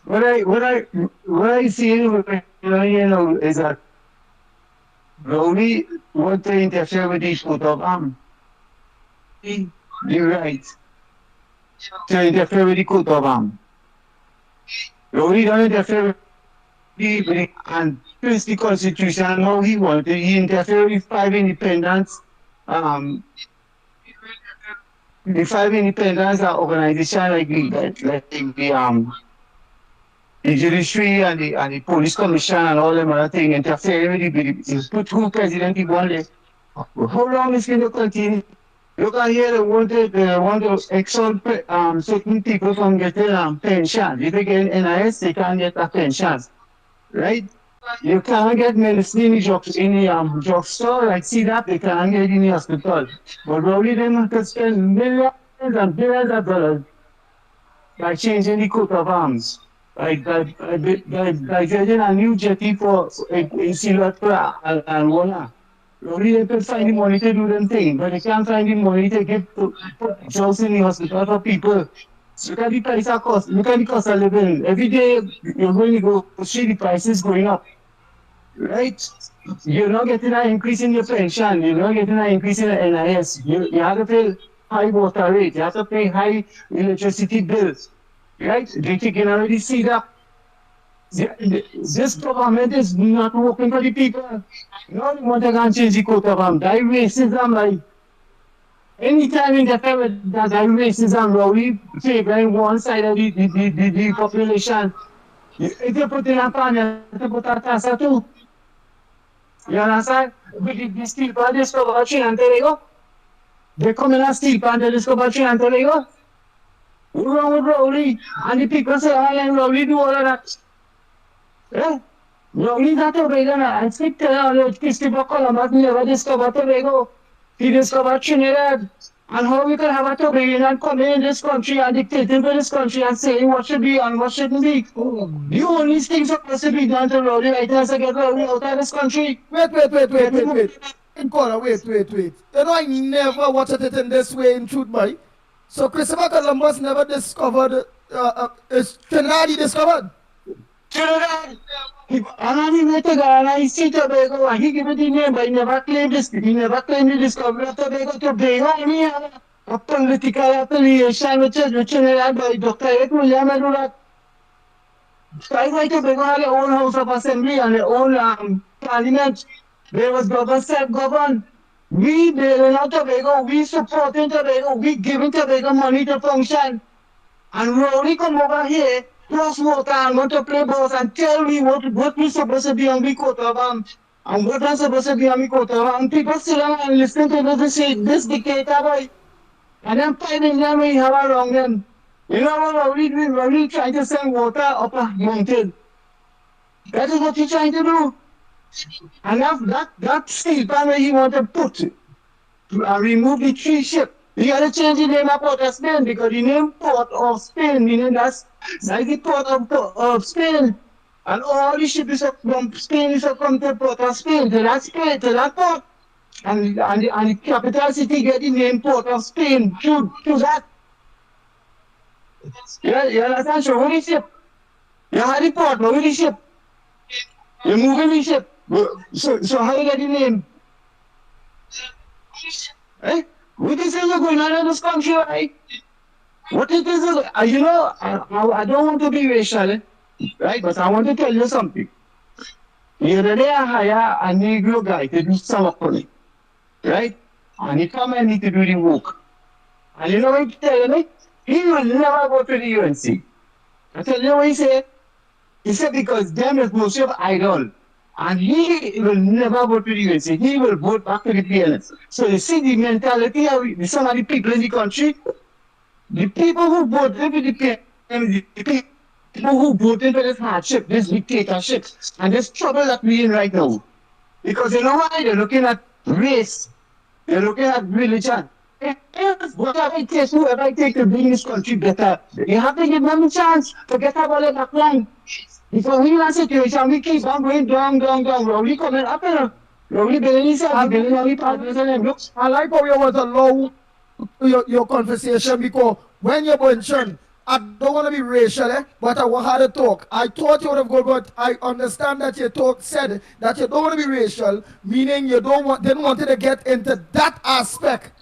What I see, is that Rowley want to interfere with the coat of arms. The right to interfere with the coat of arms. Rowley don't interfere with and twist the Constitution and how he wanted. He interfered with 5 independents. The 5 independents are organizations like the judiciary and the police commission and all them other things interfering with the put who president he wanted. How long is going to continue? Look at here, they want to exalt certain people from getting pension. If they get NIS, they can't get a pension. Right? You can't get medicine in the drugstore, like see that they can't get in the hospital. But probably them could spend millions and billions of dollars by changing the coat of arms. By getting a new jetty for in Silver and Walla. Probably they could find the money to do them things, but they can't find the money to get jobs in the hospital for people. Look at the price of cost. Look at the cost of living. Every day you're going to go see the prices going up. Right? you're not getting an increase in your pension, you're not getting an increase in the NIS. You have to pay high water rate, you have to pay high electricity bills, right? They can already see that. This government is not working for the people. No, they want to go and change the quota from that racism, like anytime interfere with that racism, we favoring one side of the population. If you put in a pan, you have to put a tassa too. You understand? But the steel pan discover China and Tobago. They come in a steel pan, they discover China and Tobago. What's wrong with Rowley? And the people say, I and Rowley do all of that. Yeah? Rowley not Tobago. I speak to Christopher Columbus never discovered Tobago. He discovered Trinidad. And how we can have a Tobagan come in this country and dictate into this country and say what should be and what shouldn't be. The only thing supposed to be done to Rowley right now is to get Rowley out of this country. Wait. Inquire, wait. You know, I never watched it in this way in truth, boy. So Christopher Columbus never discovered, is Trinidad he discovered? Trinidad! And he went to Ghana, he see Tobago, and he gave it the name, but he never claimed the discovery of Tobago. Tobago only had a political affiliation with Trinidad by Dr. Eric William and all that. That's why Tobago had their own House of Assembly and their own parliament. They was governed, self-governed. We bailing out Tobago, we supporting Tobago, we giving Tobago money to function. And Rowley come over here, plus water and want to play balls and tell me what we supposed to be on the coat of and what I'm supposed to be on the coat of and people sit down and listen to this dictator boy. And then fighting them when you have around them. You know what Rowley doing? Rowley trying to send water up a mountain. That is what he's trying to do. And that steel pan where he want to put remove the tree ship. You gotta change the name of Port of Spain because the name Port of Spain, meaning that's the port of Spain. And all the ships from Spain is come to Port of Spain, to that port. And the capital city get the name Port of Spain through that. You understand? So what is ship? You have the port, but with the ship. You're moving the ship. So how you get the name? Eh? What is it going on in this country, right? What is this? You know, I don't want to be racial, right? But I want to tell you something. The other day I hire a Negro guy to do some work for me, right? And he come and need to do the work. And you know what he tell me? He will never go to the UNC. I tell you what he said? He said because them is mostly of idol. And he will never vote to the UNC. He will vote back to the PLS. So you see the mentality of some of the people in the country, the people who voted for the PLS, the people who voted for this hardship, this dictatorship, and this trouble that we're in right now. Because you know why? They're looking at race. They're looking at religion. Whatever it takes, whoever it takes to bring this country better, you have to give them a chance to get out of the backline. Because we in a situation, we keep on going down. Rowley coming up here. Rowley building himself, building all the partners and them. Look, I like how you want to allow your conversation because when you mention, I don't want to be racial, but I want her to talk. I thought you would have gone, but I understand that you said that you don't want to be racial, meaning you didn't want to get into that aspect.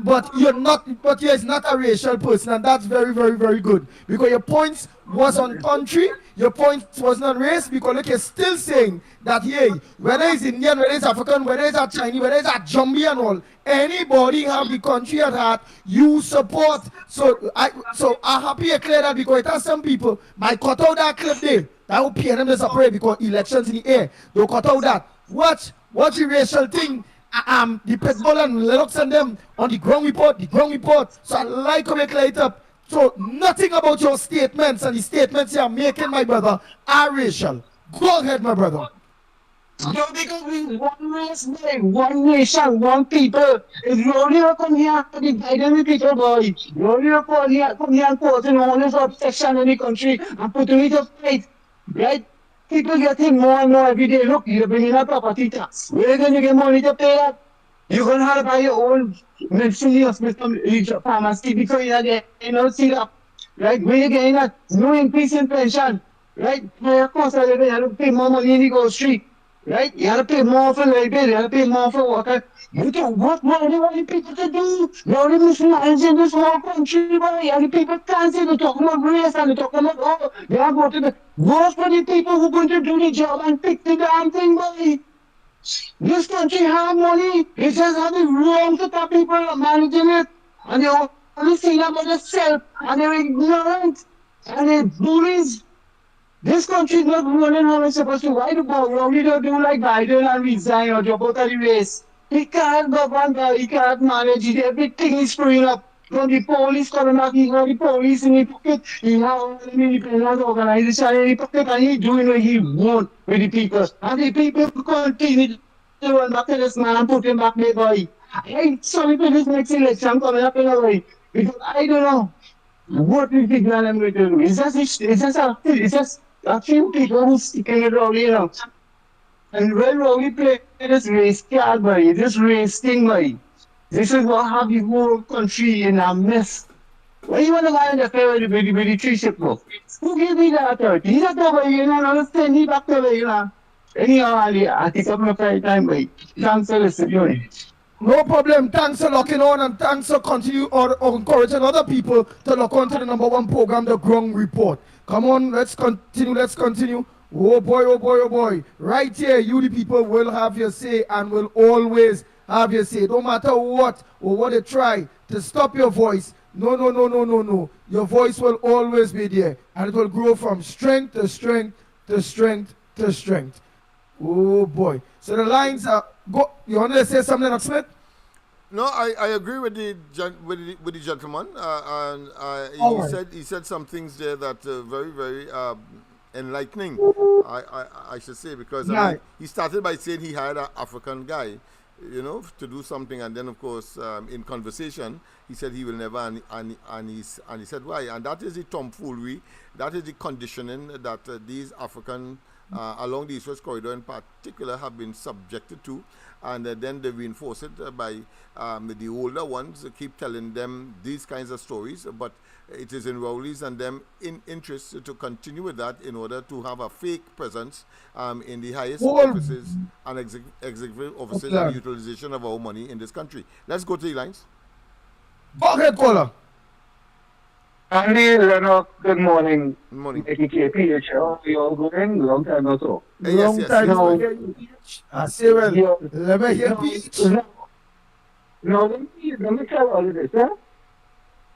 But you're not a racial person, and that's very, very, very good. Because your points was on country, your points was on race, because look, you're still saying that, hey, whether it's Indian, whether it's African, whether it's a Chinese, whether it's a Jumbie and all, anybody have the country at heart, you support. So I'm happy you clear that because it has some people might cut out that clip there. That will pay them to separate because elections in the air. They'll cut out that. Watch the racial thing. The Pitbull and LENNOX and them on the ground report. So I like how you clear it up. So nothing about your statements and the statements you are making, my brother, are racial. Go ahead, my brother. No, because we one race, one nation, one people. If you only come here to divide the people, boy, you only come here and cause all this obsession in the country and put it to fight, right? People getting more and more every day. Look, you're bringing up property tax. Where are you going to get money to pay that? You're going to have to buy your own medicine hospital pharmacy because you're getting see that. Right? Where you getting that? No increase in pension. Right? Of course, you're going to pay more money in the grocery. Right? You gotta pay more for labor, you gotta pay more for worker. You get what more do you want the people to do? Now they're mismanaging this whole country, boy. And the people can't say they're talking about race and they're talking about, oh, they are going to the work for the people who are going to do the job and pick the damn thing, boy. This country have money. It just have the wrong set of people managing it. And they only see about themselves. And they're ignorant. And they're bullies. This country is not running how it's supposed to. Why do Burundi don't do like Biden and resign or drop out of the race? He can't govern, he can't manage it. Everything is screwing up. From the police coming back, he got the police in his pocket. He has an independent organization in his pocket and he doing what he want with the people. And the people continue to run back to this man and put him back there, boy. I sorry for this next election coming up in a way. Because I don't know. What do you think that I'm going to do? It's just a few people who sticking it all, you know. And when we play this race card, boy, this race thing, boy, this is what have the whole country in a mess. Why you want to go in the fair with the tree ship go? Who gave me that authority? He's not over, you know, and send me back to you know. Anyhow, Ali, I think I'm going to time, boy. Thanks for listening. No problem. Thanks for locking on and thanks for continue or encouraging other people to lock on to the number one program, The Ground Report. Come on, let's continue. Let's continue. Oh boy, oh boy, oh boy. Right here, you the people will have your say and will always have your say. No matter what or what they try to stop your voice. No, no, no, no, no, no. Your voice will always be there and it will grow from strength to strength to strength to strength. Oh boy. So the lines are go. You want to say something, Smith? No, I agree with the with the gentleman, and he said some things there that very very enlightening. I should say because I mean, he started by saying he hired an African guy, you know, to do something, and then of course in conversation he said he will never, and he said why, and that is the tomfoolery, that is the conditioning that these African along the East-West corridor in particular have been subjected to, and then they reinforce it by the older ones keep telling them these kinds of stories, but it is in Rowley's and them in interest to continue with that in order to have a fake presence in the highest offices and executive offices and utilization of our money in this country. Let's go to the lines. Go ahead, caller. Andy, Lennox, good morning. Good morning. KPH, how are you all going? Long time or so. Long time no hear you, PH. I say, well, let me hear PH. No, let me tell all of this, huh?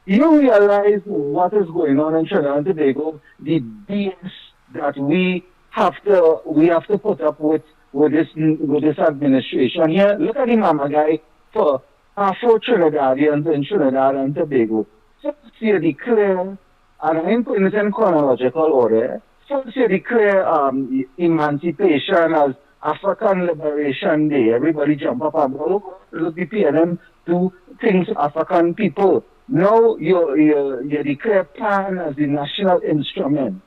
You realize what is going on in Trinidad and Tobago, the BS that we have to put up with this administration here. Look at the mama guy for Afro Trinidadians in Trinidad and Tobago. First you declare, and I'm putting it in chronological order, first you declare emancipation as African Liberation Day. Everybody jump up and go, look, the PNM do things to African people. Now you declare PAN as the national instrument,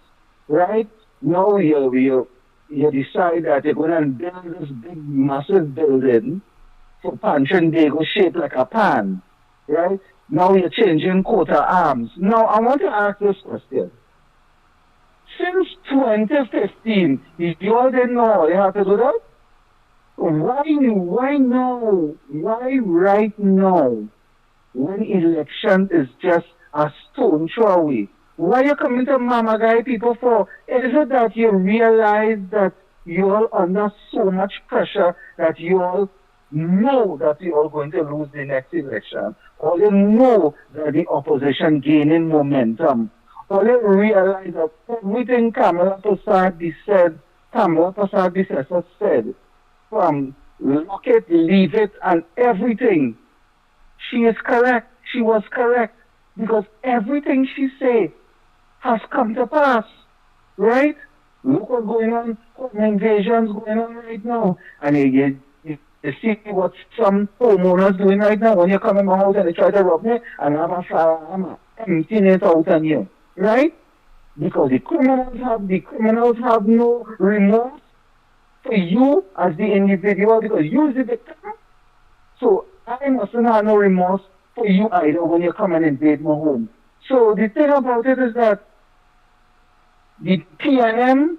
right? Now you decide that you're going to build this big, massive building for Pan Trinbago shaped like a pan, right? Now you're changing coat of arms. Now I want to ask this question. Since 2015, you all didn't know you have to do that? Why now? Why right now? When election is just a stone throw away. Why you coming to Mama Guy people for? Is it that you realize that you all under so much pressure that you all know that you are going to lose the next election? Or you know that the opposition gaining momentum? Or you realize that everything Kamala Prasad said, from lock it, leave it, and everything, she is correct. She was correct. Because everything she said has come to pass. Right? Look what's going on. Invasions going on right now. And you see what some homeowners doing right now when you come in my house and they try to rob me and I'm a firearm emptying it out on you. Right? Because the criminals have no remorse for you as the individual because you is the victim. So I mustn't have no remorse for you either when you come and invade my home. So the thing about it is that the PNM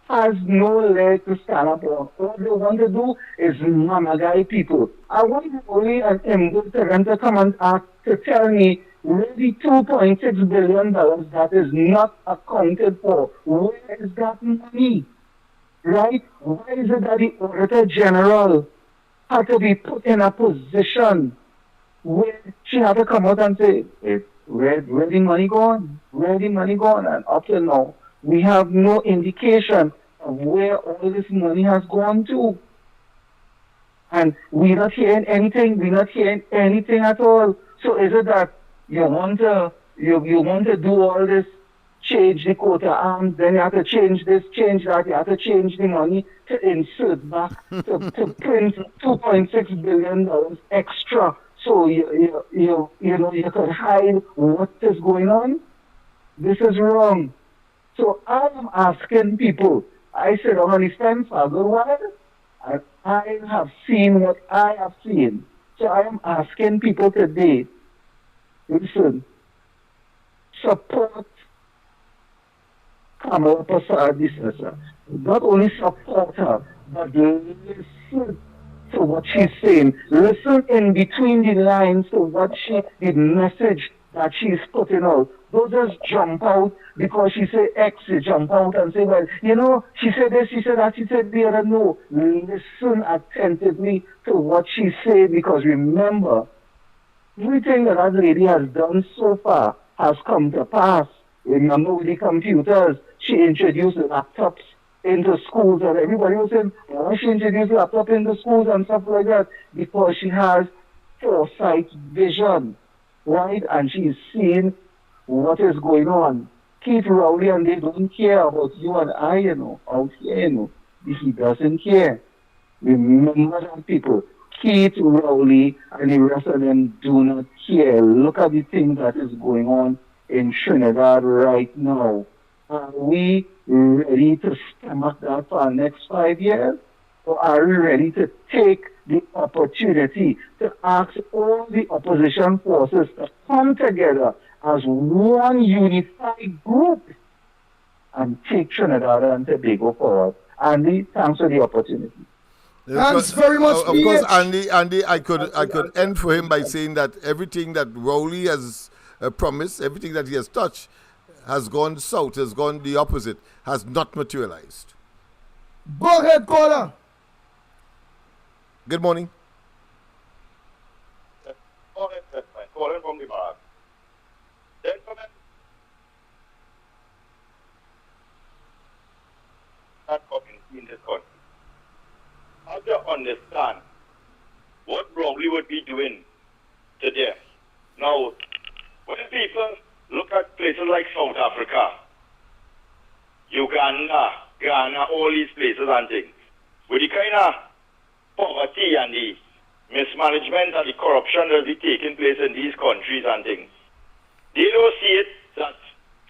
has no leg to stand up on. All they want to do is mamagai people. I want only an Mgo to them to come and ask to tell me where the $2.6 billion that is not accounted for, where is that money? Right? Why is it that the Auditor General had to be put in a position where she had to come out and say, hey, where the money gone? Where the money gone? And up till now, we have no indication of where all this money has gone to. And we're not hearing anything. We're not hearing anything at all. So is it that you want to do all this, change the quota arms, then you have to change this, change that, you have to change the money to insert back to print $2.6 billion extra. So you could hide what is going on. This is wrong. So I am asking people. I sit on the fence for a good while, and I have seen what I have seen. So I am asking people today, listen, support Kamala Prasad dismissal. Not only support her, but listen to what she's saying. Listen in between the lines to what the message that she's putting out. Don't just jump out because she say X, you jump out and say, well, she said this, she said that, she said the other. No, listen attentively to what she said, because remember, everything that lady has done so far has come to pass. Remember with the computers, she introduced laptops into schools, and everybody was saying, why she introduced laptops into schools and stuff like that? Because she has foresight vision, right? And she's seeing what is going on. Keith Rowley and they don't care about you and I, out here, he doesn't care. Remember that, people. Keith Rowley and the rest of them do not care. Look at the thing that is going on in Trinidad right now. Are we ready to stomach that for the next 5 years? Or are we ready to take the opportunity to ask all the opposition forces to come together as one unified group and take Trinidad and Tobago forward? Andy, thanks for the opportunity. Thanks very much, of course, Andy, I could end for him by saying that everything that Rowley has promised, everything that he has touched, has gone south, has gone the opposite, has not materialized. Go ahead, caller. Good morning. Calling from the bar. Gentlemen, not coming in this country. How do you understand what Rowley would be doing today? Now, when people look at places like South Africa, Uganda, Ghana, all these places and things, with the kind of poverty and the mismanagement and the corruption that is taking place in these countries and things, they don't see it that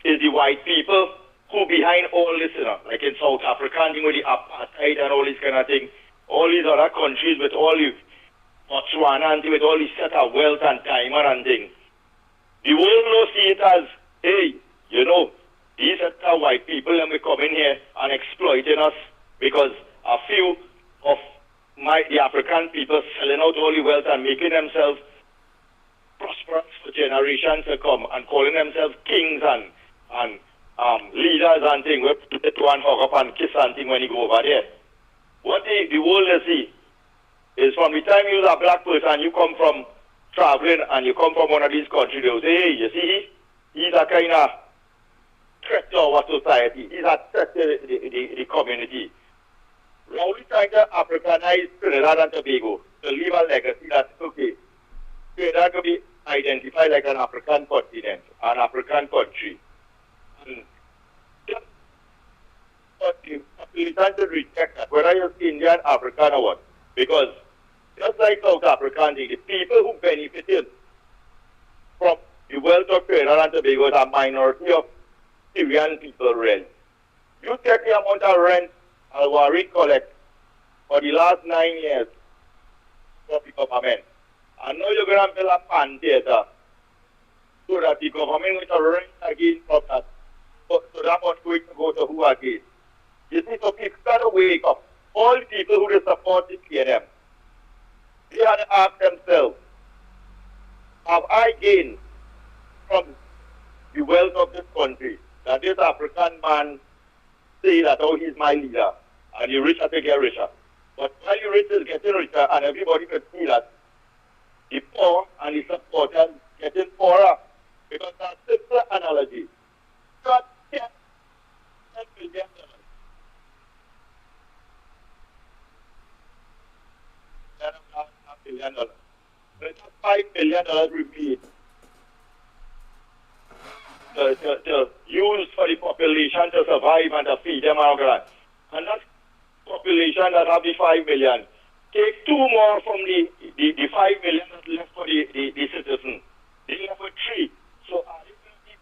it's the white people who behind all this, like in South Africa and with the apartheid and all this kind of thing, all these other countries with all the Botswana and with all this set of wealth and diamond and things. The world will see it as, hey, these are white people and we come in here and exploiting us because a few of the African people selling out all the wealth and making themselves prosperous for generations to come and calling themselves kings and leaders and things. Where people to and hug up and kiss and thing when you go over there. What the world will see is from the time you're a black person, you come from traveling and you come from one of these countries, they'll say, hey, you see, he's a kind of threat to our society. He's a threat to the community. Rowley trying to Africanize Trinidad and Tobago to leave a legacy that's okay. Trinidad to be identified like an African continent, an African country. And you trying to reject that, whether you're Indian, African, or what. Because just like South Africa, the people who benefited from the wealth of Trinidad and Tobago is a minority of Syrian people, really. You take the amount of rent Al-Wari collect for the last 9 years for the government. And now you're going to build a pan theater so that the government will rent again from that. So that much going to go to who again? You see, so people got to wake up. All the people who support the PNM, they had to ask themselves, have I gained from the wealth of this country that this African man say that, oh, he's my leader, and the rich have to get richer. But while the rich is getting richer, and everybody could see that, the poor and the supporters getting poorer. Because that's a simple analogy. Got $10 billion. $10 billion. So it's $5 billion remain to use for the population to survive and to feed them our grant. And that population that have the 5 million, take 2 more from the 5 million that's left for the citizen. They left with 3. So are they going to be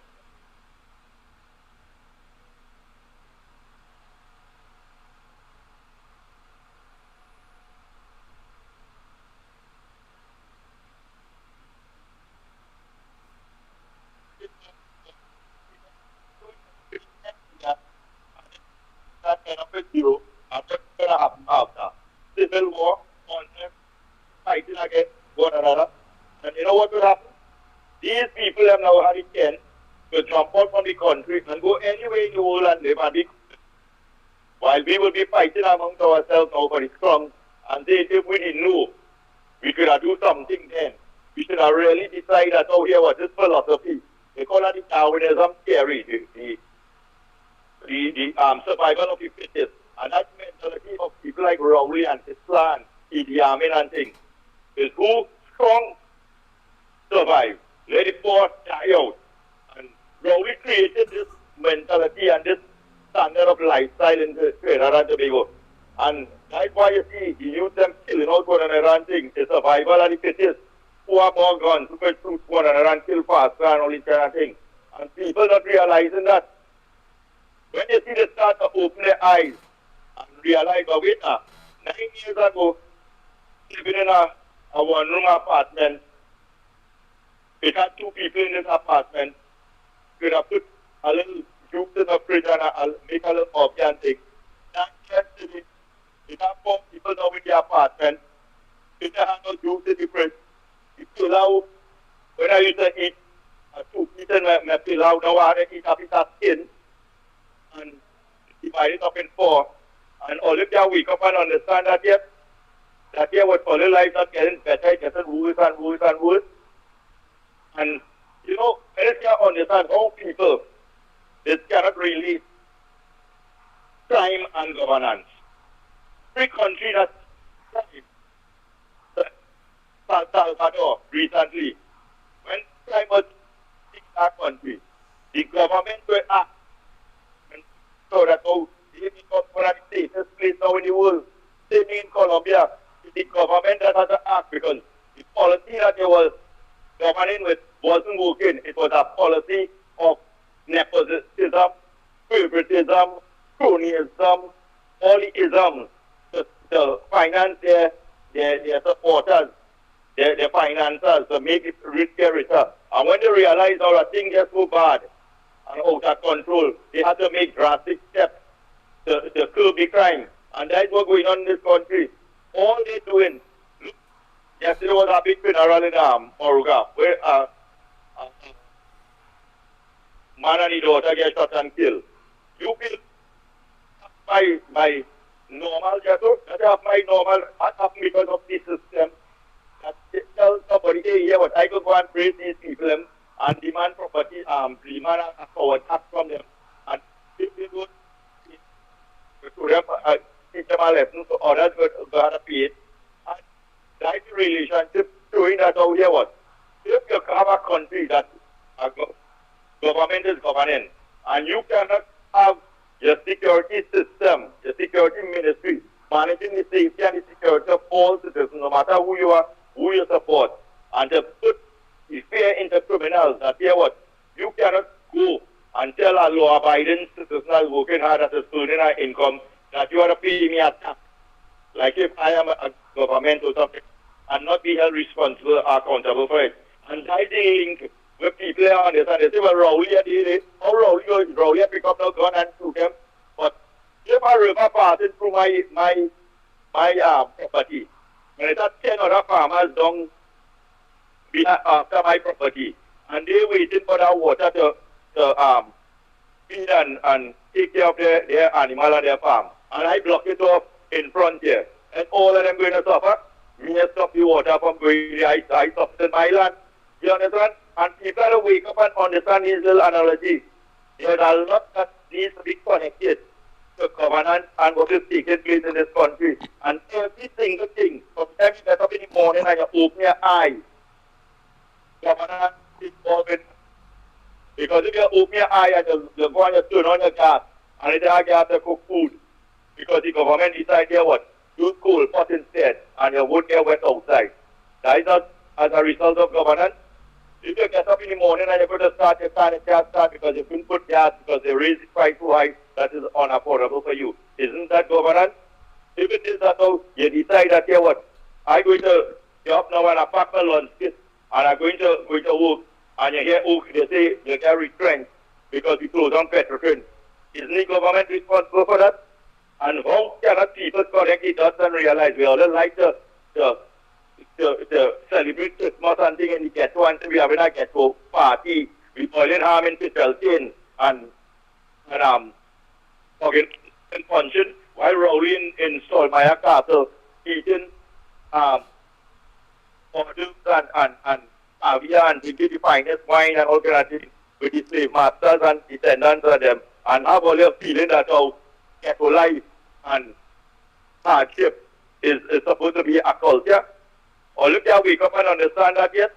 that end up with 0, and what's going to happen after? Civil war, on them, fighting against one another. And you know what will happen? These people have now had a chance to jump out from the country and go anywhere in the world and live and be, while we will be fighting amongst ourselves now for the strong, and say if we didn't know, we could have do something then. We should have really decided that, oh, here was this philosophy. They call it the Darwinism theory, the survival of the fittest. And that mentality of people like Rowley and Islam, Idi Amin and things, is who strong survive. Let the poor die out. And Rowley created this mentality and this standard of lifestyle in the Trinidad and Tobago. And that's why you see the youth them killing out one another and things. The survival of the fittest. Who have more guns, who can shoot one another and kill faster and all this kind of thing. And people not realizing that. When you see they start to open their eyes and realize, oh wait, 9 years ago, living in a one-room apartment, it had 2 people in this apartment. You could have put a little juice in the fridge and make a little coffee and thing. That yesterday, it had 4 people now in the apartment. It had no juice in the fridge. The pillow, when I used to eat 2 pieces in my pillow, now I had to eat a piece of skin and divide it up in 4. And all of you wake up and understand that here what all your life is getting better, it getting worse and worse and worse. And you know, I just can't understand how people they cannot really crime and governance. Every country that Salvador recently, when crime was in that country, the government will act so that they become one of the safest places now in the world. Same in Colombia, it's the government that has to act because the policy that they were governing with wasn't working. It was a policy of nepotism, favoritism, cronyism, all the isms to finance their supporters, their financiers, to make it rich get richer. And when they realize how the thing gets so bad and out of control, they had to make drastic steps to curb the crime. And that's what's going on in this country. All they're doing, look, yesterday was a big funeral in Moruga, where man and his daughter get shot and killed. You feel my normal ghetto, that have my normal attack because of this system. That tell somebody, hey, yeah, what I could go and praise these people and demand property, demand a forward tax from them. And if they don't to them, teach them a lesson, so others go have to pay it. And that's the relationship showing that out here what? If you have a country that government is governing, and you cannot have your security system, your security ministry, managing the safety and the security of all citizens, no matter who you are, who you support, and to put the fear into criminals that here what? You cannot go and tell a law-abiding citizen who is working hard at a earning an income that you are to pay me a tax. Like if I am a government or something, and not be held responsible or accountable for it. And that's the link where people understand. They say, well, Rowley did it. How Rowley pick up no gun and shoot them? But If a river passing through my property, and it's 10 other farmers down after my property, and they waiting for that water to feed and take care of their animal and their farm. And I block it off in front here. And all of them going to suffer. Me stop the water from going there. I stop in my land. You understand? And people have to wake up and understand this little analogy. There are a lot that needs to be connected to governance and what is taking place in this country. And every single thing, from the time you get up in the morning and you open your eyes, governance is involved in. Because if you open your eye and you go and you turn on your gas, and it's a gas to cook food, because the government decide there what? Use coal pot instead, and you won't get wet outside. That is not as a result of governance. If you get up in the morning and you're going to start your car, it can't start because you couldn't put gas because they raised the price too high, that is unaffordable for you. Isn't that governance? If it is that how you decide that here what? I'm going to get up now and I pack my lunch kit, and I'm going to work, and you hear, oh, they say you get retrenched because we close down Petrochin. Isn't the government responsible for that? And how cannot people connect the dots and realize we all like to celebrate Christmas and thing in the ghetto, and we having a ghetto party, we boiling ham in Pitchelton and fucking punching while rolling in Stolmeyer Castle, eating orders and caviar and drinking the finest wine and all kind of things with the slave masters and descendants of them, and have all your feeling that how ghetto life and hardship is supposed to be a culture. Or if you wake up and understand that yet,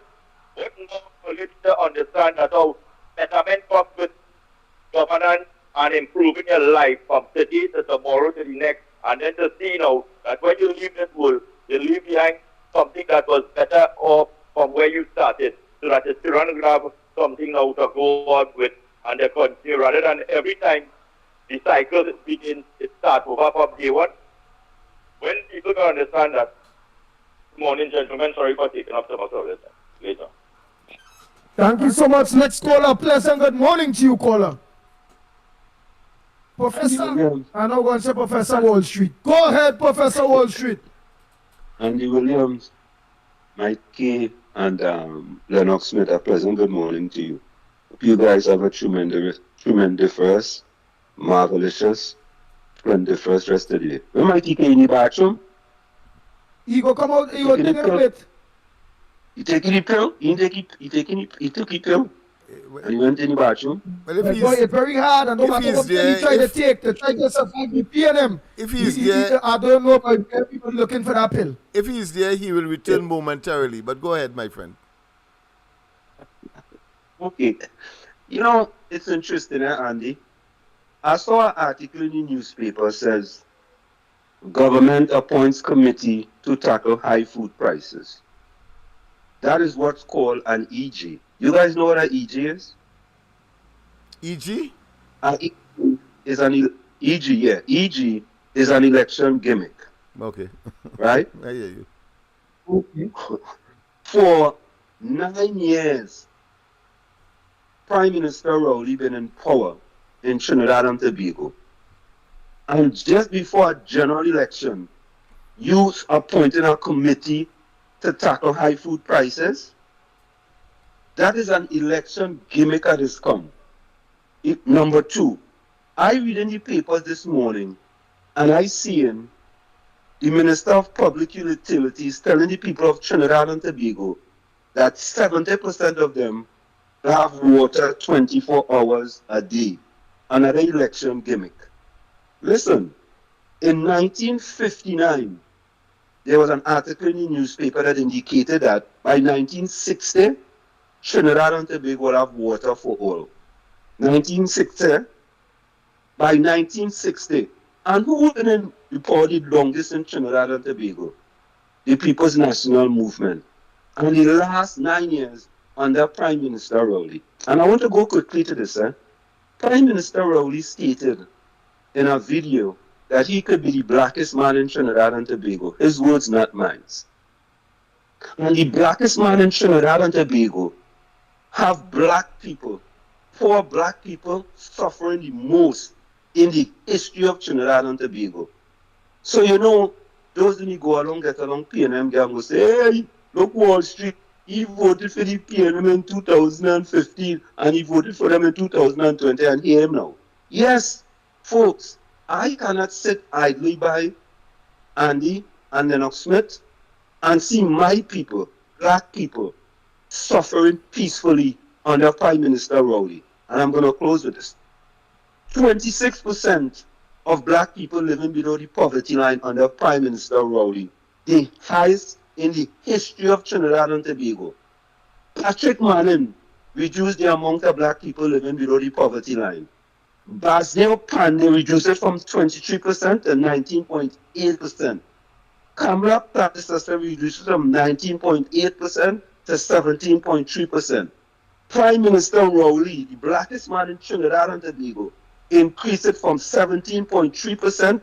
what more you to understand that how betterment comes with governance and improving your life from today to tomorrow to the next, and then to see now that when you leave this world, you leave behind something that was better off from where you started, so that you still have something now to go on with and they continue, rather than every time the cycle begins, it starts over from day one. When people can understand that. Good morning, gentlemen. Sorry for taking up so much of this later. Thank you so much. Next caller, pleasant good morning to you, caller. Professor, I know going to say Professor Wall Street. Go ahead, Professor Wall Street. Andy Williams, Mike K, and LENNOX Smith, a pleasant good morning to you. Hope you guys have a tremendous, marvelous, splendiferous rest of the day. Where Mike K in the bathroom? He go come out, he go take a bit. He taking the pill? He took the pill. And he went in the bathroom. Well, if it's very hard, and no matter what pill he try to take, to try to survive the PNM. If he's there, I don't know about people looking for that pill. If he's there, he will return momentarily. But go ahead, my friend. Okay. You know, it's interesting, Andy. I saw an article in the newspaper says government appoints committee to tackle high food prices. That is what's called an EG. You guys know what an EG is? EG? Is an EG, yeah. EG is an election gimmick. Okay. Right? I hear you. Okay. For 9 years, Prime Minister Rowley been in power in Trinidad and Tobago. And just before a general election, you appointed a committee to tackle high food prices. That is an election gimmick at its come. Number two, I read in the papers this morning, and I seen the Minister of Public Utilities telling the people of Trinidad and Tobago that 70% of them have water 24 hours a day. Another election gimmick. Listen, in 1959, there was an article in the newspaper that indicated that by 1960, Trinidad and Tobago will have water for all. 1960, by 1960, and who been in the power the longest in Trinidad and Tobago? The People's National Movement. And the last 9 years under Prime Minister Rowley. And I want to go quickly to this. Prime Minister Rowley stated in a video that he could be the blackest man in Trinidad and Tobago. His words, not mine. And the blackest man in Trinidad and Tobago have black people, poor black people, suffering the most in the history of Trinidad and Tobago. So, you know, those when you go along, get along PNM gang will say, hey, look, Wall Street, he voted for the PNM in 2015 and he voted for them in 2020 and hear him now. Yes, folks, I cannot sit idly by Andy and Lennox Smith and see my people, black people, suffering peacefully under Prime Minister Rowley. And I'm going to close with this. 26% of black people living below the poverty line under Prime Minister Rowley, the highest in the history of Trinidad and Tobago. Patrick Manning reduced the amount of black people living below the poverty line. Basdale Pandey reduced it from 23% to 19.8%. Kamala predecessor reduced it from 19.8% to 17.3%. Prime Minister Rowley, the blackest man in Trinidad and Tobago, increased it from 17.3%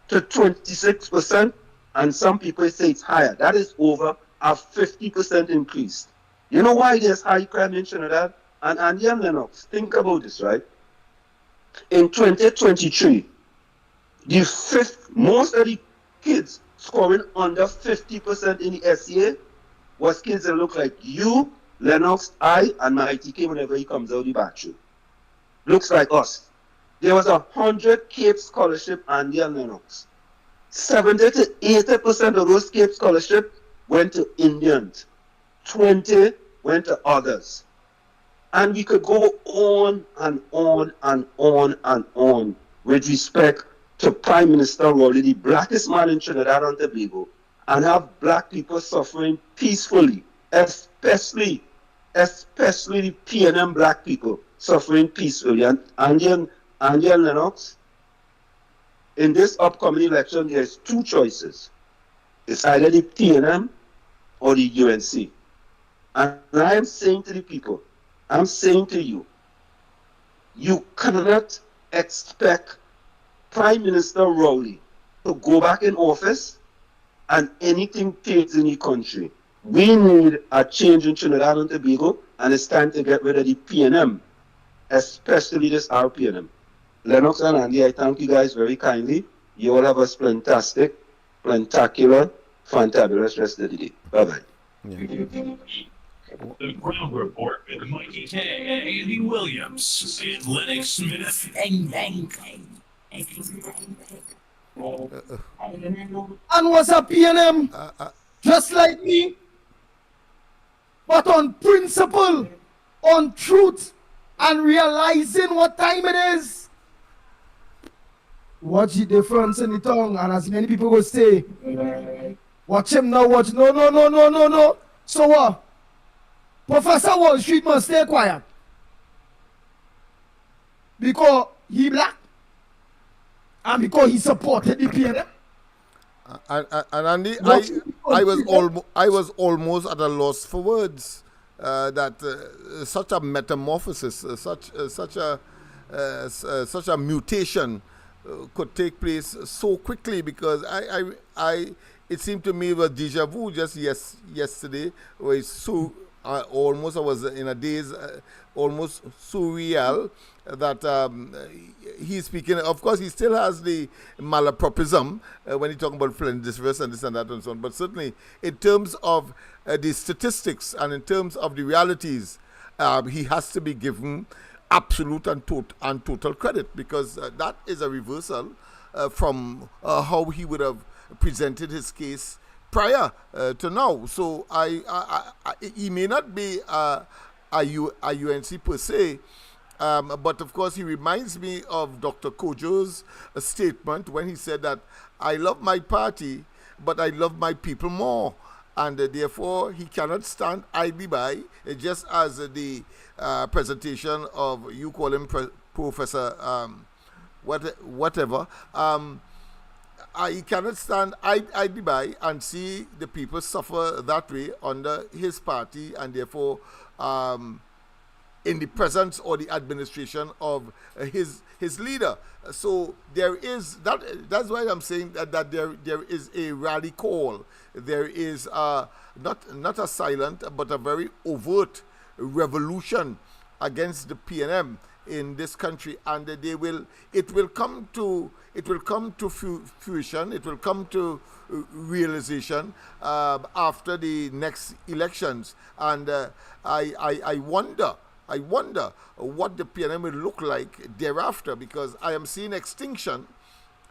to 26%, and some people say it's higher. That is over a 50% increase. You know why there's high crime in Trinidad? And Andy and Lennox, think about this, right? In 2023, the most of the kids scoring under 50% in the SCA was kids that look like you, Lennox, I, and my ITK whenever he comes out of the bathroom. Looks like us. There was 100 Cape scholarship Andy and Lennox. 70 to 80% of those Cape scholarship went to Indians. 20 went to others. And we could go on and on and on and on with respect to Prime Minister Rowley, the blackest man in Trinidad and Tobago, and have black people suffering peacefully, especially the PNM black people suffering peacefully. And Andy and Lennox, in this upcoming election, there's two choices. It's either the PNM or the UNC. And I am saying to the people, I'm saying to you, you cannot expect Prime Minister Rowley to go back in office and anything changes in the country. We need a change in Trinidad and Tobago, and it's time to get rid of the PNM, especially this RPNM. Lennox and Andy, I thank you guys very kindly. You all have a splentastic, splentacular, fantabulous rest of the day. Bye-bye. Yeah. The Ground Report with Mikey K, Andy Williams, and Lennox Smith. And was a PNM just like me, but on principle, on truth, and realizing what time it is. Watch the difference in the tongue, and as many people will say, watch him now, watch. No. So what? Professor Wall Street must stay quiet because he black and because he supported the PNM. And Andy, I was almost at a loss for words. That such a metamorphosis, such a mutation could take place so quickly, because it seemed to me it was deja vu just yesterday, where it's so almost I was in a daze, almost surreal that he's speaking. Of course, he still has the malapropism when he's talking about this verse and this and that and so on. But certainly, in terms of the statistics and in terms of the realities, he has to be given absolute and total credit, because that is a reversal from how he would have presented his case prior to now. So he may not be a UNC per se, but of course he reminds me of Dr. Kojo's statement when he said that I love my party, but I love my people more. And therefore he cannot stand idly by, just as the presentation of, you call him Professor whatever, he cannot stand idly by and see the people suffer that way under his party, and therefore in the presence or the administration of his leader. So there is that's why I'm saying that there is a rally call. There is not a silent but a very overt revolution against the PNM. in this country, and it will come to fruition. It will come to realization after the next elections, and I wonder what the PNM will look like thereafter, because I am seeing extinction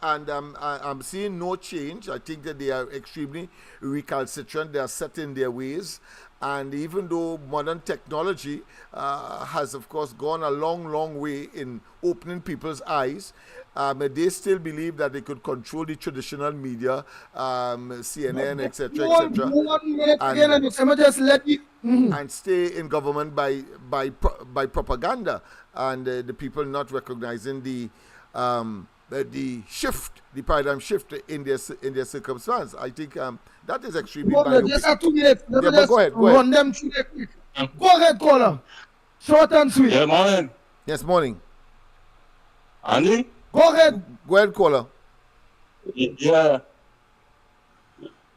and I'm seeing no change. I think that they are extremely recalcitrant. They are set in their ways. And even though modern technology has, of course, gone a long way in opening people's eyes, they still believe that they could control the traditional media, CNN, etc., etc., and stay in government by propaganda, and the people not recognizing the paradigm shift in their circumstance. I think that is extremely Just 2 minutes. Let me Yeah, but just go ahead. run them through there quick. Go ahead, caller. Short and sweet. Yeah, morning. Yes, morning. Andy? Go ahead. Go ahead, caller. Yeah.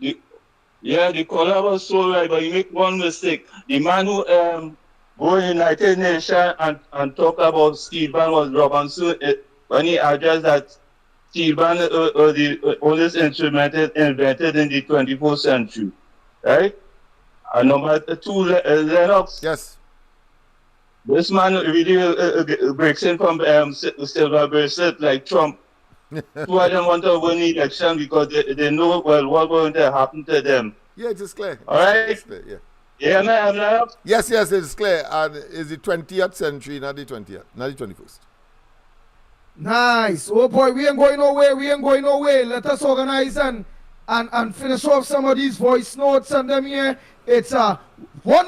The caller was so right, but you make one mistake. The man who go in United Nations and talk about steel ban was Robinson when he addressed that steel ban the oldest instrument invented in the 21st century, right? And number 2, LENNOX. Yes. This man really breaks in from silver bracelet like Trump. Two of them want to win the election because they know well what's going to happen to them. Yeah, it is clear. All right? It's clear, yeah. Yeah, man. Yes, it's clear. And it's the 20th century, not the 20th, not the 21st. Nice. Oh boy, we ain't going nowhere. Let us organize and finish off some of these voice notes and them here. It's 1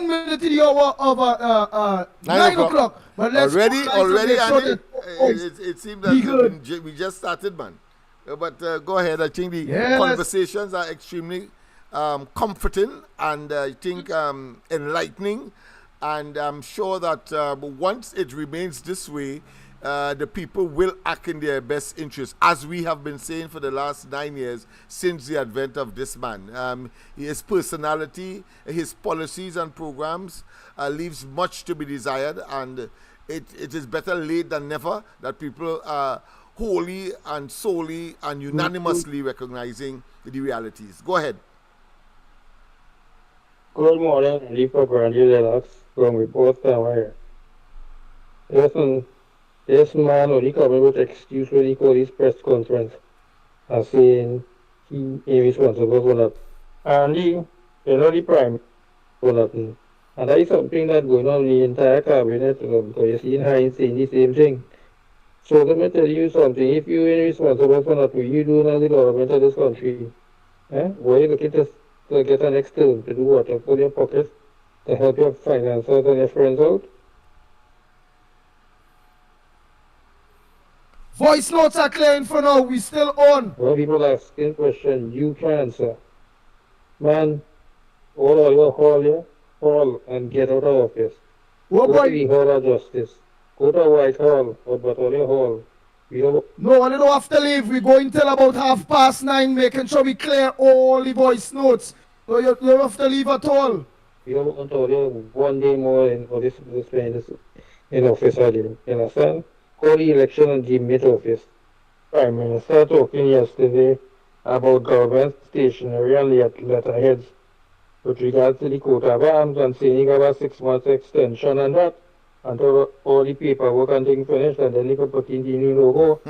minute to the hour of 9 o'clock. But let's already, Andy. It seems that we just started, man. But go ahead. I think the conversations are extremely comforting and I think enlightening. And I'm sure that once it remains this way, the people will act in their best interest, as we have been saying for the last 9 years since the advent of this man. His personality, his policies and programs leaves much to be desired, and it is better late than never that people are wholly and solely and unanimously recognizing the realities. Go ahead. Good morning, Andy for Brandy LENNOX from Report Tower. Listen, this man only coming with excuse when he called his press conference and saying he is responsible for that. Andy, you're not the prime for nothing. And that is something that's going on in the entire cabinet because you're seeing Heinz saying the same thing. So let me tell you something. If you ain't responsible for that, what you doing as the government of this country? Why are you looking to get an external to do what? To pull your pockets to help your financiers and your friends out? Voice notes are clearing for now. We still on. Well, people asking questions, you can answer. Man, all your hall and get out of office. What Go to the Hall of Justice. Go to White Hall, but all your hall. No, I don't have to leave. We're going till about 9:30, making sure we clear all the voice notes. So you don't have to leave at all. We don't want to hold 1 day more in office, you understand? Call the election and give me office. Prime Minister talking yesterday about government stationery and letterheads with regards to the coat of arms and saying he got a 6 months extension and that until all the paperwork and things finished and then he could put in the new logo.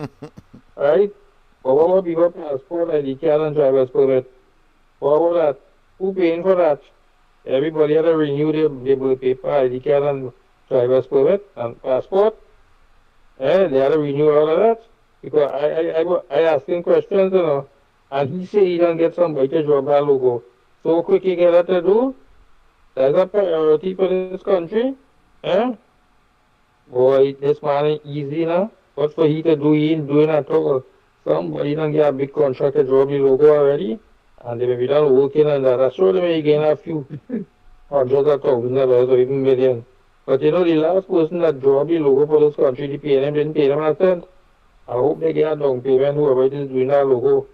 Right? But what about people passport, ID card and driver's permit? What about that? Who paying for that? Everybody had to renew their paper, ID card and driver's permit and passport. They had to renew all of that. Because I asked him questions, and he said he don't get somebody to draw that logo. So quick he get that to do? That's a priority for this country. Boy, this man ain't easy now. What for he to do, he ain't doing at all. Somebody don't get a big contract to draw the logo already, and they may be done working on that. I sure they may gain a few hundreds of thousands of dollars or even million. But the last person that draw the logo for this country, the PNM didn't pay them a cent. I hope they get a down payment, whoever it is doing that logo,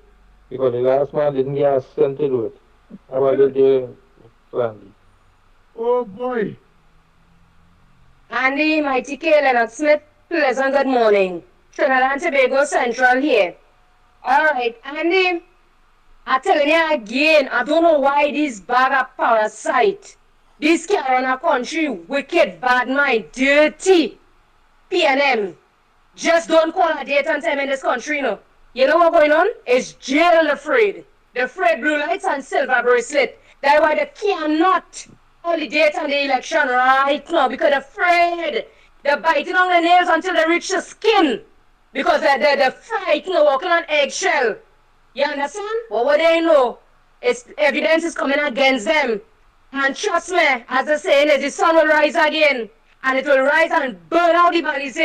because the last man didn't get a cent to do it. How about it there, Randy? Oh boy. Andy, Mighty K, Leonard Smith, Pleasant good morning. Trinidad and Tobago Central here. All right, Andy, I'm telling you again, I don't know why this bag of parasite, this carry our country, wicked, bad mind, dirty, PNM. Just don't call a date and time in this country, no. You know what's going on? It's jail afraid. The afraid blue lights and silver bracelet. That's why they cannot call the date on the election right now because they're afraid. They're biting on the nails until they reach the skin because they're frightened, walking on eggshell. You understand? Well, what they know is evidence is coming against them. And trust me, as the saying is, the sun will rise again. And it will rise and burn out the bodies.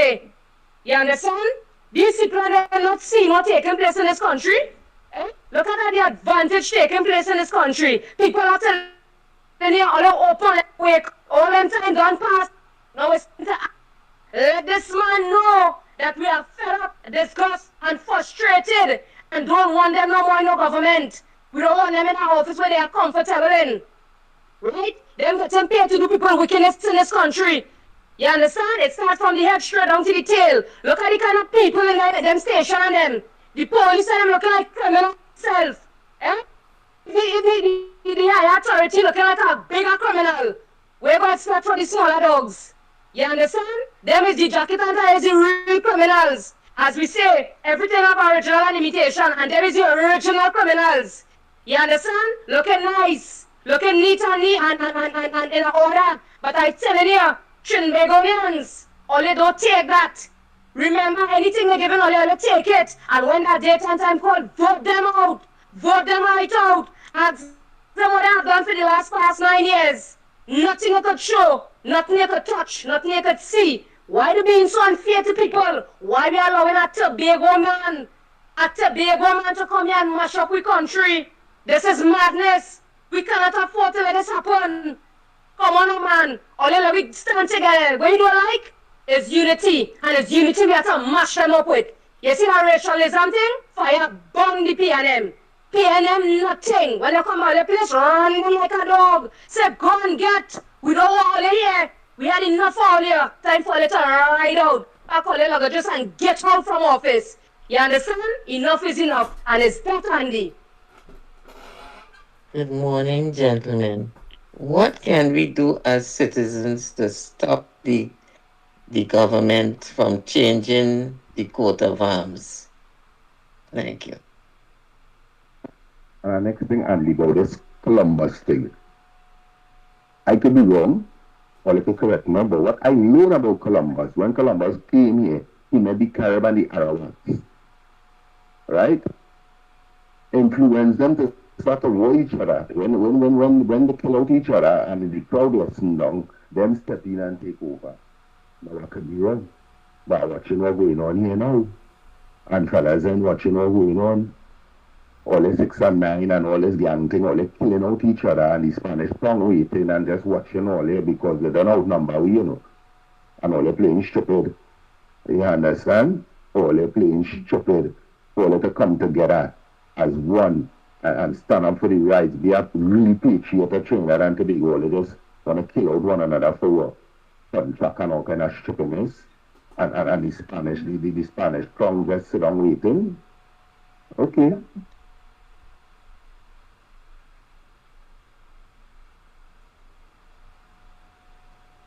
You understand? These people are not seeing what taking place in this country. Look at the advantage taking place in this country. People are telling you all open, wake, all them time gone past. Now it's time to let this man know that we are fed up, disgusted, and frustrated, and don't want them no more in our government. We don't want them in our office where they are comfortable in. Right? Them getting paid to do people wickedness in this country. You understand? It starts from the head straight down to the tail. Look at the kind of people in them station and them. The police and them looking like criminals themselves. Eh? The higher authority looking like a bigger criminal. We're going to start for the smaller dogs. You understand? Them is the jacket and tie is the real criminals. As we say, everything of original and imitation, and there is the original criminals. You understand? Looking nice, looking neat and in order. But I telling you, Trinbagonians, all they don't take that. Remember, anything they're giving, all you take it. And when that date and time called, vote them out. Vote them right out. Ask them what they have done for the past 9 years. Nothing you could show, nothing you could touch, nothing you could see. Why they being so unfair to people? Why we allowing a Tobago man to come here and mash up our country? This is madness. We cannot afford to let this happen. Come on, man. All you we stand together. What you don't like is unity. And it's unity we have to mash them up with. You see that racialism thing? Fire burn the PNM. PNM nothing. When they come out of the place, run them like a dog. Say, go and get. We don't want all you here. We had enough all here. Time for you to ride out. Pack all your luggages and get out from office. You understand? Enough is enough. And it's that handy. Good morning, gentlemen. What can we do as citizens to stop the government from changing the coat of arms? Thank you. Next thing, Andy, about this Columbus thing. I could be wrong, or you could correct me, but what I know about Columbus, when Columbus came here, he met the Carib and the Arawaks, right? Influenced them to start to war each other. When they kill out each other and the crowd was down, them step in and take over. Now I could be wrong, but watching what's going on here now, and fellas and watching what's going on, all this 6 and 9 and all this gang thing, all they killing out each other and the Spanish tongue waiting and just watching all there because they don't outnumber we, you know. And all they playing stupid. You understand? All they playing stupid. All they to come together as one and stand up for the rights. Be a real patriot Trinidad and Tobago. They just want to kill out one another for what? Contract and all kind of stupidness. And the Spanish tongue just sit down waiting. Okay.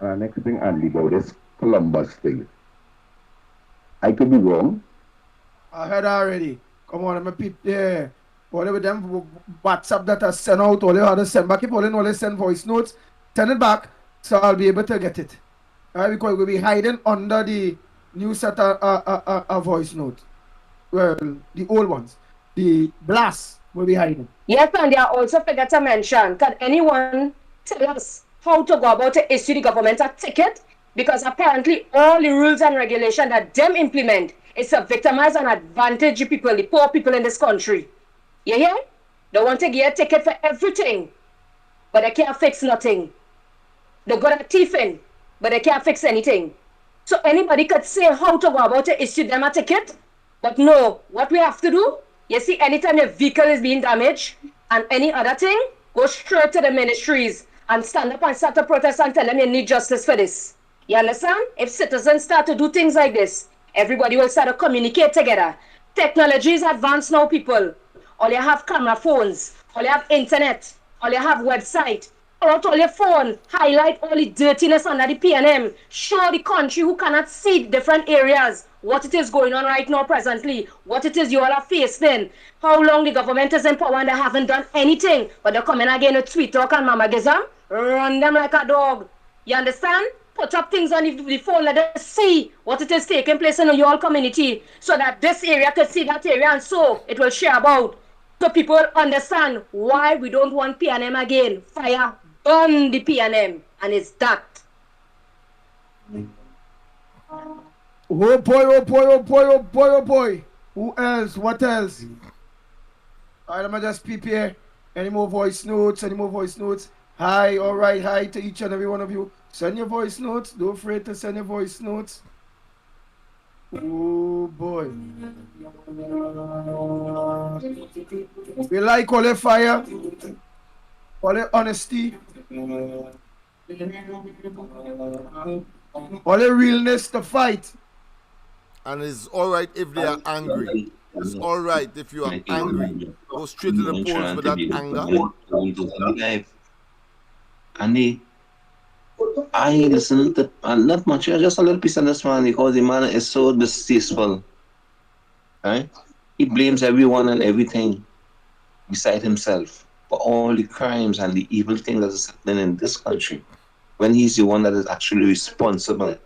Next thing, Andy, about this Columbus thing. I could be wrong. I heard already. Come on, I'm a peep there. Whatever them WhatsApp that I send out, all you have to send back. If all you know, they send voice notes, send it back, so I'll be able to get it. Right? Because we'll be hiding under the new set of voice notes. Well, the old ones. The blast will be hiding. Yes, and I also forgot to mention, can anyone tell us how to go about to issue the government a ticket? Because apparently all the rules and regulations that them implement is to victimize and advantage the people, the poor people in this country. You hear? They want to get a ticket for everything, but they can't fix nothing. They got a thief in, but they can't fix anything. So anybody could say how to go about to issue them a ticket, but no, what we have to do, you see, anytime your vehicle is being damaged and any other thing, go straight to the ministries and stand up and start a protest and tell them you need justice for this. You understand? If citizens start to do things like this, everybody will start to communicate together. Technology is advanced now, people. All you have camera phones, all you have internet, all you have website. Pull out all your phone, highlight all the dirtiness under the PNM, show the country who cannot see different areas what it is going on right now presently, what it is you all are facing, how long the government is in power and they haven't done anything, but they're coming again with sweet talk and mamagism, run them like a dog. You understand? Put up things on the phone, let us see what it is taking place in your community so that this area could see that area and so it will share about. So people understand why we don't want PNM again. Fire, burn the PNM, and it's that. Oh boy, oh boy, oh boy, oh boy, oh boy. Who else? What else? Alright, let me just prepare. Any more voice notes? Any more voice notes? Hi, alright, hi to each and every one of you. Send your voice notes. Don't afraid to send your voice notes. Oh boy. We like all the fire, all the honesty, all the realness to fight. And it's all right if they are angry. It's all right if you are angry. Go straight to the polls with that anger. And I listen to not much, just a little piece of this man because the man is so distasteful. Right? He blames everyone and everything beside himself for all the crimes and the evil things that is happening in this country when he's the one that is actually responsible.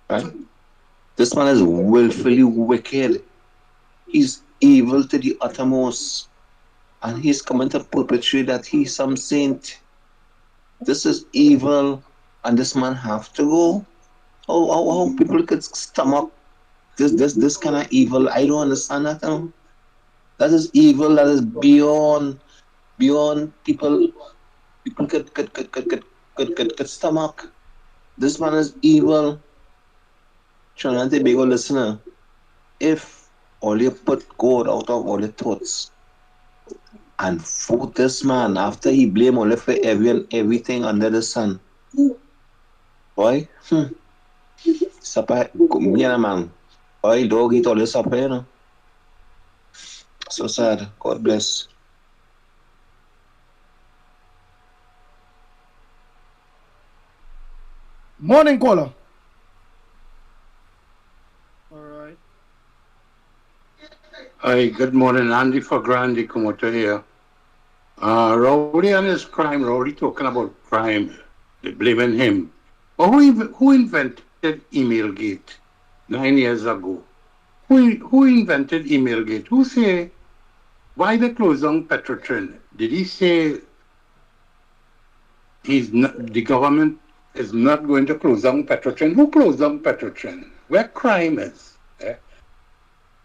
Right? This man is willfully wicked. He's evil to the uttermost. And he's coming to perpetrate that he's some saint. This is evil, and this man have to go. How people could stomach this kind of evil? I don't understand that. That is evil. That is beyond people. People could stomach. This man is evil. Trinidad and Tobago listener, if all you put God out of all your thoughts and vote this man after he blame only for everything under the sun. Boy, Sapa, man. Boy, dog eat all this supper, you know. So sad. God bless. Morning caller. Alright. Hi, good morning. Andy for Grandi Kumoto here. Rowley and his crime, Rowley talking about crime, they blaming him. But who invented Emailgate 9 years ago? Who invented Emailgate? Who say, why they close down Petrotrin? Did he say the government is not going to close down Petrotrin? Who closed down Petrotrin? Where crime is?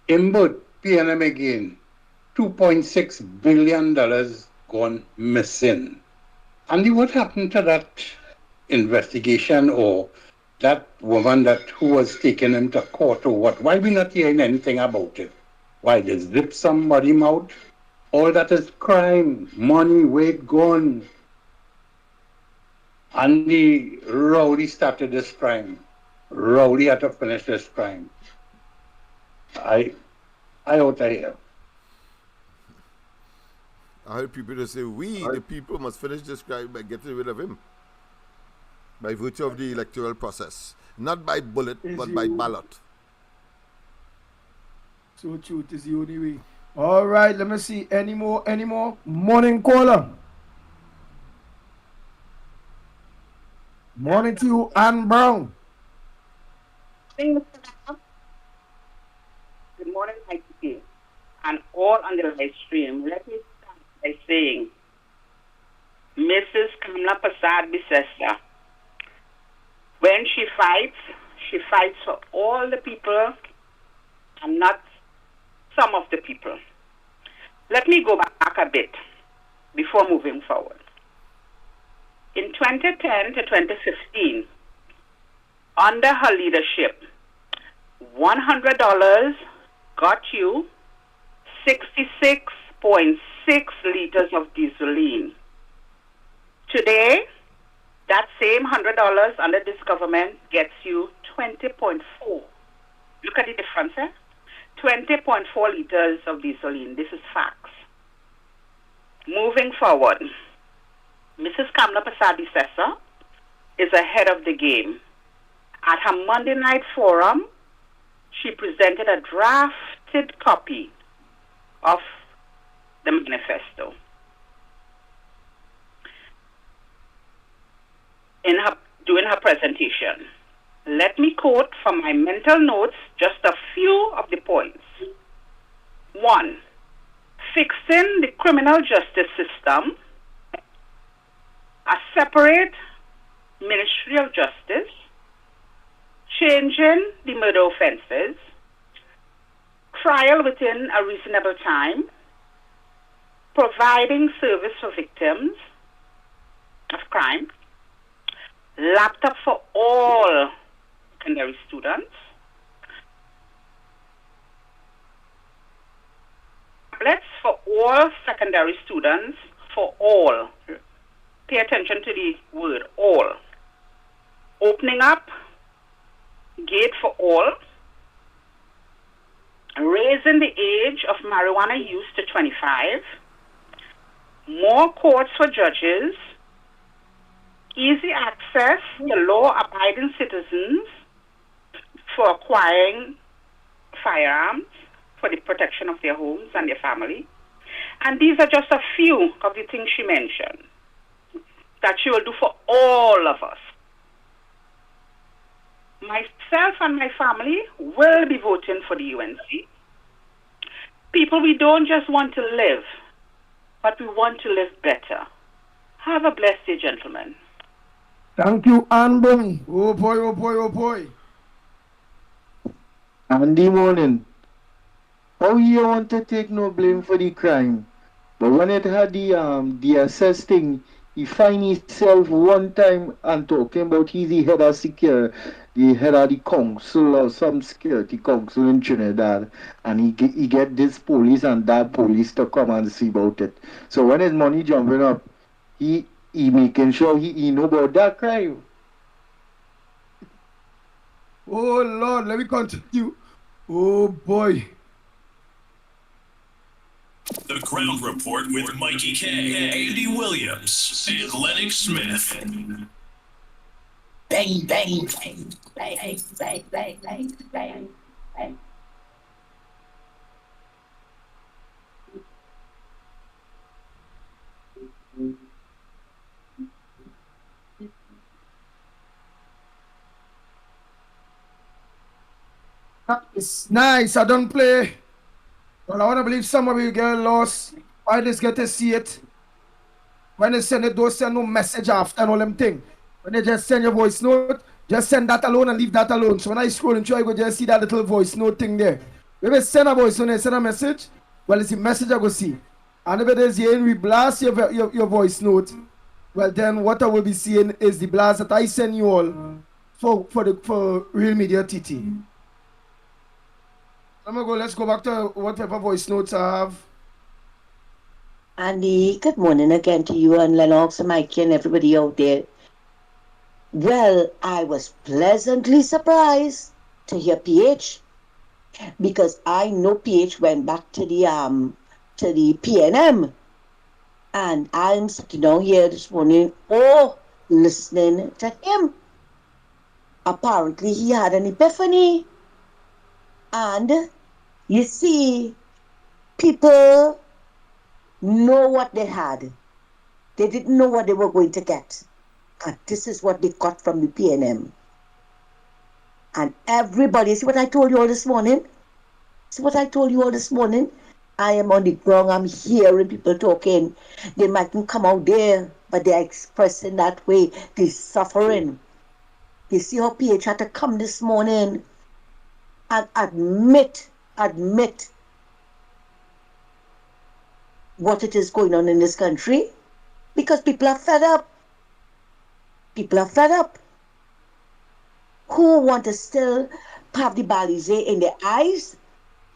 Inbud, PNM again, $2.6 billion gone missing. Andy, what happened to that investigation or that woman who was taking him to court or what? Why we not hearing anything about it? Why they zip somebody mouth? All that is crime, money, weight gone. Andy Rowley started this crime. Rowley had to finish this crime. I ought to hear. I heard people to say, the people, must finish this crime by getting rid of him. By virtue of the electoral process. Not by bullet, but by ballot. So truth is the only way. All right, let me see. Any more? Morning caller. Morning to you, Ann Brown. Good morning, ITK, and all on the live stream. Let me start by saying, Mrs. Kamla Prasad Bisesta, when she fights for all the people and not some of the people. Let me go back a bit before moving forward. In 2010 to 2015, under her leadership, $100 got you 66.6 liters of gasoline. Today, That same $100 under this government gets you 20.4. Look at the difference, eh? 20.4 liters of gasoline. This is facts. Moving forward, Mrs. Kamla Persad-Bissessar is ahead of the game. At her Monday night forum, she presented a drafted copy of the manifesto. During her presentation, let me quote from my mental notes just a few of the points. 1. Fixing the criminal justice system, a separate Ministry of Justice, changing the murder offenses, trial within a reasonable time, providing service for victims of crime, laptop for all secondary students, tablets for all secondary students, for all. Pay attention to the word all. Opening up gate for all, raising the age of marijuana use to 25, more courts for judges, easy access to law-abiding citizens for acquiring firearms for the protection of their homes and their family. And these are just a few of the things she mentioned that she will do for all of us. Myself and my family will be voting for the UNC. People, we don't just want to live, but we want to live better. Have a blessed day, gentlemen. Thank you, Anne. Oh boy, oh boy, oh boy. Andy morning. How you want to take no blame for the crime? But when it had the assess thing, he find himself one time and talking about he's the head of the head of the council or some security council in Trinidad, and he get this police and that police to come and see about it. So when his money jumping up, he making sure he know about that crime. Oh Lord, let me continue. Oh boy. The Ground Report with Mikey K, Andy Williams, and Lennox Smith. Bang, bang, bang, bang, bang, bang, bang, bang, bang. It's nice. I don't play. Well, I want to believe some of you get lost. I just get to see it. When they send it, don't send no message after and all them thing. When they just send your voice note, just send that alone and leave that alone. So when I scroll and try, I go just see that little voice note thing there. If they send a voice note and send a message, well, it's the message I go see. And if it is here and we blast your voice note, well, then what I will be seeing is the blast that I send you all for Real Media TT. Let's go back to whatever voice notes I have. Andy, good morning again to you and Lennox and Mikey and everybody out there. Well, I was pleasantly surprised to hear PH, because I know PH went back to the PNM, and I'm sitting down here this morning, listening to him. Apparently he had an epiphany, and you see, people know what they had. They didn't know what they were going to get. And this is what they got from the PNM. And everybody, see what I told you all this morning? See what I told you all this morning? I am on the ground, I'm hearing people talking. They mightn't come out there, but they're expressing that way. They're suffering. You see how PH had to come this morning and admit what it is going on in this country, because people are fed up. People are fed up. Who want to still have the balize in their eyes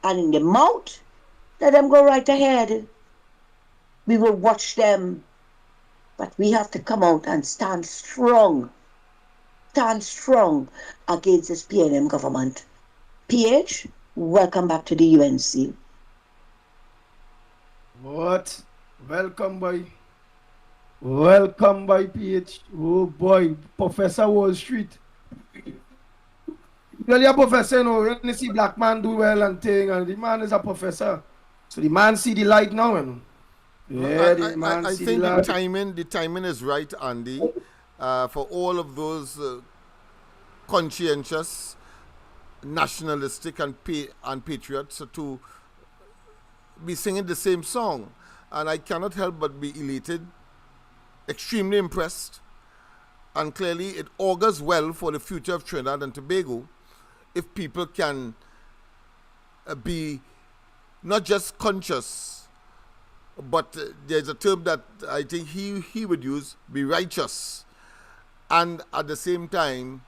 and in their mouth? Let them go right ahead. We will watch them But we have to come out and stand strong against this PNM government. PH, welcome back to the UNC. What? Welcome, boy. Welcome, boy, PH. Oh, boy. Professor Wall Street. Well, you're a professor, you know, when you see black man do well and thing, and the man is a professor. So the man see the light now, you know. Yeah, the man I see think the light. the timing is right, Andy, for all of those conscientious, nationalistic, and patriots to be singing the same song. And I cannot help but be elated, extremely impressed, and clearly it augurs well for the future of Trinidad and Tobago if people can be not just conscious, but there's a term that I think he would use, be righteous, and at the same time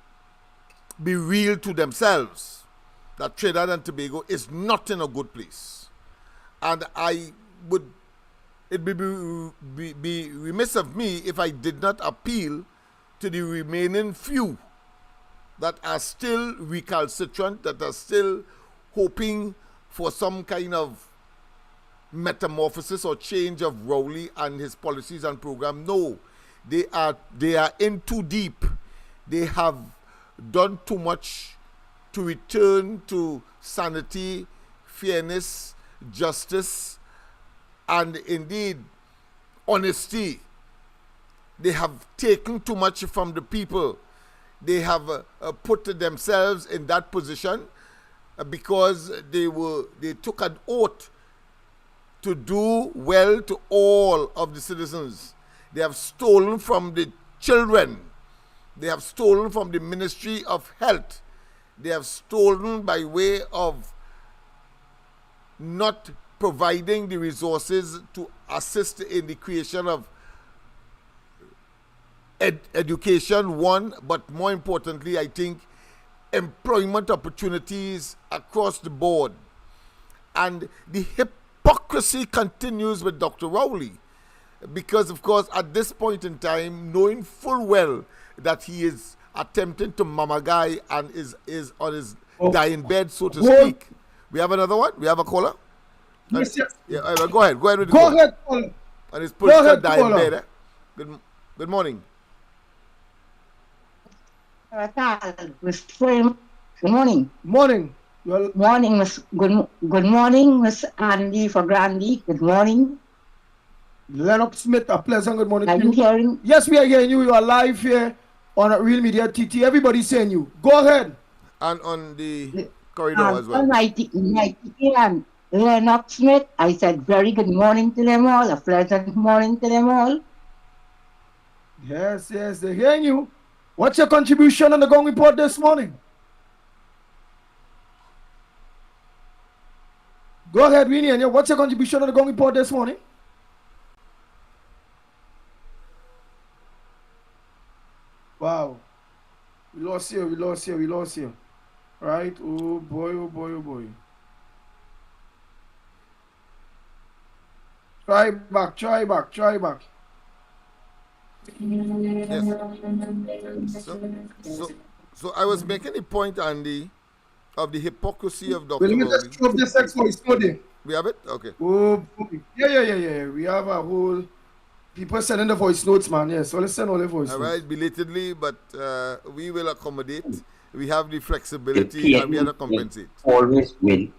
be real to themselves, that Trinidad and Tobago is not in a good place. And it'd be remiss of me if I did not appeal to the remaining few that are still recalcitrant, that are still hoping for some kind of metamorphosis or change of Rowley and his policies and program. No, they are in too deep. They have done too much to return to sanity, fairness, justice, and indeed honesty. They have taken too much from the people. They have put themselves in that position because they took an oath to do well to all of the citizens. They have stolen from the children. They have stolen from the Ministry of Health. They have stolen by way of not providing the resources to assist in the creation of education, one, but more importantly, I think, employment opportunities across the board. And the hypocrisy continues with Dr. Rowley, because, of course, at this point in time, knowing full well that he is attempting to mama guy and is on his dying bed, so to speak. We have another one? We have a caller? Yes, yes. Yeah, go ahead with the Go caller. ahead, caller. And his Go ahead, dying caller. bed. Good morning. Good morning. Morning. Morning, Miss. Good morning, Miss Andy for Grandy. Good morning. Lennox Smith, a pleasant good morning Are to you hearing? Yes, we are hearing you. You are live here on Real Media TT. Everybody's saying you. Go ahead. And on the corridor as well. My and Lennox Smith, I said very good morning to them all, a pleasant morning to them all. Yes, they're hearing you. What's your contribution on the Gong Report this morning? Go ahead, Winnie. What's your contribution on the Gong Report this morning? Wow. We lost you. Right? Oh boy. Try back. Yes. So I was making a point, Andy, of the hypocrisy of Dr. Well, let me Rowley. just drop this next voice note. We have it? Okay. Oh boy. Yeah. We have a whole people sending the voice notes, man. Yes, so let's send all the voice notes. All right, belatedly, but we will accommodate. We have the flexibility and we have to compensate. Always win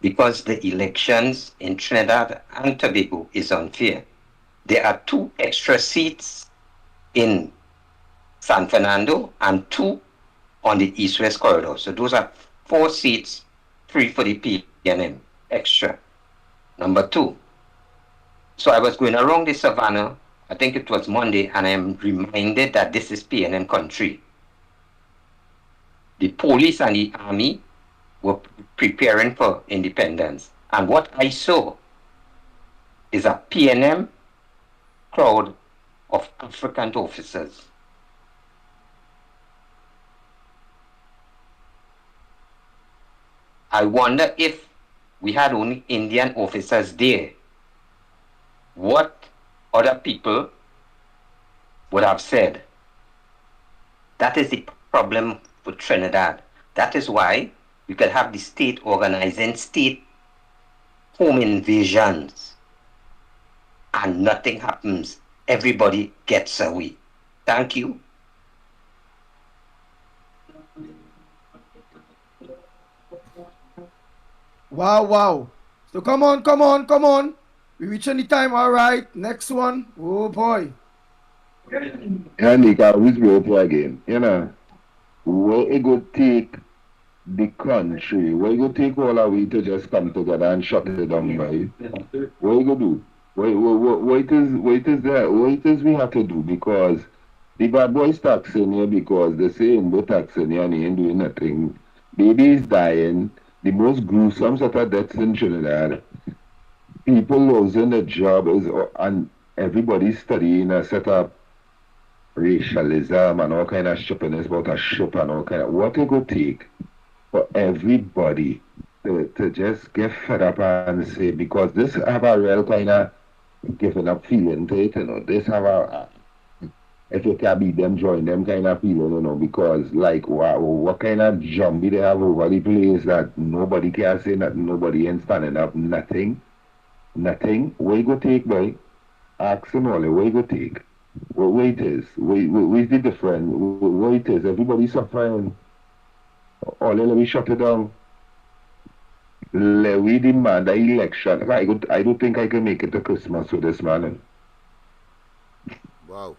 because the elections in Trinidad and Tobago is unfair. There are 2 extra seats in San Fernando and 2 on the East-West corridor. So those are 4 seats, 3 for the PNM extra. Number 2. So I was going around the savannah, I think it was Monday, and I am reminded that this is PNM country. The police and the army were preparing for independence. And what I saw is a PNM crowd of African officers. I wonder if we had only Indian officers there, what other people would have said. That is the problem with Trinidad. That is why you could have the state organizing state home invasions and nothing happens. Everybody gets away. Thank you. Wow, wow. So come on. We reaching the time, all right. Next one. Oh boy. Yeah, Nick, I was real again. You know, where it go take the country, where you go take all our way to just come together and shut it down, right? What you go do? What it is we have to do, because the bad boys taxing here because they say in both taxing here and he ain't doing nothing. Babies dying, the most gruesome set of deaths in Trinidad. People losing their job and everybody studying a set of racialism and all kind of stupidness about a ship and all kind of what it could take for everybody to just get fed up and say, because this have a real kind of giving up feeling to it, you know. This have a if you can beat them, join them kind of feeling, you know, because like what kind of zombie they have over the place that nobody can say nothing, nobody ain't standing up, nothing. Where you go take, boy? Ask them all, where you go take? Where it is? Where's the difference? Where it is? Everybody suffering. All let me shut it down. Let we demand the election. I don't think I can make it to Christmas with this man. Wow.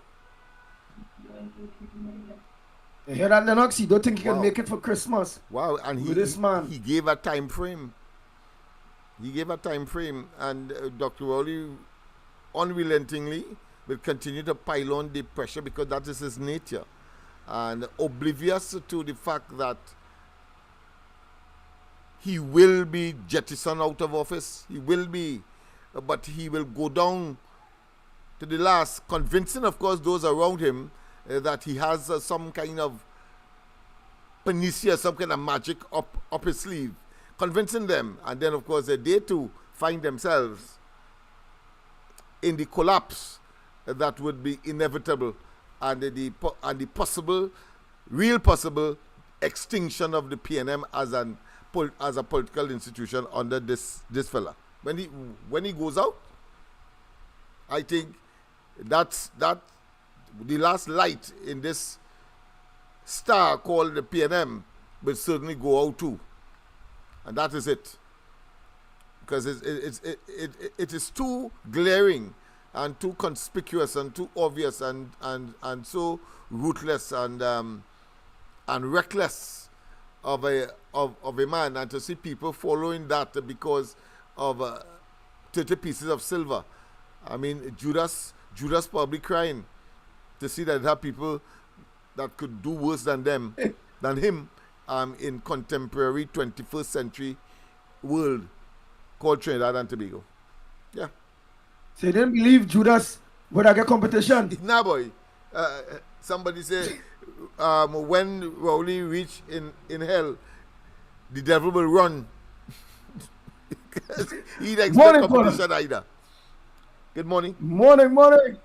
You hear that, Lennox? You don't think you can make it for Christmas? Wow, and this man. He gave a time frame. And Dr. Rowley unrelentingly will continue to pile on the pressure because that is his nature. And oblivious to the fact that he will be jettisoned out of office. He will be, but he will go down to the last, convincing, of course, those around him that he has some kind of panacea, some kind of magic up his sleeve, convincing them. And then, of course, they too find themselves in the collapse that would be inevitable and the real possible extinction of the PNM as a political institution under this fella. When he goes out, I think that's the last light in this star called the PNM will certainly go out too, and that is it, because it is too glaring and too conspicuous and too obvious and so ruthless and reckless of a man, and to see people following that because of 30 pieces of silver. I mean, Judas probably crying to see that there are people that could do worse than him in contemporary 21st century world called Trinidad and Tobago. Yeah. So you didn't believe Judas would get competition? Nah, boy. Somebody say when Rowley reach in hell, the devil will run. Because he didn't expect competition either. Good morning. Morning.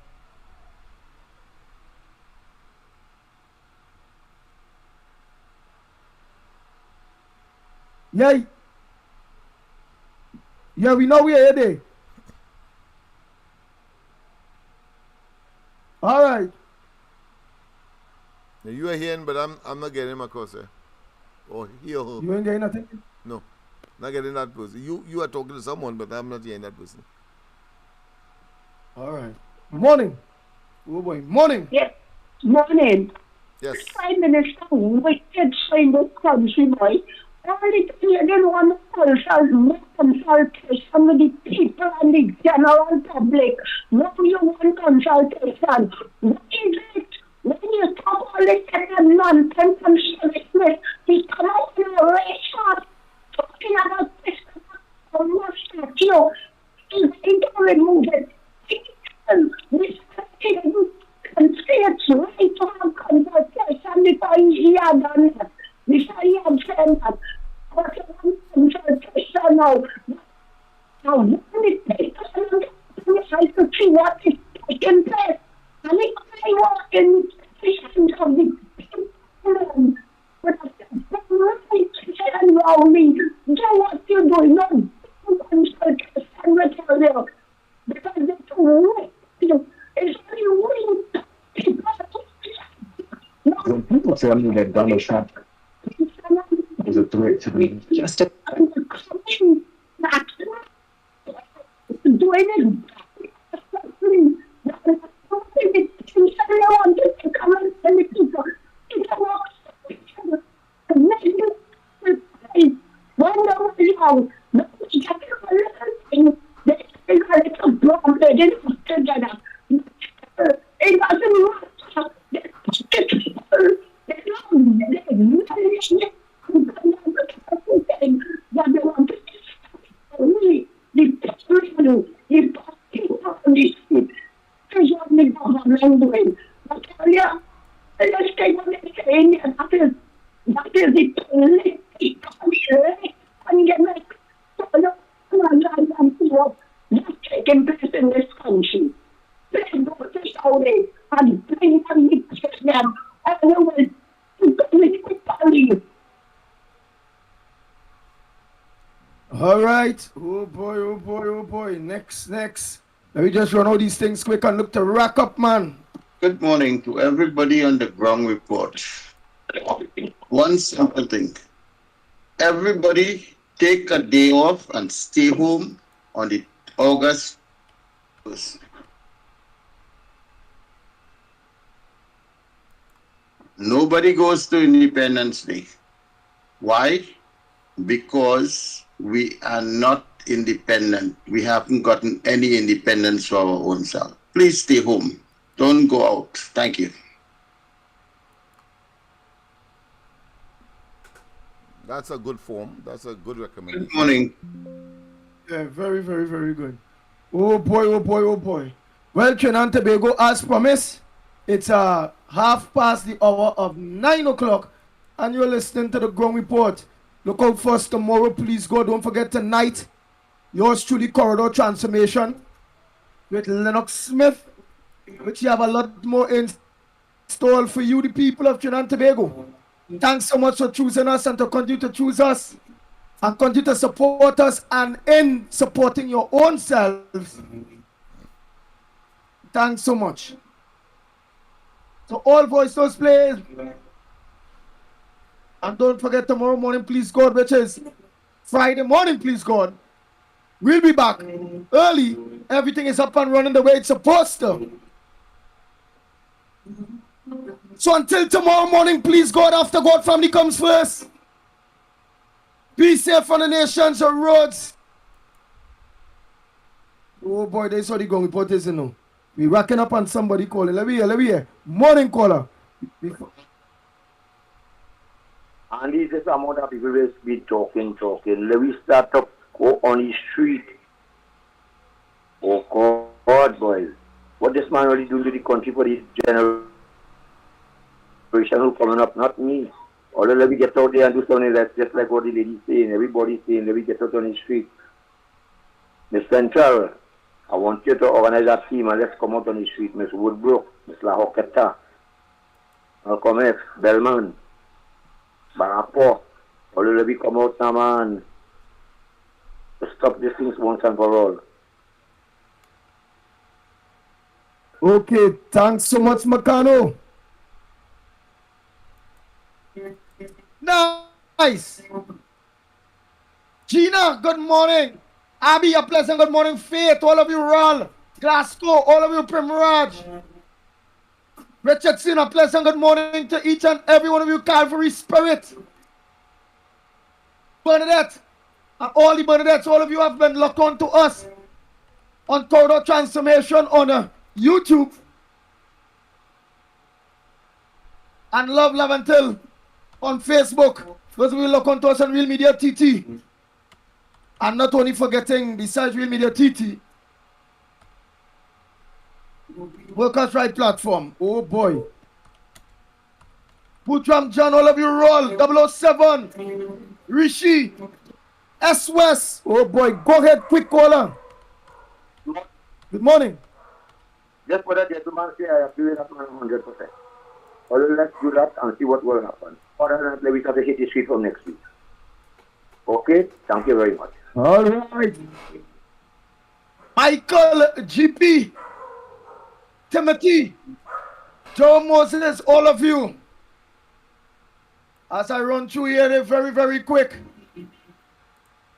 Yeah, we know we are here. All right. Now you are hearing, but I'm not getting my cursor. Or hear her. You ain't getting nothing? No, not getting that person. You are talking to someone, but I'm not hearing that person. All right. Morning. Oh boy. Morning. Yes. Morning. Yes. Prime Minister wicked in this country, boy. Only they didn't want consultation with the people and the general public. Now you want consultation. What is it? When you talk all this kind of nonsense and seriousness, he come out in a race shot talking about this statue. He's going to remove it. This conspiracy right to have consultation before he had done that. Before he had said that. But consultation now. Now, when it takes I could see what is taking place. And if I walk in positions of the people with a right and around me, do what you're doing, not consultants and material. Because it's weak. It's really weak. When people tell me that Donald Trump is a threat to me, just a doing it. I wanted to come and tell the people. It's a walk. One hour long. They got it a block. They didn't put together. It doesn't work. That is the just taking place in this country. Let's go to Saudi and bring them them. Otherwise, All right. Oh boy, oh boy, oh boy. Next. Let me just run all these things quick and look to rack up, man. Good morning to everybody on the ground report. One simple thing. Everybody take a day off and stay home on the August 1st. Nobody goes to Independence Day. Why? Because we are not independent. We haven't gotten any independence for our own self. Please stay home. Don't go out. Thank you. That's a good form. That's a good recommendation. Good morning. Yeah, very, very, very good. Oh boy, oh boy, oh boy. Well, Trinidad and Tobago, as promised, it's 9:30 o'clock, and you're listening to the Ground Report. Look out for us tomorrow, please God. Don't forget tonight, yours truly, Corridor Transformation with LENNOX Smith, which you have a lot more in store for you, the people of Trinidad and Tobago. Thanks so much for choosing us and to continue to choose us and continue to support us, and in supporting your own selves. Thanks so much. So all voice those plays. And don't forget tomorrow morning, please God, which is Friday morning, please God. We'll be back early. Everything is up and running the way it's supposed to. So until tomorrow morning, please God, after God family comes first. Be safe on the nations or roads. Oh boy, they saw the Ground Report is, you know. We racking up on somebody calling. Let me hear. Morning caller. And this is amount of people will be talking. Let me start up, go on the street. Oh God, boys. What this man really doing to the country for this generation who coming up, not me. Although let me get out there and do something that's just like what the lady's saying, everybody's saying, let me get out on the street. Miss Central, I want you to organize that team and let's come out on the street. Miss Woodbrook, Miss La Hoqueta, Malcolm X, Bellman, Barapo, although let me come out now, man. To stop these things once and for all. Okay, thanks so much, Makano. Nice. Gina, good morning. Abby, a pleasant good morning. Faith, all of you, Ral. Glasgow, all of you, Primraj. Richardson, a pleasant good morning to each and every one of you, Calvary Spirit. Bernadette, and all the Bernadettes, all of you have been locked on to us on Corridor Transformation on YouTube. And Love Until on Facebook. Those of you look on to us on Real Media TT. And not only forgetting, besides Real Media TT, Workers' Right Platform. Oh boy. Bootram John, all of you roll. 007. Rishi. S. West. Oh boy. Go ahead, quick caller. Good morning. Just for that gentleman say I agree with that 100%. Well, let's do that and see what will happen. Other than we have to hit the street from next week. Okay? Thank you very much. All right. Michael, GP, Timothy, Joe Moses, all of you. As I run through here, they're very, very quick.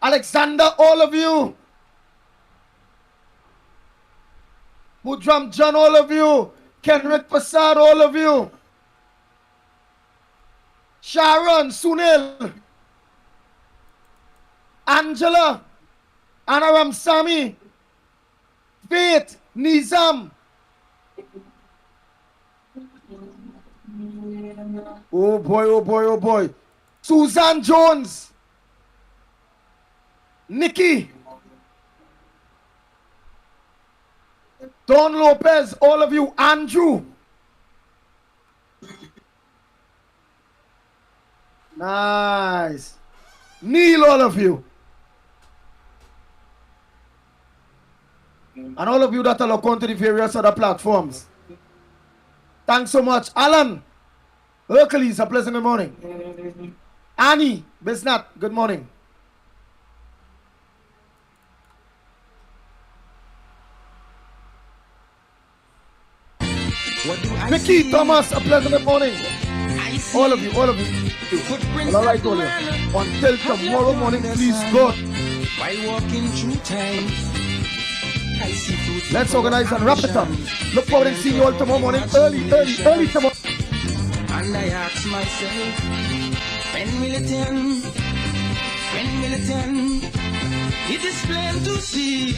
Alexander, all of you. Mudram John, all of you. Kenrick Prasad, all of you. Sharon, Sunil, Angela, Anaram Sami, Faith, Nizam. Oh boy, oh boy, oh boy. Susan Jones, Nikki, Don Lopez, all of you. Andrew. Nice. Neil, all of you. And all of you that are logged on to the various other platforms. Thanks so much. Alan, Hercules, a pleasant good morning. Annie, Bisnat, good morning. Vicky, Thomas, a pleasant good morning. All of you, all of you. Well, all right, all of you. Until tomorrow morning, please God. While walking through time, I see food. Let's organize and wrap it up. Look forward to seeing you all tomorrow morning, early tomorrow. And I ask myself, when will it end? When will it end? It is plain to see,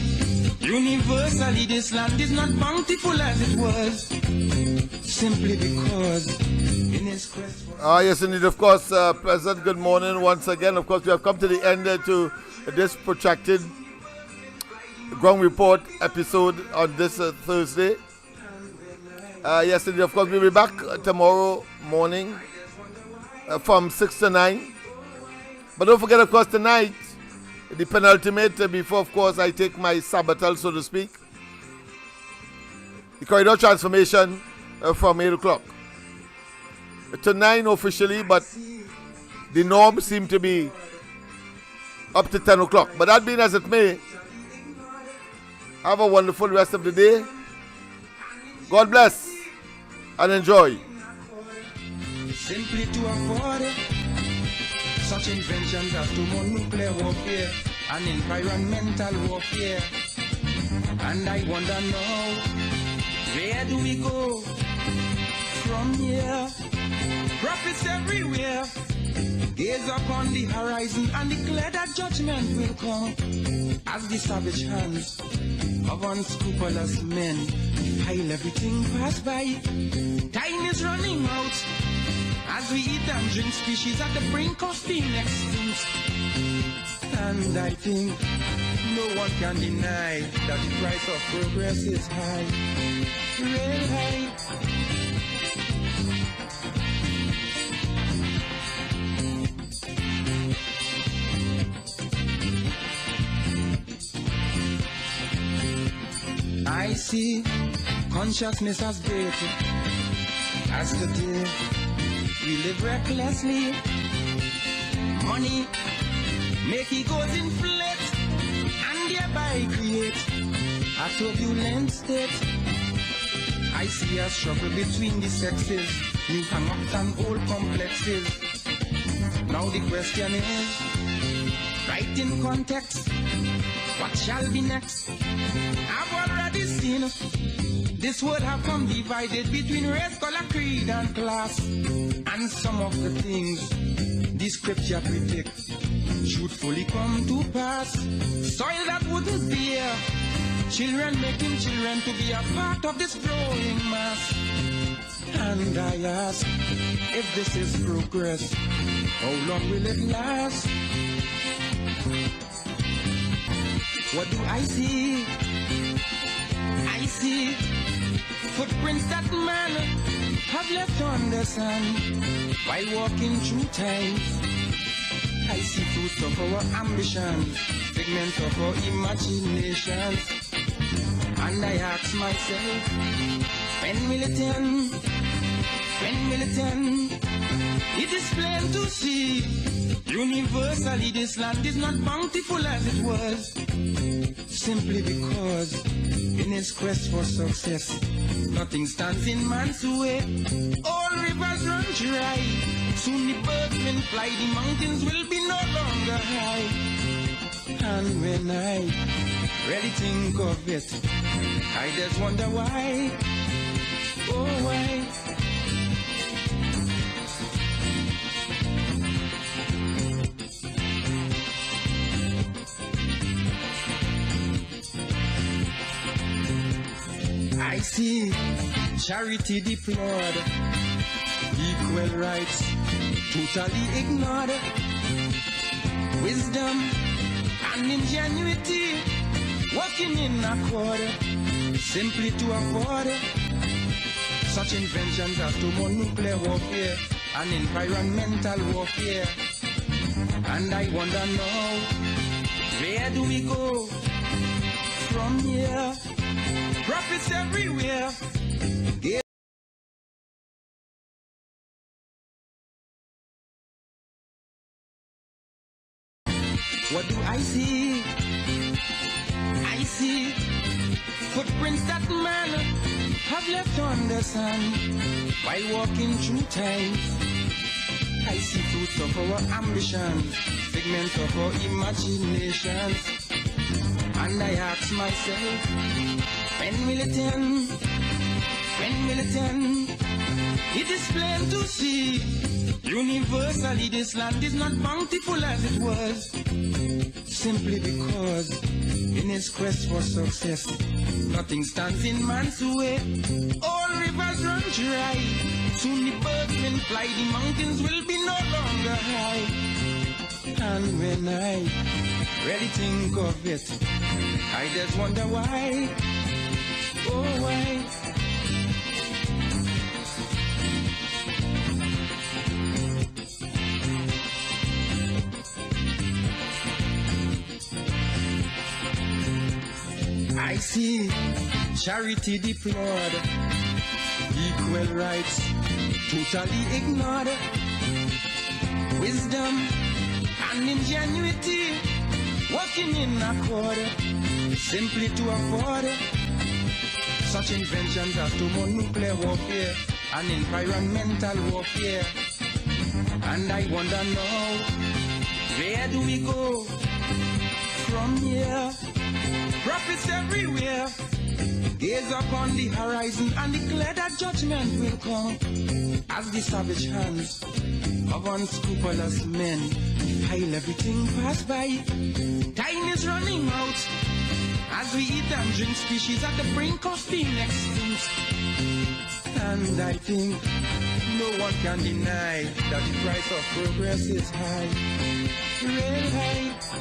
universally this land is not bountiful as it was, simply because in his quest for... Yes, indeed, of course, President, good morning once again. Of course, we have come to the end to this protracted ground report episode on this Thursday. Yes, indeed, of course, we'll be back tomorrow morning from 6 to 9. But don't forget, of course, tonight, the penultimate, before, of course, I take my sabbatal, so to speak, the corridor transformation from 8 o'clock. To 9 officially, but the norm seemed to be up to 10 o'clock. But that being as it may, have a wonderful rest of the day. God bless and enjoy. Simply to afford it, such inventions as thermonuclear warfare and environmental warfare. And I wonder now, where do we go from here? Prophets everywhere gaze upon the horizon and declare that judgment will come as the savage hands of unscrupulous men defile everything pass by. Time is running out as we eat and drink species at the brink of being extinct. And I think no one can deny that the price of progress is high, real high. I see consciousness as great as today we live recklessly. Money make egos inflate and thereby create a turbulent state. I see a struggle between the sexes, new hang-ups and old complexes. Now the question is, right in context, what shall be next? I've already seen this would have come divided between race, color, creed, and class. And some of the things the scripture predict truthfully come to pass. Soil that wouldn't bear children, making children to be a part of this growing mass. And I ask, if this is progress, how long will it last? What do I see? I see footprints that man have left on the sand while walking through time. I see fruits of our ambition, figment of our imagination. And I ask myself, when will it end? When will it end? It is plain to see, universally this land is not bountiful as it was, simply because in his quest for success, nothing stands in man's way. All rivers run dry, soon the birdsmen fly, the mountains will be no longer high. And when I really think of it, I just wonder why, oh why. I see charity deplored, equal rights totally ignored, wisdom and ingenuity working in accord, simply to afford such inventions as thermonuclear warfare and environmental warfare. And I wonder now, where do we go from here? Profits everywhere. What do I see? I see footprints that man have left on the sand while walking through time. I see fruits of our ambition, figments of our imaginations. And I ask myself, when will it end? When will it end? It is plain to see, universally this land is not bountiful as it was, simply because in his quest for success, nothing stands in man's way. All rivers run dry, soon the birdsmen fly, the mountains will be no longer high. And when I really think of it, I just wonder why, oh why. I see charity deplored, equal rights totally ignored, wisdom and ingenuity working in accord, simply to afford such inventions as thermonuclear warfare and environmental warfare. And I wonder now, where do we go from here? Profits everywhere. Gaze upon the horizon and declare that judgment will come as the savage hands of unscrupulous men defile everything pass by. Time is running out as we eat and drink, species at the brink of being extinct. And I think no one can deny that the price of progress is high, real high.